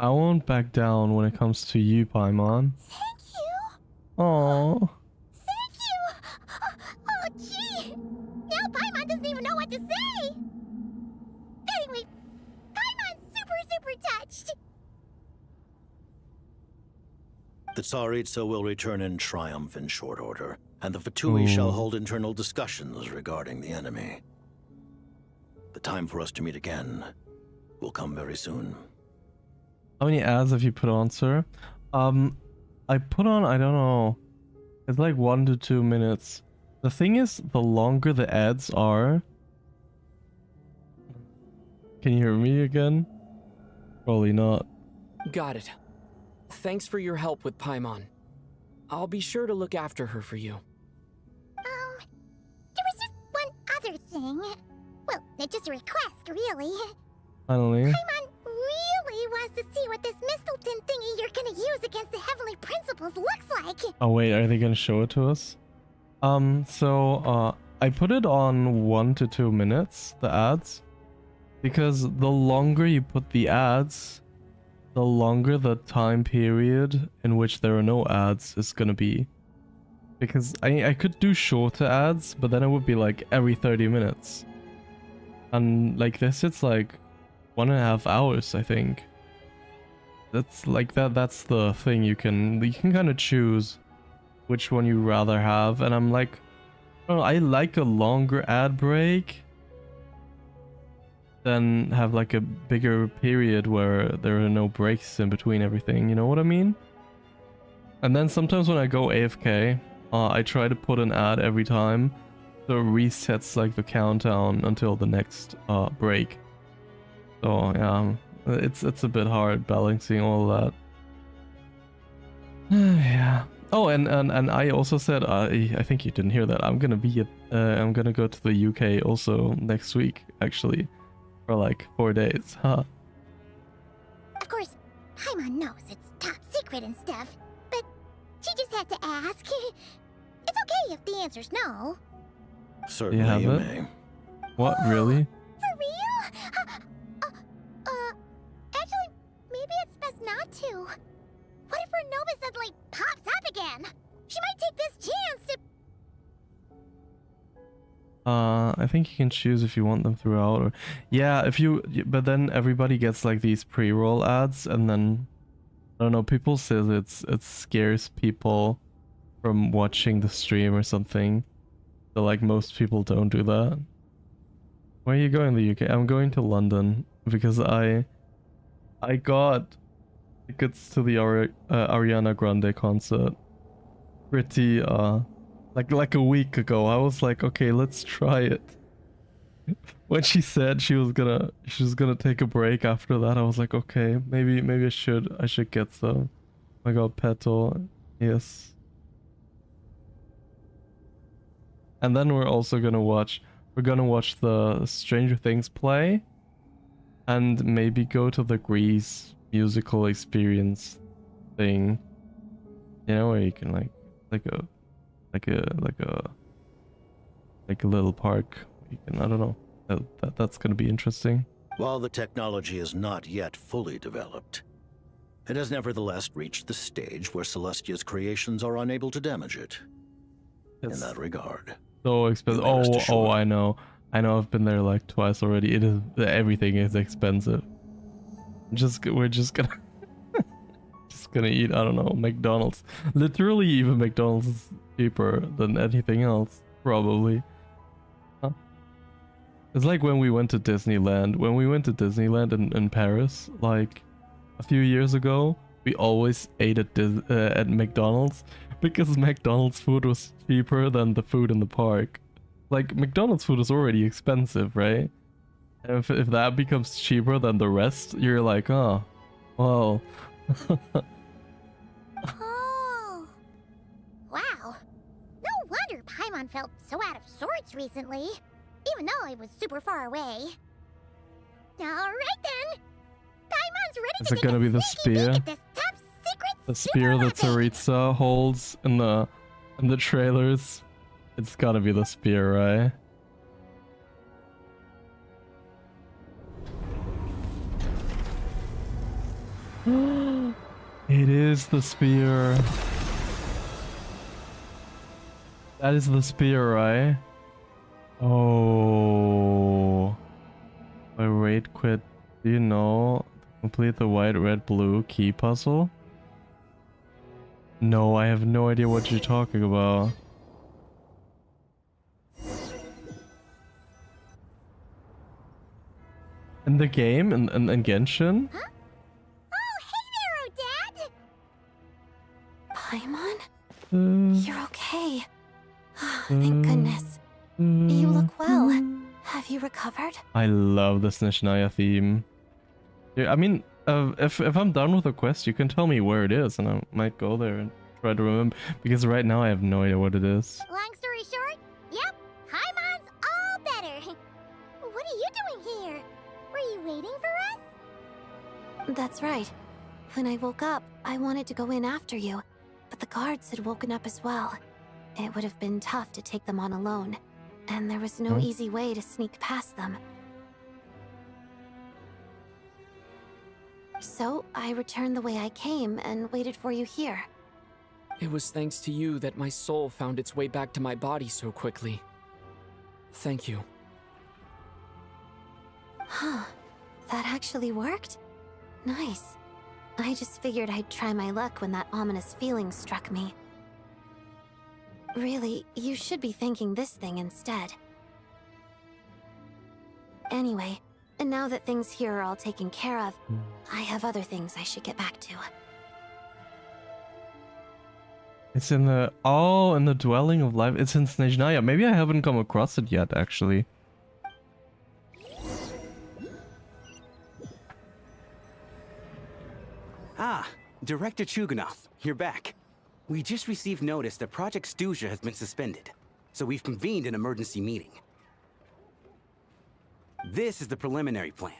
I won't back down when it comes to you, Paimon. Thank you! Aww. Thank you! Oh, gee! Now Paimon doesn't even know what to say! Anyway, Paimon's super touched! The Tsaritsa will return in triumph in short order, and the Fatui shall hold internal discussions regarding the enemy. The time for us to meet again will come very soon. How many ads have you put on, sir? I put on, I don't know, it's like 1 to 2 minutes. The thing is, the longer the ads are... Can you hear me again? Probably not. Got it. Thanks for your help with Paimon. I'll be sure to look after her for you. There was just one thing. Well, it's just a request, really. Finally. Paimon really wants to see what this Mistleton thingy you're gonna use against the Heavenly Principles looks like. Oh wait, are they gonna show it to us? I put it on 1 to 2 minutes, the ads, because the longer you put the ads, the longer the time period in which there are no ads is gonna be. Because I could do shorter ads, but then it would be like every 30 minutes. And like this, it's like 1.5 hours, I think. That's like that's the thing. You can kind of choose which one you rather have, and I'm like, I don't know, I like a longer ad break than have like a bigger period where there are no breaks in between everything, you know what I mean? And then sometimes when I go AFK, I try to put an ad every time, so it resets like the countdown until the next break. So yeah, it's a bit hard balancing all that. Yeah. Oh, and I also said, I think you didn't hear that. I'm gonna be I'm gonna go to the UK also next week, actually, for like 4 days, huh? Of course, Paimon knows it's top secret and stuff, but she just had to ask. It's okay if the answer's no. Certainly, you you it? may. What, really? For real? Actually, maybe it's best not to. What if her Nova suddenly pops up again? She might take this chance to... I think you can choose if you want them throughout, or yeah, if you, but then everybody gets like these pre-roll ads, and then I don't know, people say it scares people from watching the stream or something. So like most people don't do that. Where are you going in the UK? I'm going to London because I got tickets to the Ariana Grande concert pretty like a week ago. I was like, okay, let's try it. When she said she was gonna take a break after that, I was like, okay, maybe I should get some. Oh my god, Petal, yes. And then we're also gonna watch the Stranger Things play, and maybe go to the Grease musical experience thing. You know, where you can like a little park. You can, I don't know. That's gonna be interesting. While the technology is not yet fully developed, it has nevertheless reached the stage where Celestia's creations are unable to damage it. In that regard. So expensive. Oh, I know. I've been there like twice already. It is, everything is expensive. We're just gonna gonna eat, I don't know, McDonald's. Literally, even McDonald's is cheaper than anything else, probably. Huh? It's like when we went to Disneyland. When we went to Disneyland in Paris, like a few years ago, we always ate at McDonald's because McDonald's food was cheaper than the food in the park. Like, McDonald's food is already expensive, right? And if that becomes cheaper than the rest, you're like, oh, well. Oh. Wow. No wonder Paimon felt so out of sorts recently, even though it was super far away. Alright then. Paimon's ready Is to it gonna be the spear? The spear that Tsaritsa holds in the trailers? It's gotta be the spear, right? It is the spear. That is the spear, right? Oh. My raid quit. Do you know? Complete the white, red, blue key puzzle? No, I have no idea what you're talking about. In the game? In Genshin? Huh? Oh, hey there, Odad! Paimon? You're okay. Thank goodness. You look well. Have you recovered? I love the Snezhnayaaa theme. Yeah, I mean, if I'm done with the quest, you can tell me where it is, and I might go there and try to remember. Because right now I have no idea what it is. Long story short, yep, Paimon's all better. That's right. When I woke up, I wanted to go in after you, but the guards had woken up as well. It would have been tough to take them on alone, and there was no easy way to sneak past them. So, I returned the way I came and waited for you here. It was thanks to you that my soul found its way back to my body so quickly. Thank you. Huh. That actually worked? Nice. I just figured I'd try my luck when that ominous feeling struck me. Really, you should be thanking this thing instead. Anyway, and now that things here are all taken care of, I have other things I should get back to. It's in the... Oh, in the Dwelling of Life. It's in Snezhnayaaa. Maybe I haven't come across it yet, actually. Ah, Director Chuganov, you're back. We just received notice that Project Snezhnayaaa has been suspended, so we've convened an emergency meeting. This is the preliminary plan.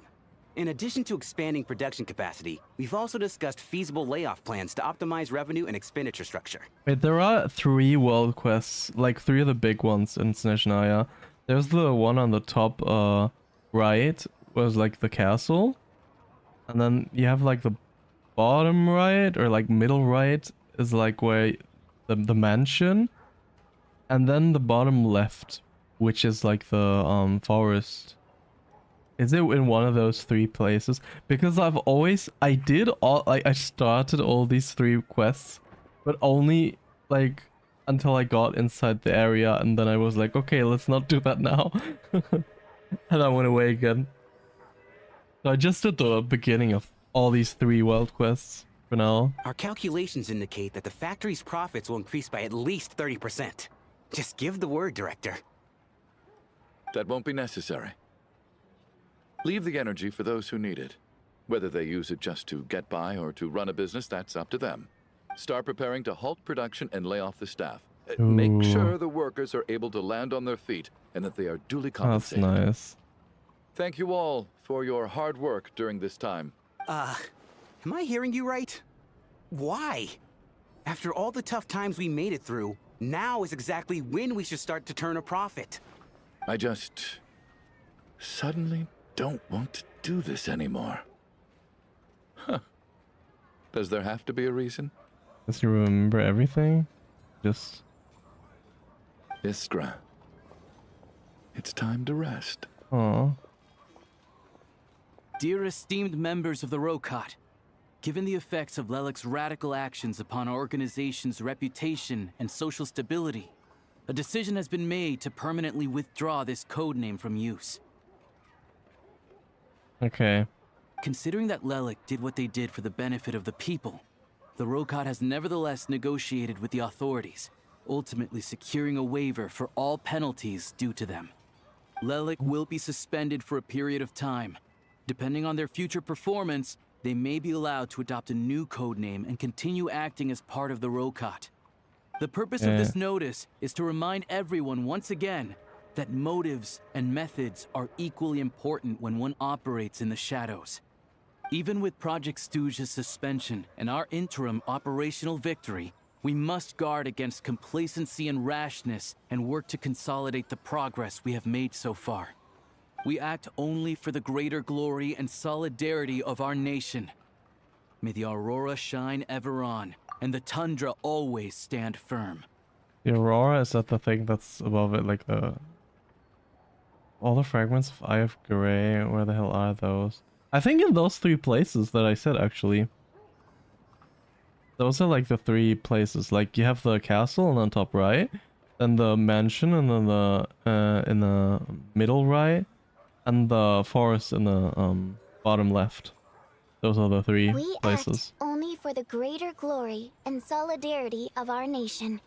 In addition to expanding production capacity, we've also discussed feasible layoff plans to optimize revenue and expenditure structure. Wait, there are 3 world quests, like 3 of the big ones in Snezhnayaaa. There's the one on the top right, was like the castle. And then you have like the bottom right, or like middle right, is like where the mansion. And then the bottom left, which is like the forest. Is it in one of those 3 places? Because I started all these 3 quests, but only like until I got inside the area, and then I was like, okay, let's not do that now. And I went away again. So I just did the beginning of all these 3 world quests for now. Our calculations indicate that the factory's profits will increase by at least 30%. Just give the word, Director. That won't be necessary. Leave the energy for those who need it. Whether they use it just to get by or to run a business, that's up to them. Start preparing to halt production and lay off the staff. Make sure the workers are able to land on their feet and that they are duly compensated. That's nice. Thank you all for your hard work during this time. Am I hearing you right? Why? After all the tough times we made it through, now is exactly when we should start to turn a profit. I just suddenly don't want to do this anymore. Huh. Does there have to be a reason? Does you remember everything? Just... Iskra. It's time to rest. Aww. Dear esteemed members of the Rokot, given the effects of Lelic's radical actions upon our organization's reputation and social stability, a decision has been made to permanently withdraw this codename from use. Okay. Considering that Lelic did what they did for the benefit of the people, the Rokot has nevertheless negotiated with the authorities, ultimately securing a waiver for all penalties due to them. Lelic will be suspended for a period of time. Depending on their future performance, they may be allowed to adopt a new codename and continue acting as part of the Rokot. The purpose of this notice is to remind everyone once again that motives and methods are equally important when one operates in the shadows. Even with Project Snezhnayaa's suspension and our interim operational victory, we must guard against complacency and rashness and work to consolidate the progress we have made so far. We act only for the greater glory and solidarity of our nation. May the aurora shine ever on, and the tundra always stand firm. The aurora, is that the thing that's above it, like the... All the fragments of Eye of Grey, where the hell are those? I think in those 3 places that I said, actually. Those are like the 3 places. Like, you have the castle on the top right, then the mansion and then the in the middle right, and the forest in the bottom left. Those are the 3 places. We act only for the greater glory and solidarity of our nation.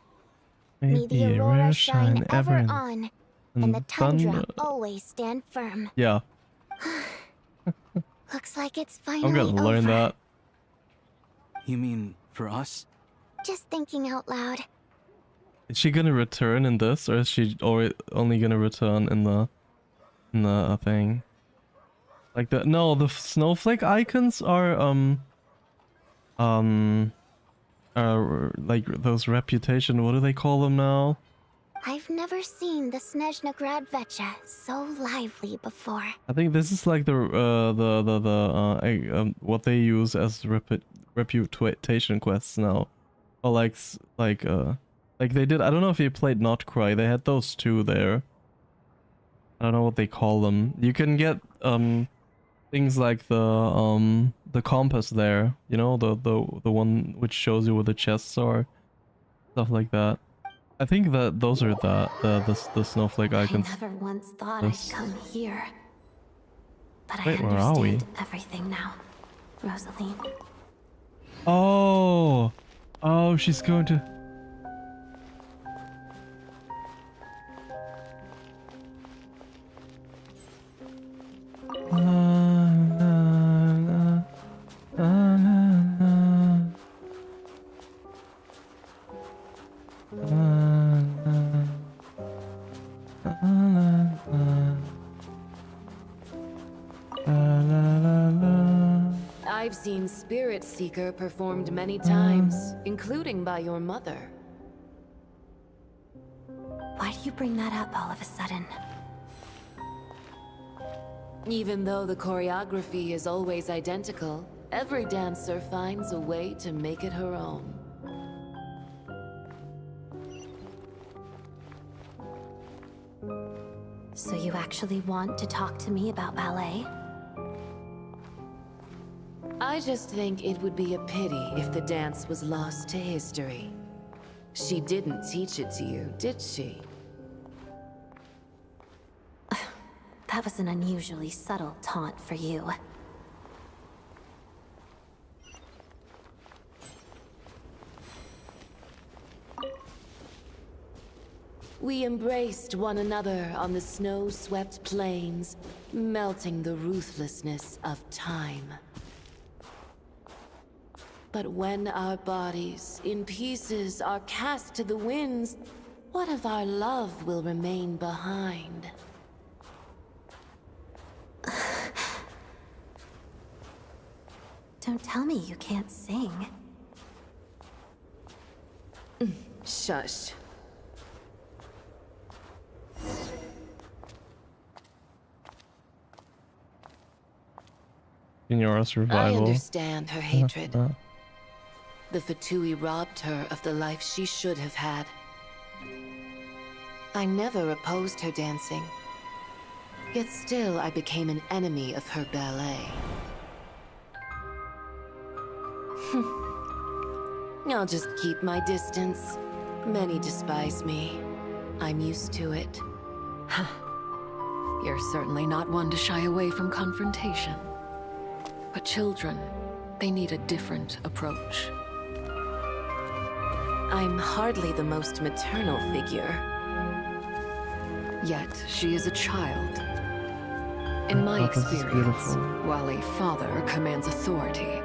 May the aurora shine ever on, and the tundra always stand firm. Yeah. Looks like it's finally I'm gonna learn that. You mean for us? Just thinking out loud. Is she gonna return in this, or is she only gonna return in the thing? Like the snowflake icons are like those reputation. What do they call them now? I've never seen the Snezhnayaaa so lively before. I think this is like the what they use as reputation quests now, or like they did. I don't know if you played Not Cry. They had those two there. I don't know what they call them. You can get things like the compass there. You know, the one which shows you where the chests are, stuff like that. I think that those are the snowflake icons. I never once thought I'd come here. But Wait, I where are we? understand everything now, Rosaline. Oh, oh, she's going to. I've seen Spirit Seeker performed many times, including by your mother. Why do you bring that up all of a sudden? Even though the choreography is always identical, every dancer finds a way to make it her own. So you actually want to talk to me about ballet? I just think it would be a pity if the dance was lost to history. She didn't teach it to you, did she? That was an unusually subtle taunt for you. We embraced one another on the snow-swept plains, melting the ruthlessness of time. But when our bodies, in pieces, are cast to the winds, what of our love will remain behind? Don't tell me you can't sing. Shush. Signora's revival. I understand her hatred. The Fatui robbed her of the life she should have had. I never opposed her dancing. Yet still I became an enemy of her ballet. I'll just keep my distance. Many despise me. I'm used to it. You're certainly not one to shy away from confrontation. But children, they need a different approach. I'm hardly the most maternal figure. Yet, she is a child. In my experience, while a father commands authority,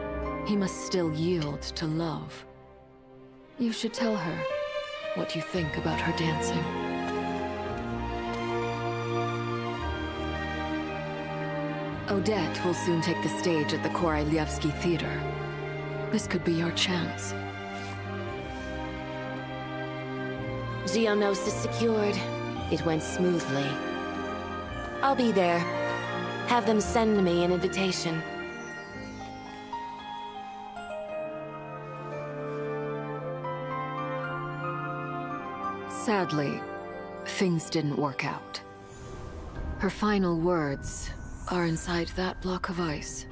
he must still yield to love. You should tell her what you think about her dancing. Odette will soon take the stage at the Korylyevsky Theater. This could be your chance. Geonosis secured. It went smoothly. I'll be there. Have them send me an invitation. Sadly, things didn't work out. Her final words are inside that block of ice.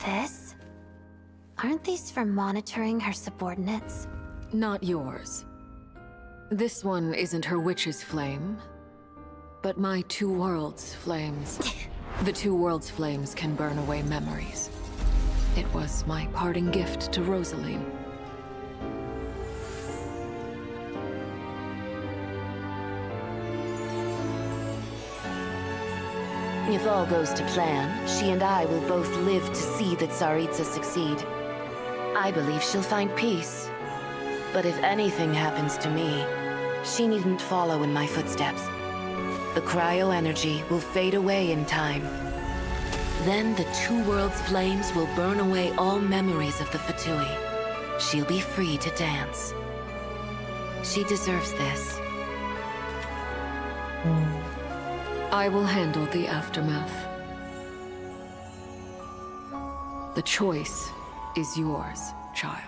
This? Aren't these for monitoring her subordinates? Not yours. This one isn't her witch's flame, but my two worlds' flames. The two worlds' flames can burn away memories. It was my parting gift to Rosaline. If all goes to plan, she and I will both live to see the Tsaritsa succeed. I believe she'll find peace. But if anything happens to me, she needn't follow in my footsteps. The cryo energy will fade away in time. Then the two worlds' flames will burn away all memories of the Fatui. She'll be free to dance. She deserves this. I will handle the aftermath. The choice is yours, child.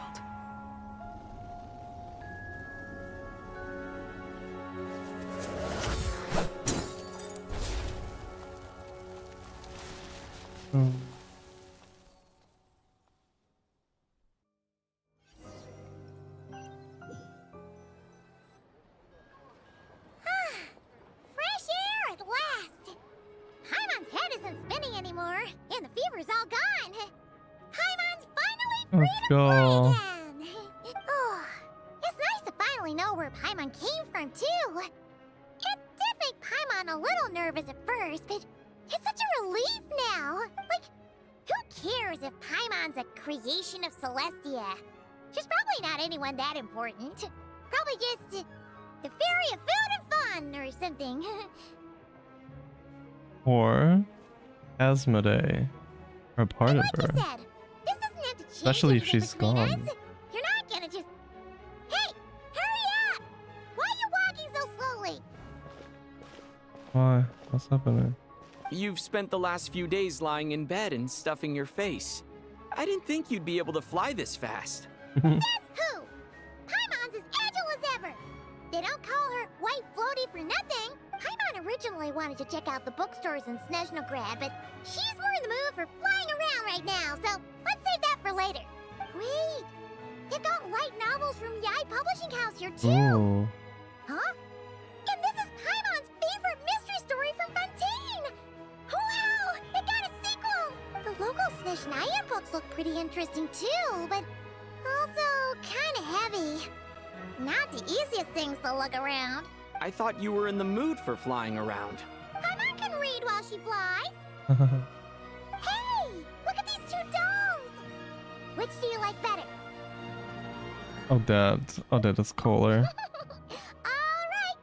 Fresh air at last! Paimon's head isn't spinning anymore, and the fever's all gone. Paimon's finally free Let's to go. play again! Oh, it's nice to finally know where Paimon came from, too. It did make Paimon a little nervous at first, but it's such a relief now. Like, who cares if Paimon's a creation of Celestia? She's probably not anyone that important. Probably just the fairy of food and fun or something. Or Asmodee. Or part of Like you her. said, this doesn't have to change Especially if anything she's between gone. us. You're not gonna just... Hey! Hurry up! Why are you walking so slowly? Why? What's happening? You've spent the last few days lying in bed and stuffing your face. I didn't think you'd be able to fly this fast. Says who? Paimon's as agile as ever. They don't call her White Floaty for nothing. Paimon originally wanted to check out the bookstores in Snezhnayaaa, but she's more in the mood for flying around right now, so let's save that for later. Wait, they've got light novels from Yai Publishing House here too. Ooh. Huh? And this is Paimon's favorite mystery story from Fontaine! Wow! It got a sequel! The local Snezhnayaaa books look pretty interesting too, but also kinda heavy. Not the easiest things to look around. I thought you were in the mood for flying around. Paimon can read while she flies. Hey! Look at these two domes! Which do you like better? That is cooler. Alright!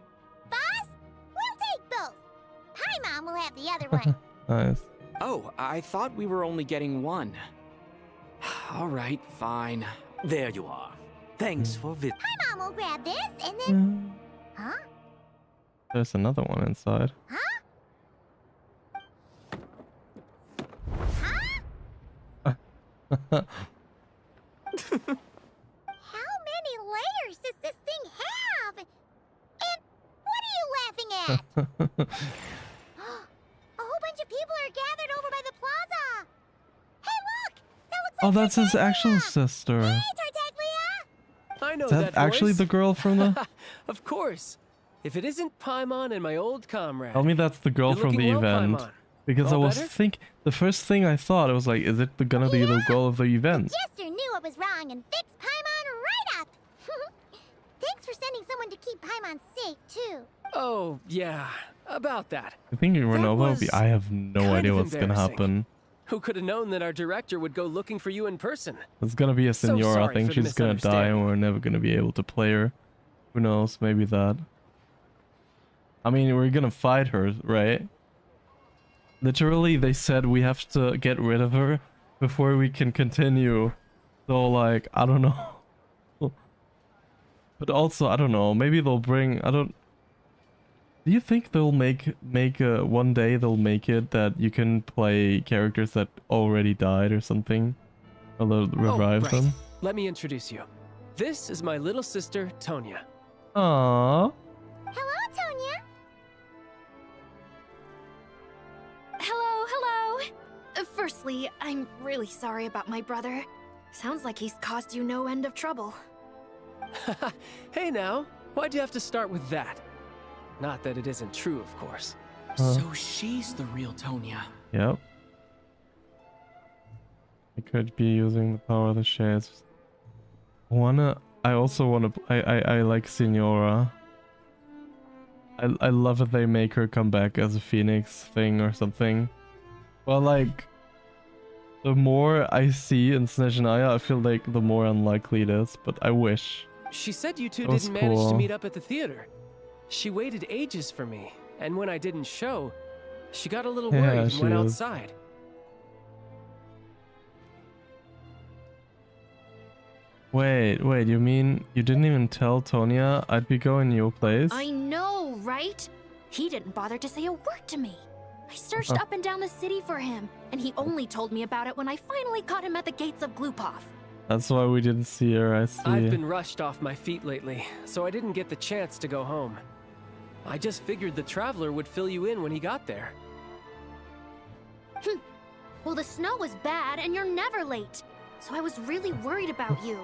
Boss, we'll take both. Paimon will have the other one. Nice. Oh, I thought we were only getting one. All right, fine. There you are. Thanks for Paimon will grab this and then... Huh? There's another one inside. How many layers does this thing have? And what are you laughing at? A whole bunch of people are gathered over by the plaza. Hey, look! That looks like Oh, that's his actual sister. Hey, Tartaglia! I know Is that actually voice. the girl from the... Of course. If it isn't Paimon and my old comrade. Tell me that's the girl You're from the looking well, event. Paimon. Because All I was better? the first thing I thought, I was like, is it gonna be the girl of the event? Jester knew it was wrong and fixed Paimon right up. Thanks for sending someone to keep Paimon safe, too. Oh, yeah. About that. I think Renova would be... was I have no kind idea of what's gonna embarrassing. happen. Who could have known that our director would go looking for you in person? It's gonna be a So Senora. I sorry think for the she's gonna die and we're never gonna be able to play her. Who knows? Maybe that. I mean, we're gonna fight her, right? Literally, they said we have to get rid of her before we can continue. So, like, I don't know. But also, I don't know. Maybe they'll bring... Do you think they'll make one day they'll make it that you can play characters that already died or something? Or they'll revive right. them? Let me introduce you. This is my little sister, Tonya. Aww. Hello, Tonya. Hello. Firstly, I'm really sorry about my brother. Sounds like he's caused you no end of trouble. Hey now, why'd you have to start with that? Not that it isn't true, of course. So she's the real Tonya. Yep. I could be using the power of the shades. I also wanna... I like Senora. I love that they make her come back as a phoenix thing or something. Well, like... The more I see in Snezhnayaaa, I feel like the more unlikely it is, but I wish. She said you two That was didn't manage to cool. meet up at the theater. She waited ages for me, and when I didn't show, she got a little Yeah, worried and she went is. outside. Wait, you mean you didn't even tell Tonya I'd be going your place? I know, right? He didn't bother to say a word to me. I searched up and down the city for him, and he only told me about it when I finally caught him at the gates of Glupov. That's why we didn't see her, I see. I've been rushed off my feet lately, so I didn't get the chance to go home. I just figured the Traveler would fill you in when he got there. Well, the snow was bad, and you're never late. So I was really worried about you.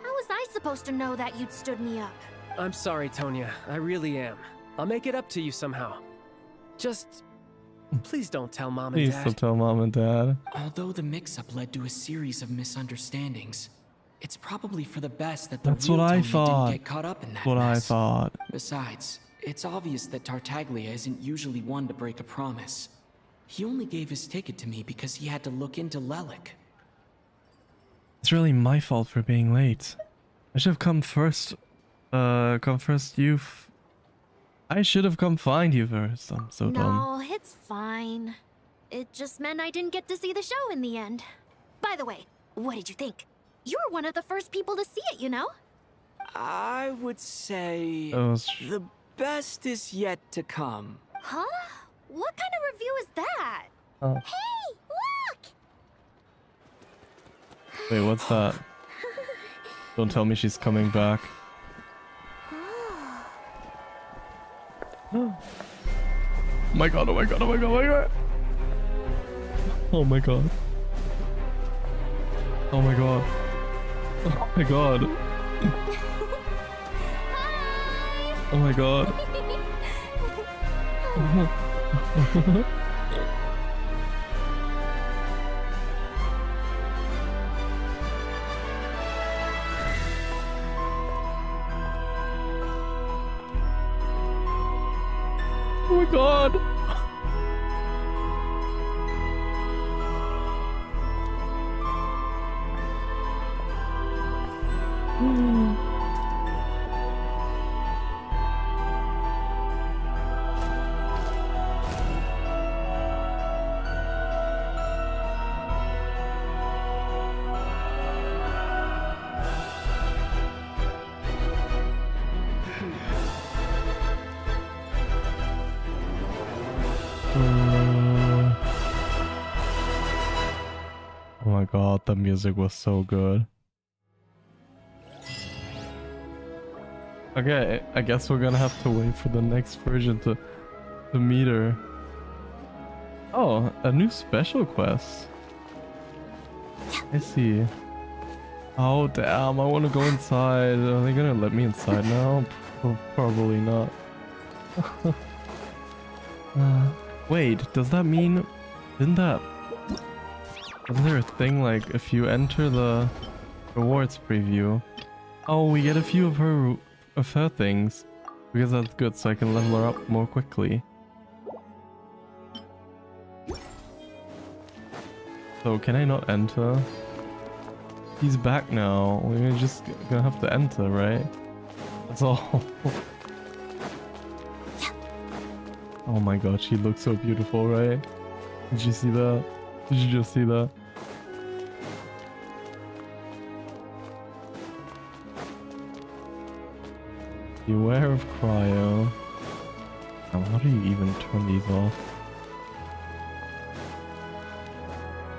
How was I supposed to know that you'd stood me up? I'm sorry, Tonya. I really am. I'll make it up to you somehow. Just... please don't tell Mom and Please Dad. don't tell Mom and Dad. Although the mix-up led to a series of misunderstandings, it's probably for the best that the That's real what I Tonya thought. didn't get caught up in that What I mess. thought. Besides, it's obvious that Tartaglia isn't usually one to break a promise. He only gave his ticket to me because he had to look into Lelik. It's really my fault for being late. I should have come first. I should have come find you first. I'm so dumb. No, it's fine. It just meant I didn't get to see the show in the end. By the way, what did you think? You were one of the first people to see it, you know? I would say the best is yet to come. Huh? What kind of review is that? Oh. Hey, look! Wait, what's that? Don't tell me she's coming back. Oh my god, oh my god, oh my god, oh my god. Oh my god. Oh my god. Oh my god. Oh my god. Oh my god. Oh my god, the music was so good. Okay, I guess we're gonna have to wait for the next version to meet her. Oh, a new special quest. I see. Oh damn, I want to go inside. Are they gonna let me inside now? Probably not. Wait, does that mean... Wasn't there a thing like if you enter the rewards preview? Oh, we get a few of her things. Because that's good, so I can level her up more quickly. So can I not enter? He's back now. We're just gonna have to enter, right? That's all. Oh my god, she looks so beautiful, right? Did you see that? Did you just see that? Beware of cryo. Now, how do you even turn these off?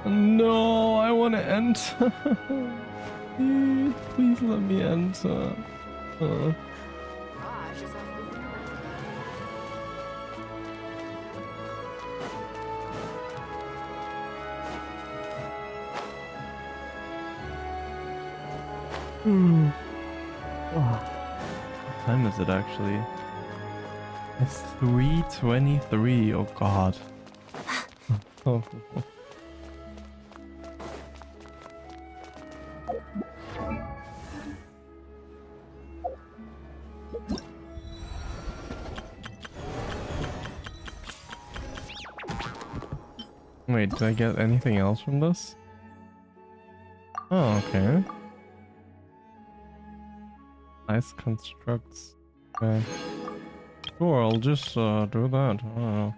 No, I want to enter. Please let me enter. What time is it actually? It's 3:23. Oh god. Oh. Wait, did I get anything else from this? Oh, okay. Nice constructs. Okay. Sure, I'll just do that.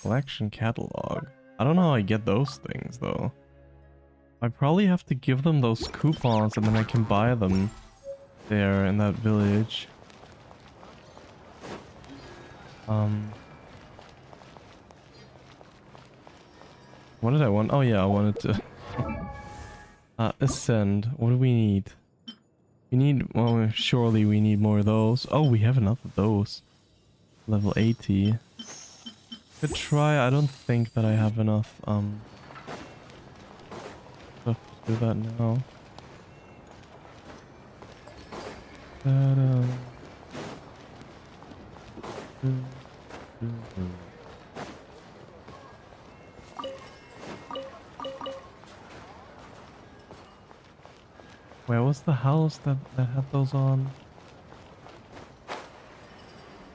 Collection catalog. I don't know how I get those things though. I probably have to give them those coupons and then I can buy them there in that village. What did I want? Oh yeah, I wanted to ascend. What do we need? We need, well, surely we need more of those. Oh, we have enough of those. Level 80. Good try. I don't think that I have enough stuff to do that now. Where was the house that had those on?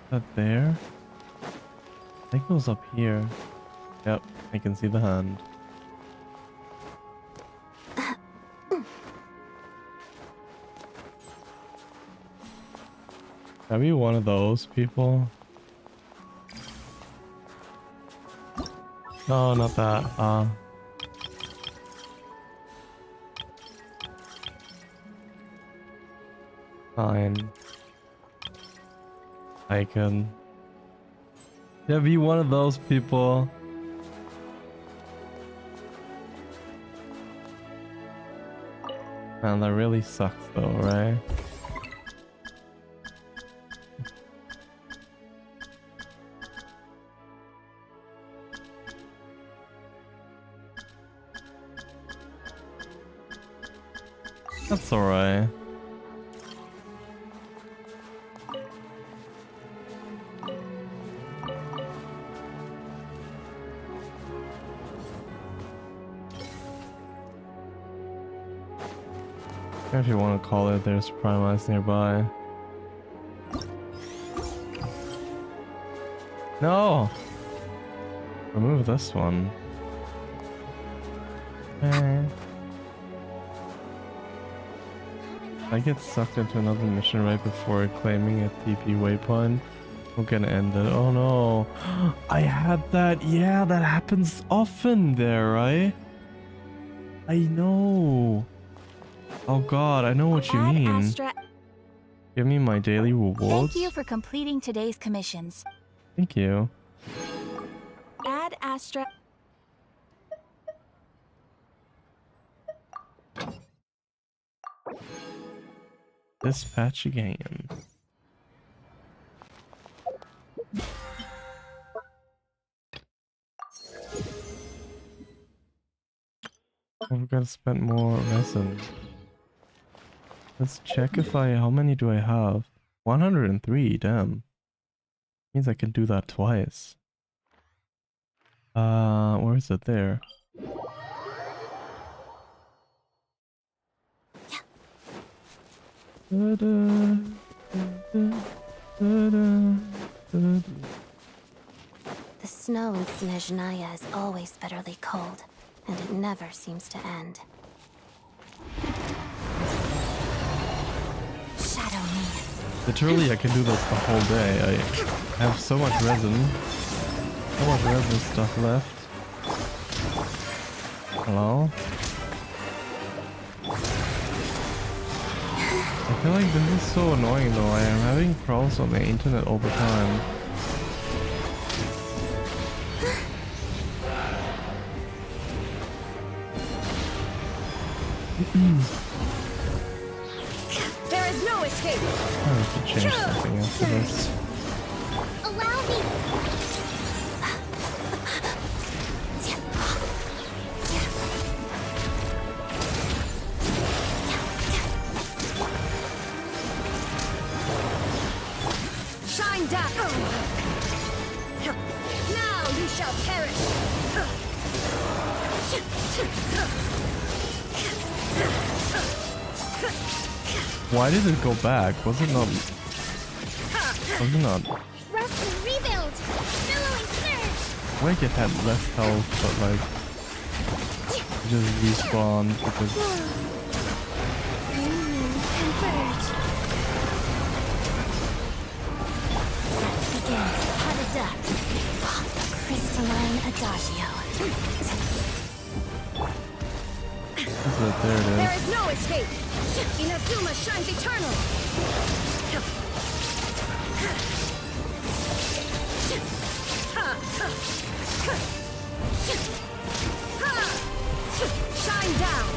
That there? I think it was up here. Yep, I can see the hand. Are we one of those people? No, not that. Fine. I can. Yeah, be one of those people. Man, that really sucks though, right? That's alright. If you want to call it, there's Primise nearby. No! Remove this one. I get sucked into another mission right before claiming a TP waypoint. We're gonna end it. Oh no. I had that. Yeah, that happens often there, right? I know. Oh god, I know what you mean. Give me my daily rewards. Thank you for completing today's commissions. Thank you. Ad Astra. Dispatch again. I've got to spend more resin. Let's check if how many do I have? 103, damn. Means I can do that twice. Where is it there? The snow in Snezhnayaaa is always bitterly cold, and it never seems to end. Shadow me. Literally, I can do this the whole day. I have so much resin. So much resin stuff left. Hello? I feel like this is so annoying though. I am having problems on the internet all the time. There is no escape. I have to change something after this. Allow me. Shine down. Now you shall perish. Why did it go back? Was it not? Was it not? Rest and rebuild. Billowing surge. Wake it had less health, but like it just respawned because. Converge. Let's begin. Hadada. Crystalline Adagio. There it There is. is no escape. Inazuma shines eternal. Shine down.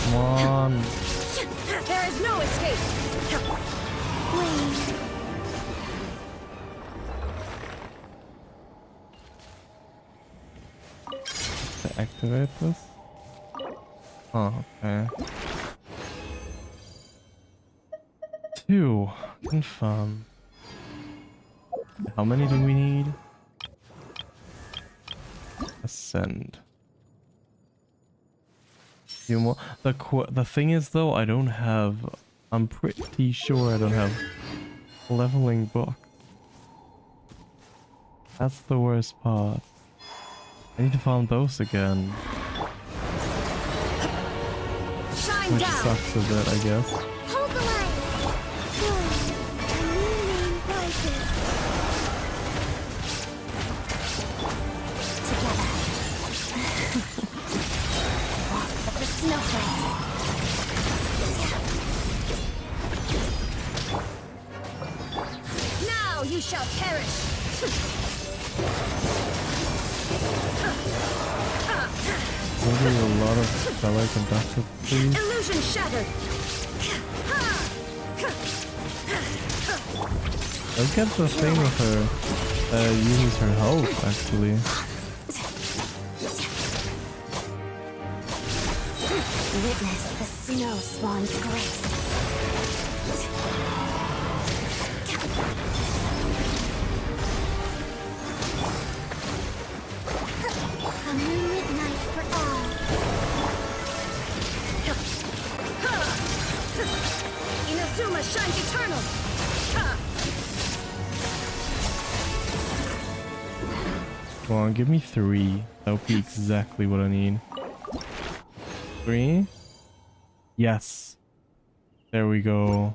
Come on. There is no escape. Wait. To activate this? Oh, okay. 2. Confirm. How many do we need? Ascend. Few more. The thing is though, I don't have. I'm pretty sure I don't have leveling book. That's the worst part. I need to farm those again. Shine Which down. sucks a bit, I guess. Hold the line. Good. A new name rises. Together. Walks of the snowflakes. Now you shall perish. Maybe a lot of stellar conducted, please. Illusion shattered. Look at the thing with her. Uses her health, actually. Witness the snow swan's grace. A moonlit night for all. Inazuma shines eternal. Come on, give me 3. That would be exactly what I need. 3? Yes. There we go.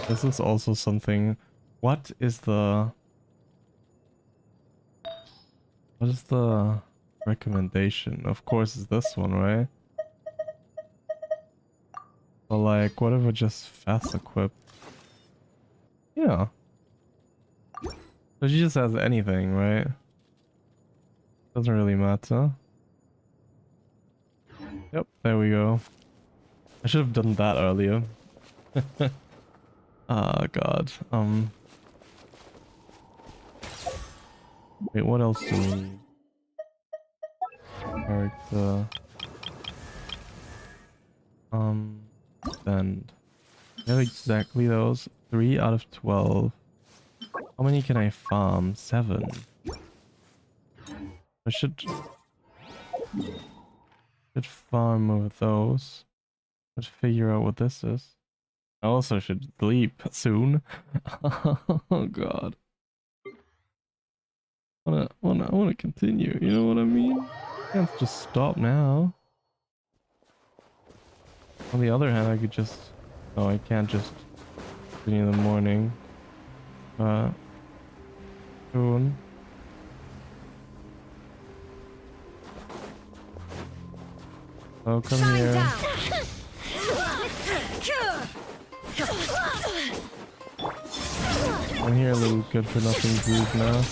This is also something. What is the recommendation? Of course it's this one, right? But like, whatever, just fast equip. Yeah. So she just has anything, right? Doesn't really matter. Yep, there we go. I should have done that earlier. Ah, God. Wait, what else do we need? Character. Send. I have exactly those. 3 out of 12. How many can I farm? 7. I should farm over those. Let's figure out what this is. I also should sleep soon. Oh God. I wanna continue, you know what I mean? I can't just stop now. On the other hand, I could just... No, I can't just continue in the morning. Soon. Oh, come here. I'm here, a little good for nothing group now.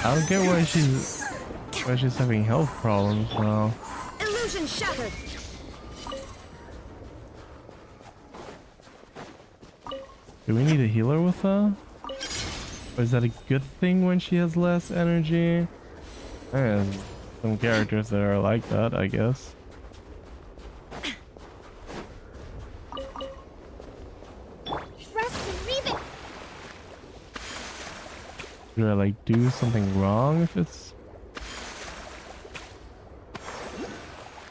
I don't get why she's having health problems now. Illusion shattered. Do we need a healer with her? Or is that a good thing when she has less energy? There's some characters that are like that, I guess. Do I like do something wrong if it's...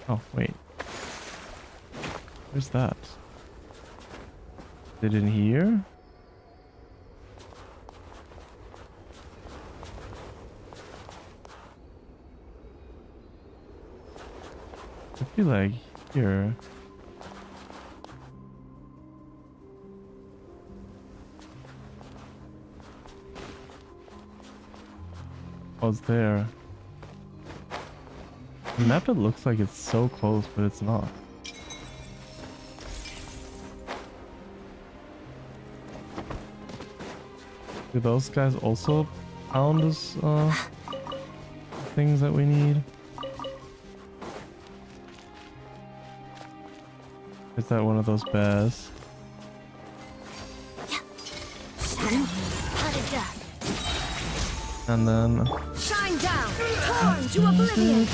Oh, wait. Where's that? Is it in here? be like here. Was there? The map, it looks like it's so close, but it's not. Do those guys also pound us things that we need? Is that one of those bears? And then Shine down, torn to oblivion.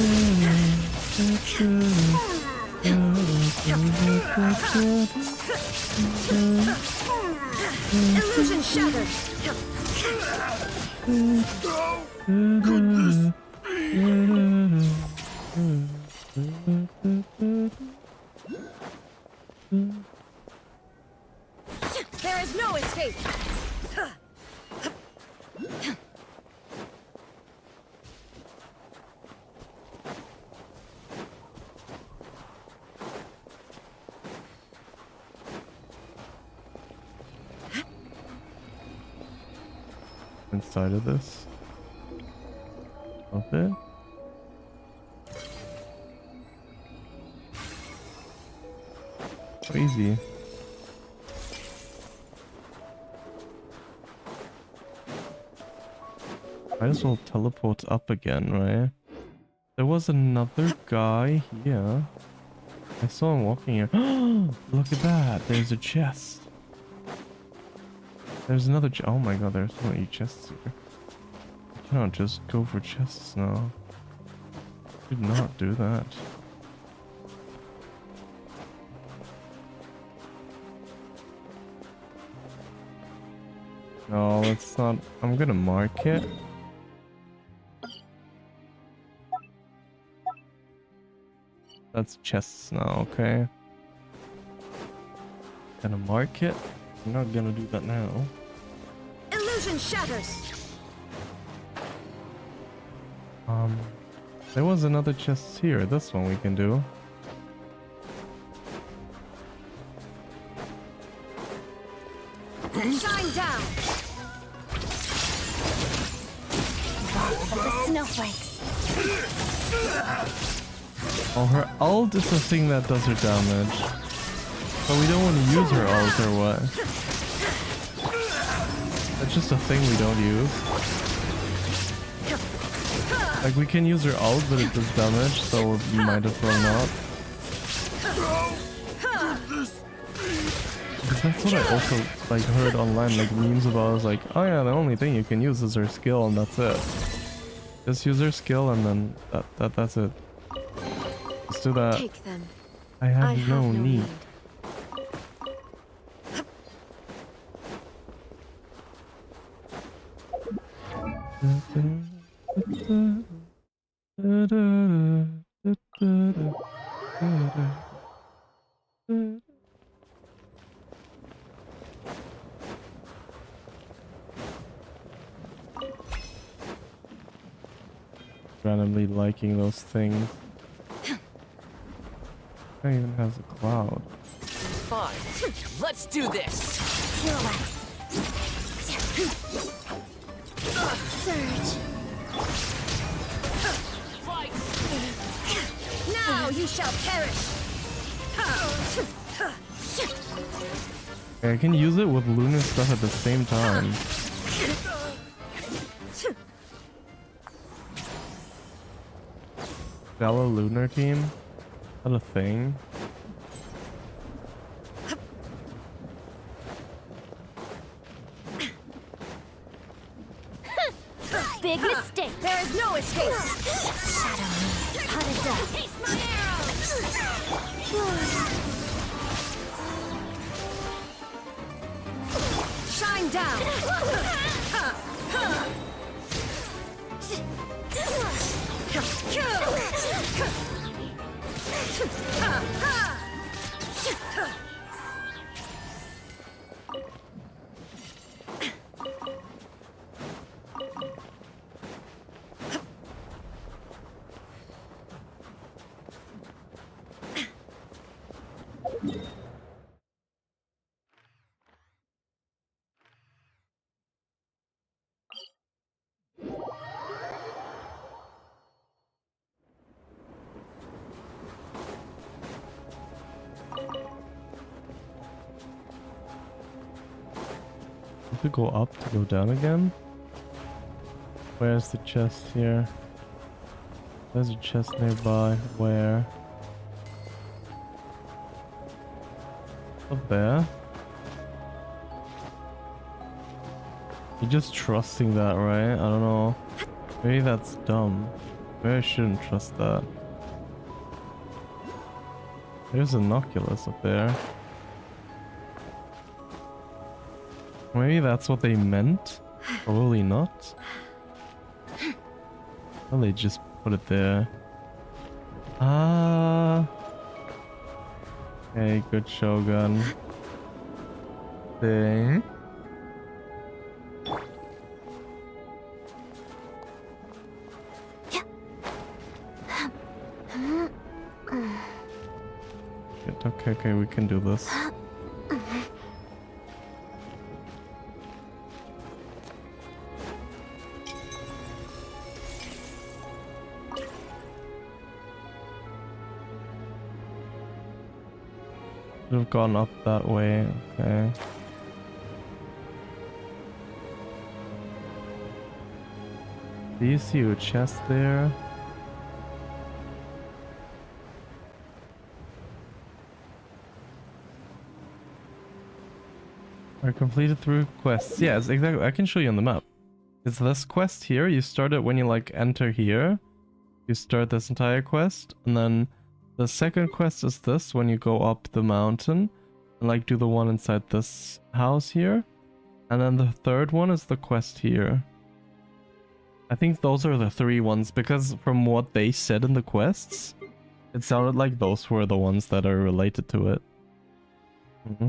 Illusion shattered. There is no escape. inside of this. Okay. Crazy. Might as well teleport up again, right? There was another guy here. I saw him walking here. Look at that. There's a chest. There's another chest. Oh my god, there's so many chests here. I cannot just go for chests now. Did not do that. No, let's not. I'm gonna mark it. That's chests now, okay? Gonna mark it. I'm not gonna do that now. Illusion shatters. There was another chest here. This one we can do. Shine down. The snowflakes. Oh, her ult is the thing that does her damage. But we don't want to use her ult or what? That's just a thing we don't use. Like, we can use her ult, but it does damage, so we might as well not. Because that's what I also, like, heard online, like, memes about. I was like, oh yeah, the only thing you can use is her skill, and that's it. Just use her skill, and then that's it. Let's do that. Take them. I have no need. Randomly liking those things. It even has a cloud. Fine. Let's do this. Surge. Now you shall perish. Okay, I can use it with lunar stuff at the same time. Stella Lunar Team? Is that a thing? Big mistake. There is no escape. Shadow me. Cut it down. Taste my arrow. Shine down. Have to go up to go down again? Where's the chest here? There's a chest nearby. Where? Up there? You're just trusting that, right? I don't know. Maybe that's dumb. Maybe I shouldn't trust that. There's an Oculus up there. Maybe that's what they meant? Probably not. Well, they just put it there. Ah. Okay, good Shogun. Thing. Okay, we can do this. Should have gone up that way. Okay. Do you see a chest there? Are completed through quests. Yes, exactly. I can show you on the map. It's this quest here. You start it when you like enter here. You start this entire quest, and then the second quest is this when you go up the mountain and like do the one inside this house here. And then the third one is the quest here. I think those are the three ones because from what they said in the quests, it sounded like those were the ones that are related to it. Mm-hmm.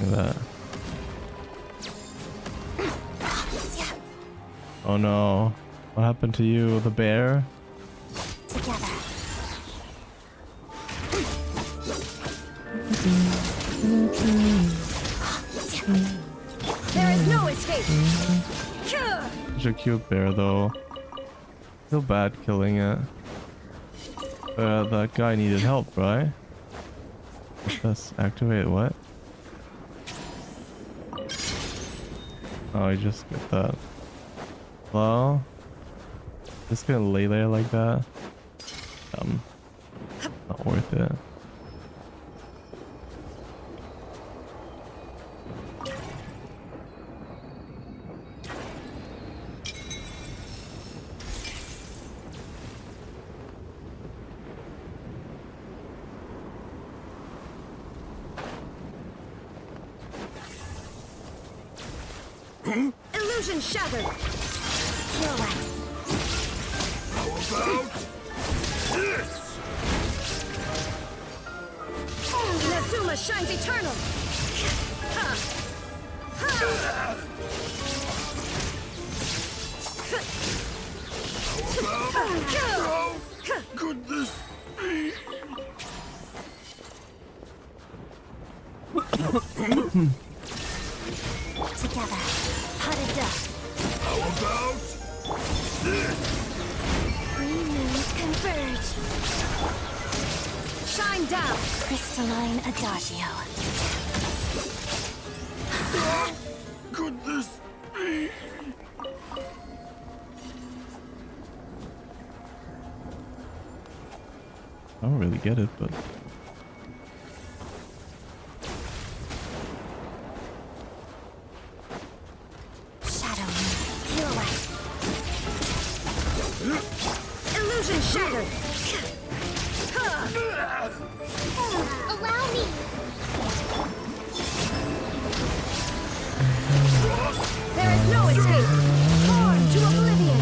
That. Oh no. What happened to you, the bear? Together. There is no escape. Such a cute bear though. Feel bad killing it. That guy needed help, right? Let's activate what? Oh, I just get that. Hello? Just gonna lay there like that? Not worth it. Illusion shattered. Kill it. How about this? Inazuma shines eternal. Ha. Ha. How about how could this be? Together. Potted duck. How about this? Three moons converge. Shine down. Crystalline adagio. How could this be? I don't really get it, but... Illusion shattered. Allow me. There is no escape. Torn to oblivion.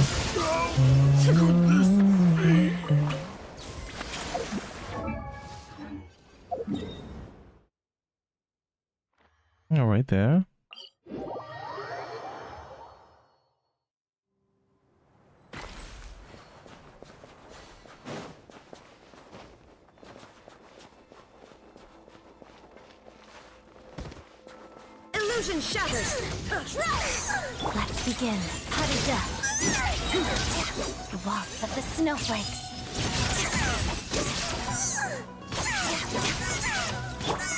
Oh, right there. Illusion shattered. Let's begin. Pot of death. The waltz of the snowflakes.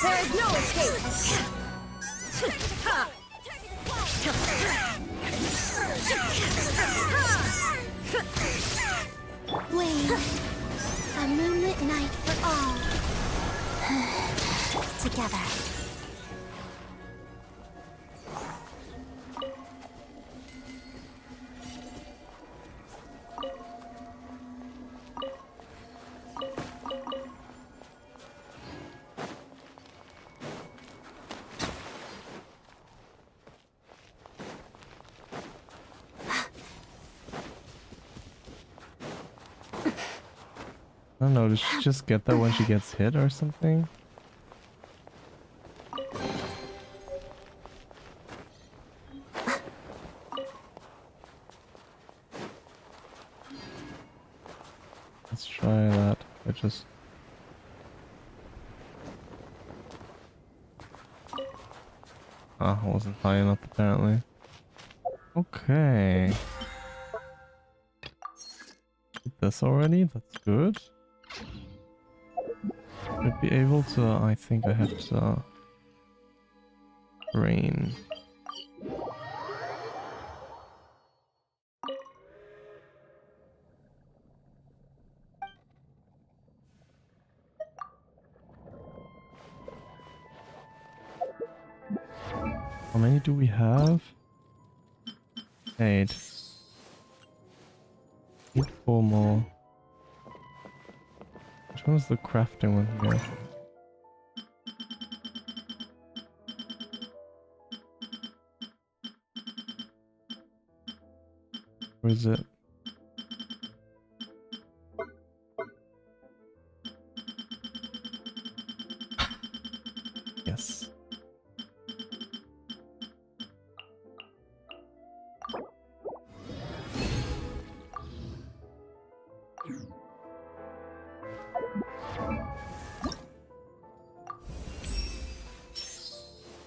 There is no escape. Wait. A moonlit night for all. Together. I don't know, does she just get that when she gets hit or something? Let's try that. I just... Ah, I wasn't high enough apparently. Okay. Did this already? That's good. Should be able to... I think I have to... Rain. How many do we have? 8. Need 4 more. Which one's the crafting one here? Where is it? Yes.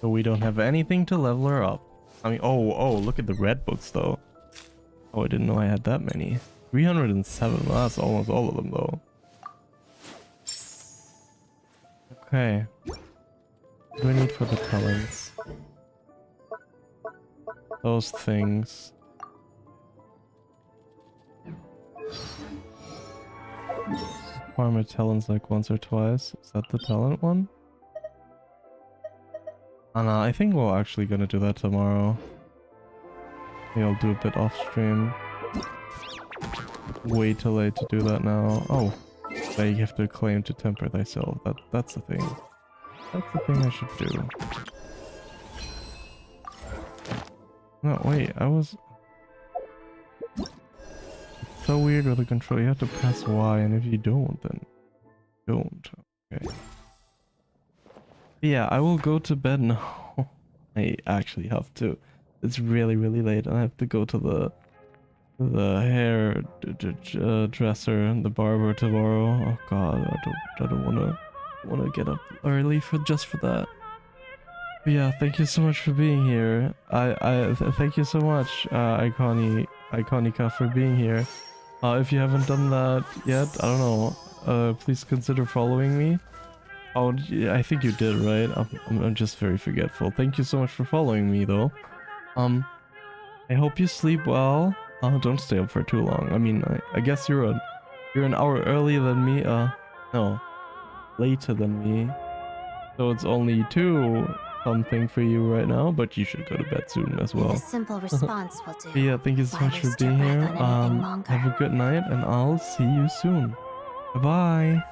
So we don't have anything to level her up. I mean, oh, look at the red books though. Oh, I didn't know I had that many. 307, well, that's almost all of them though. Okay. What do I need for the talents? Those things. Farmer talents like once or twice. Is that the talent one? Oh no, I think we're actually gonna do that tomorrow. Maybe I'll do a bit off stream. Way too late to do that now. Oh, now you have to claim to temper thyself. That's the thing. That's the thing I should do. No, wait, I was... It's so weird with the control. You have to press Y, and if you don't, then don't. Okay. Yeah, I will go to bed now. I actually have to. It's really, really late, and I have to go to the hair dresser and the barber tomorrow. Oh god, I don't wanna get up early just for that. But yeah, thank you so much for being here. Thank you so much, Iconica, for being here. If you haven't done that yet, I don't know. Please consider following me. Oh, I think you did, right? I'm just very forgetful. Thank you so much for following me, though. I hope you sleep well. Don't stay up for too long. I mean, I guess you're an hour earlier than me. No, later than me. So it's only 2 something for you right now, but you should go to bed soon as well. A simple response will do. But yeah, thank you so much for being here. Have a good night, and I'll see you soon. Bye bye.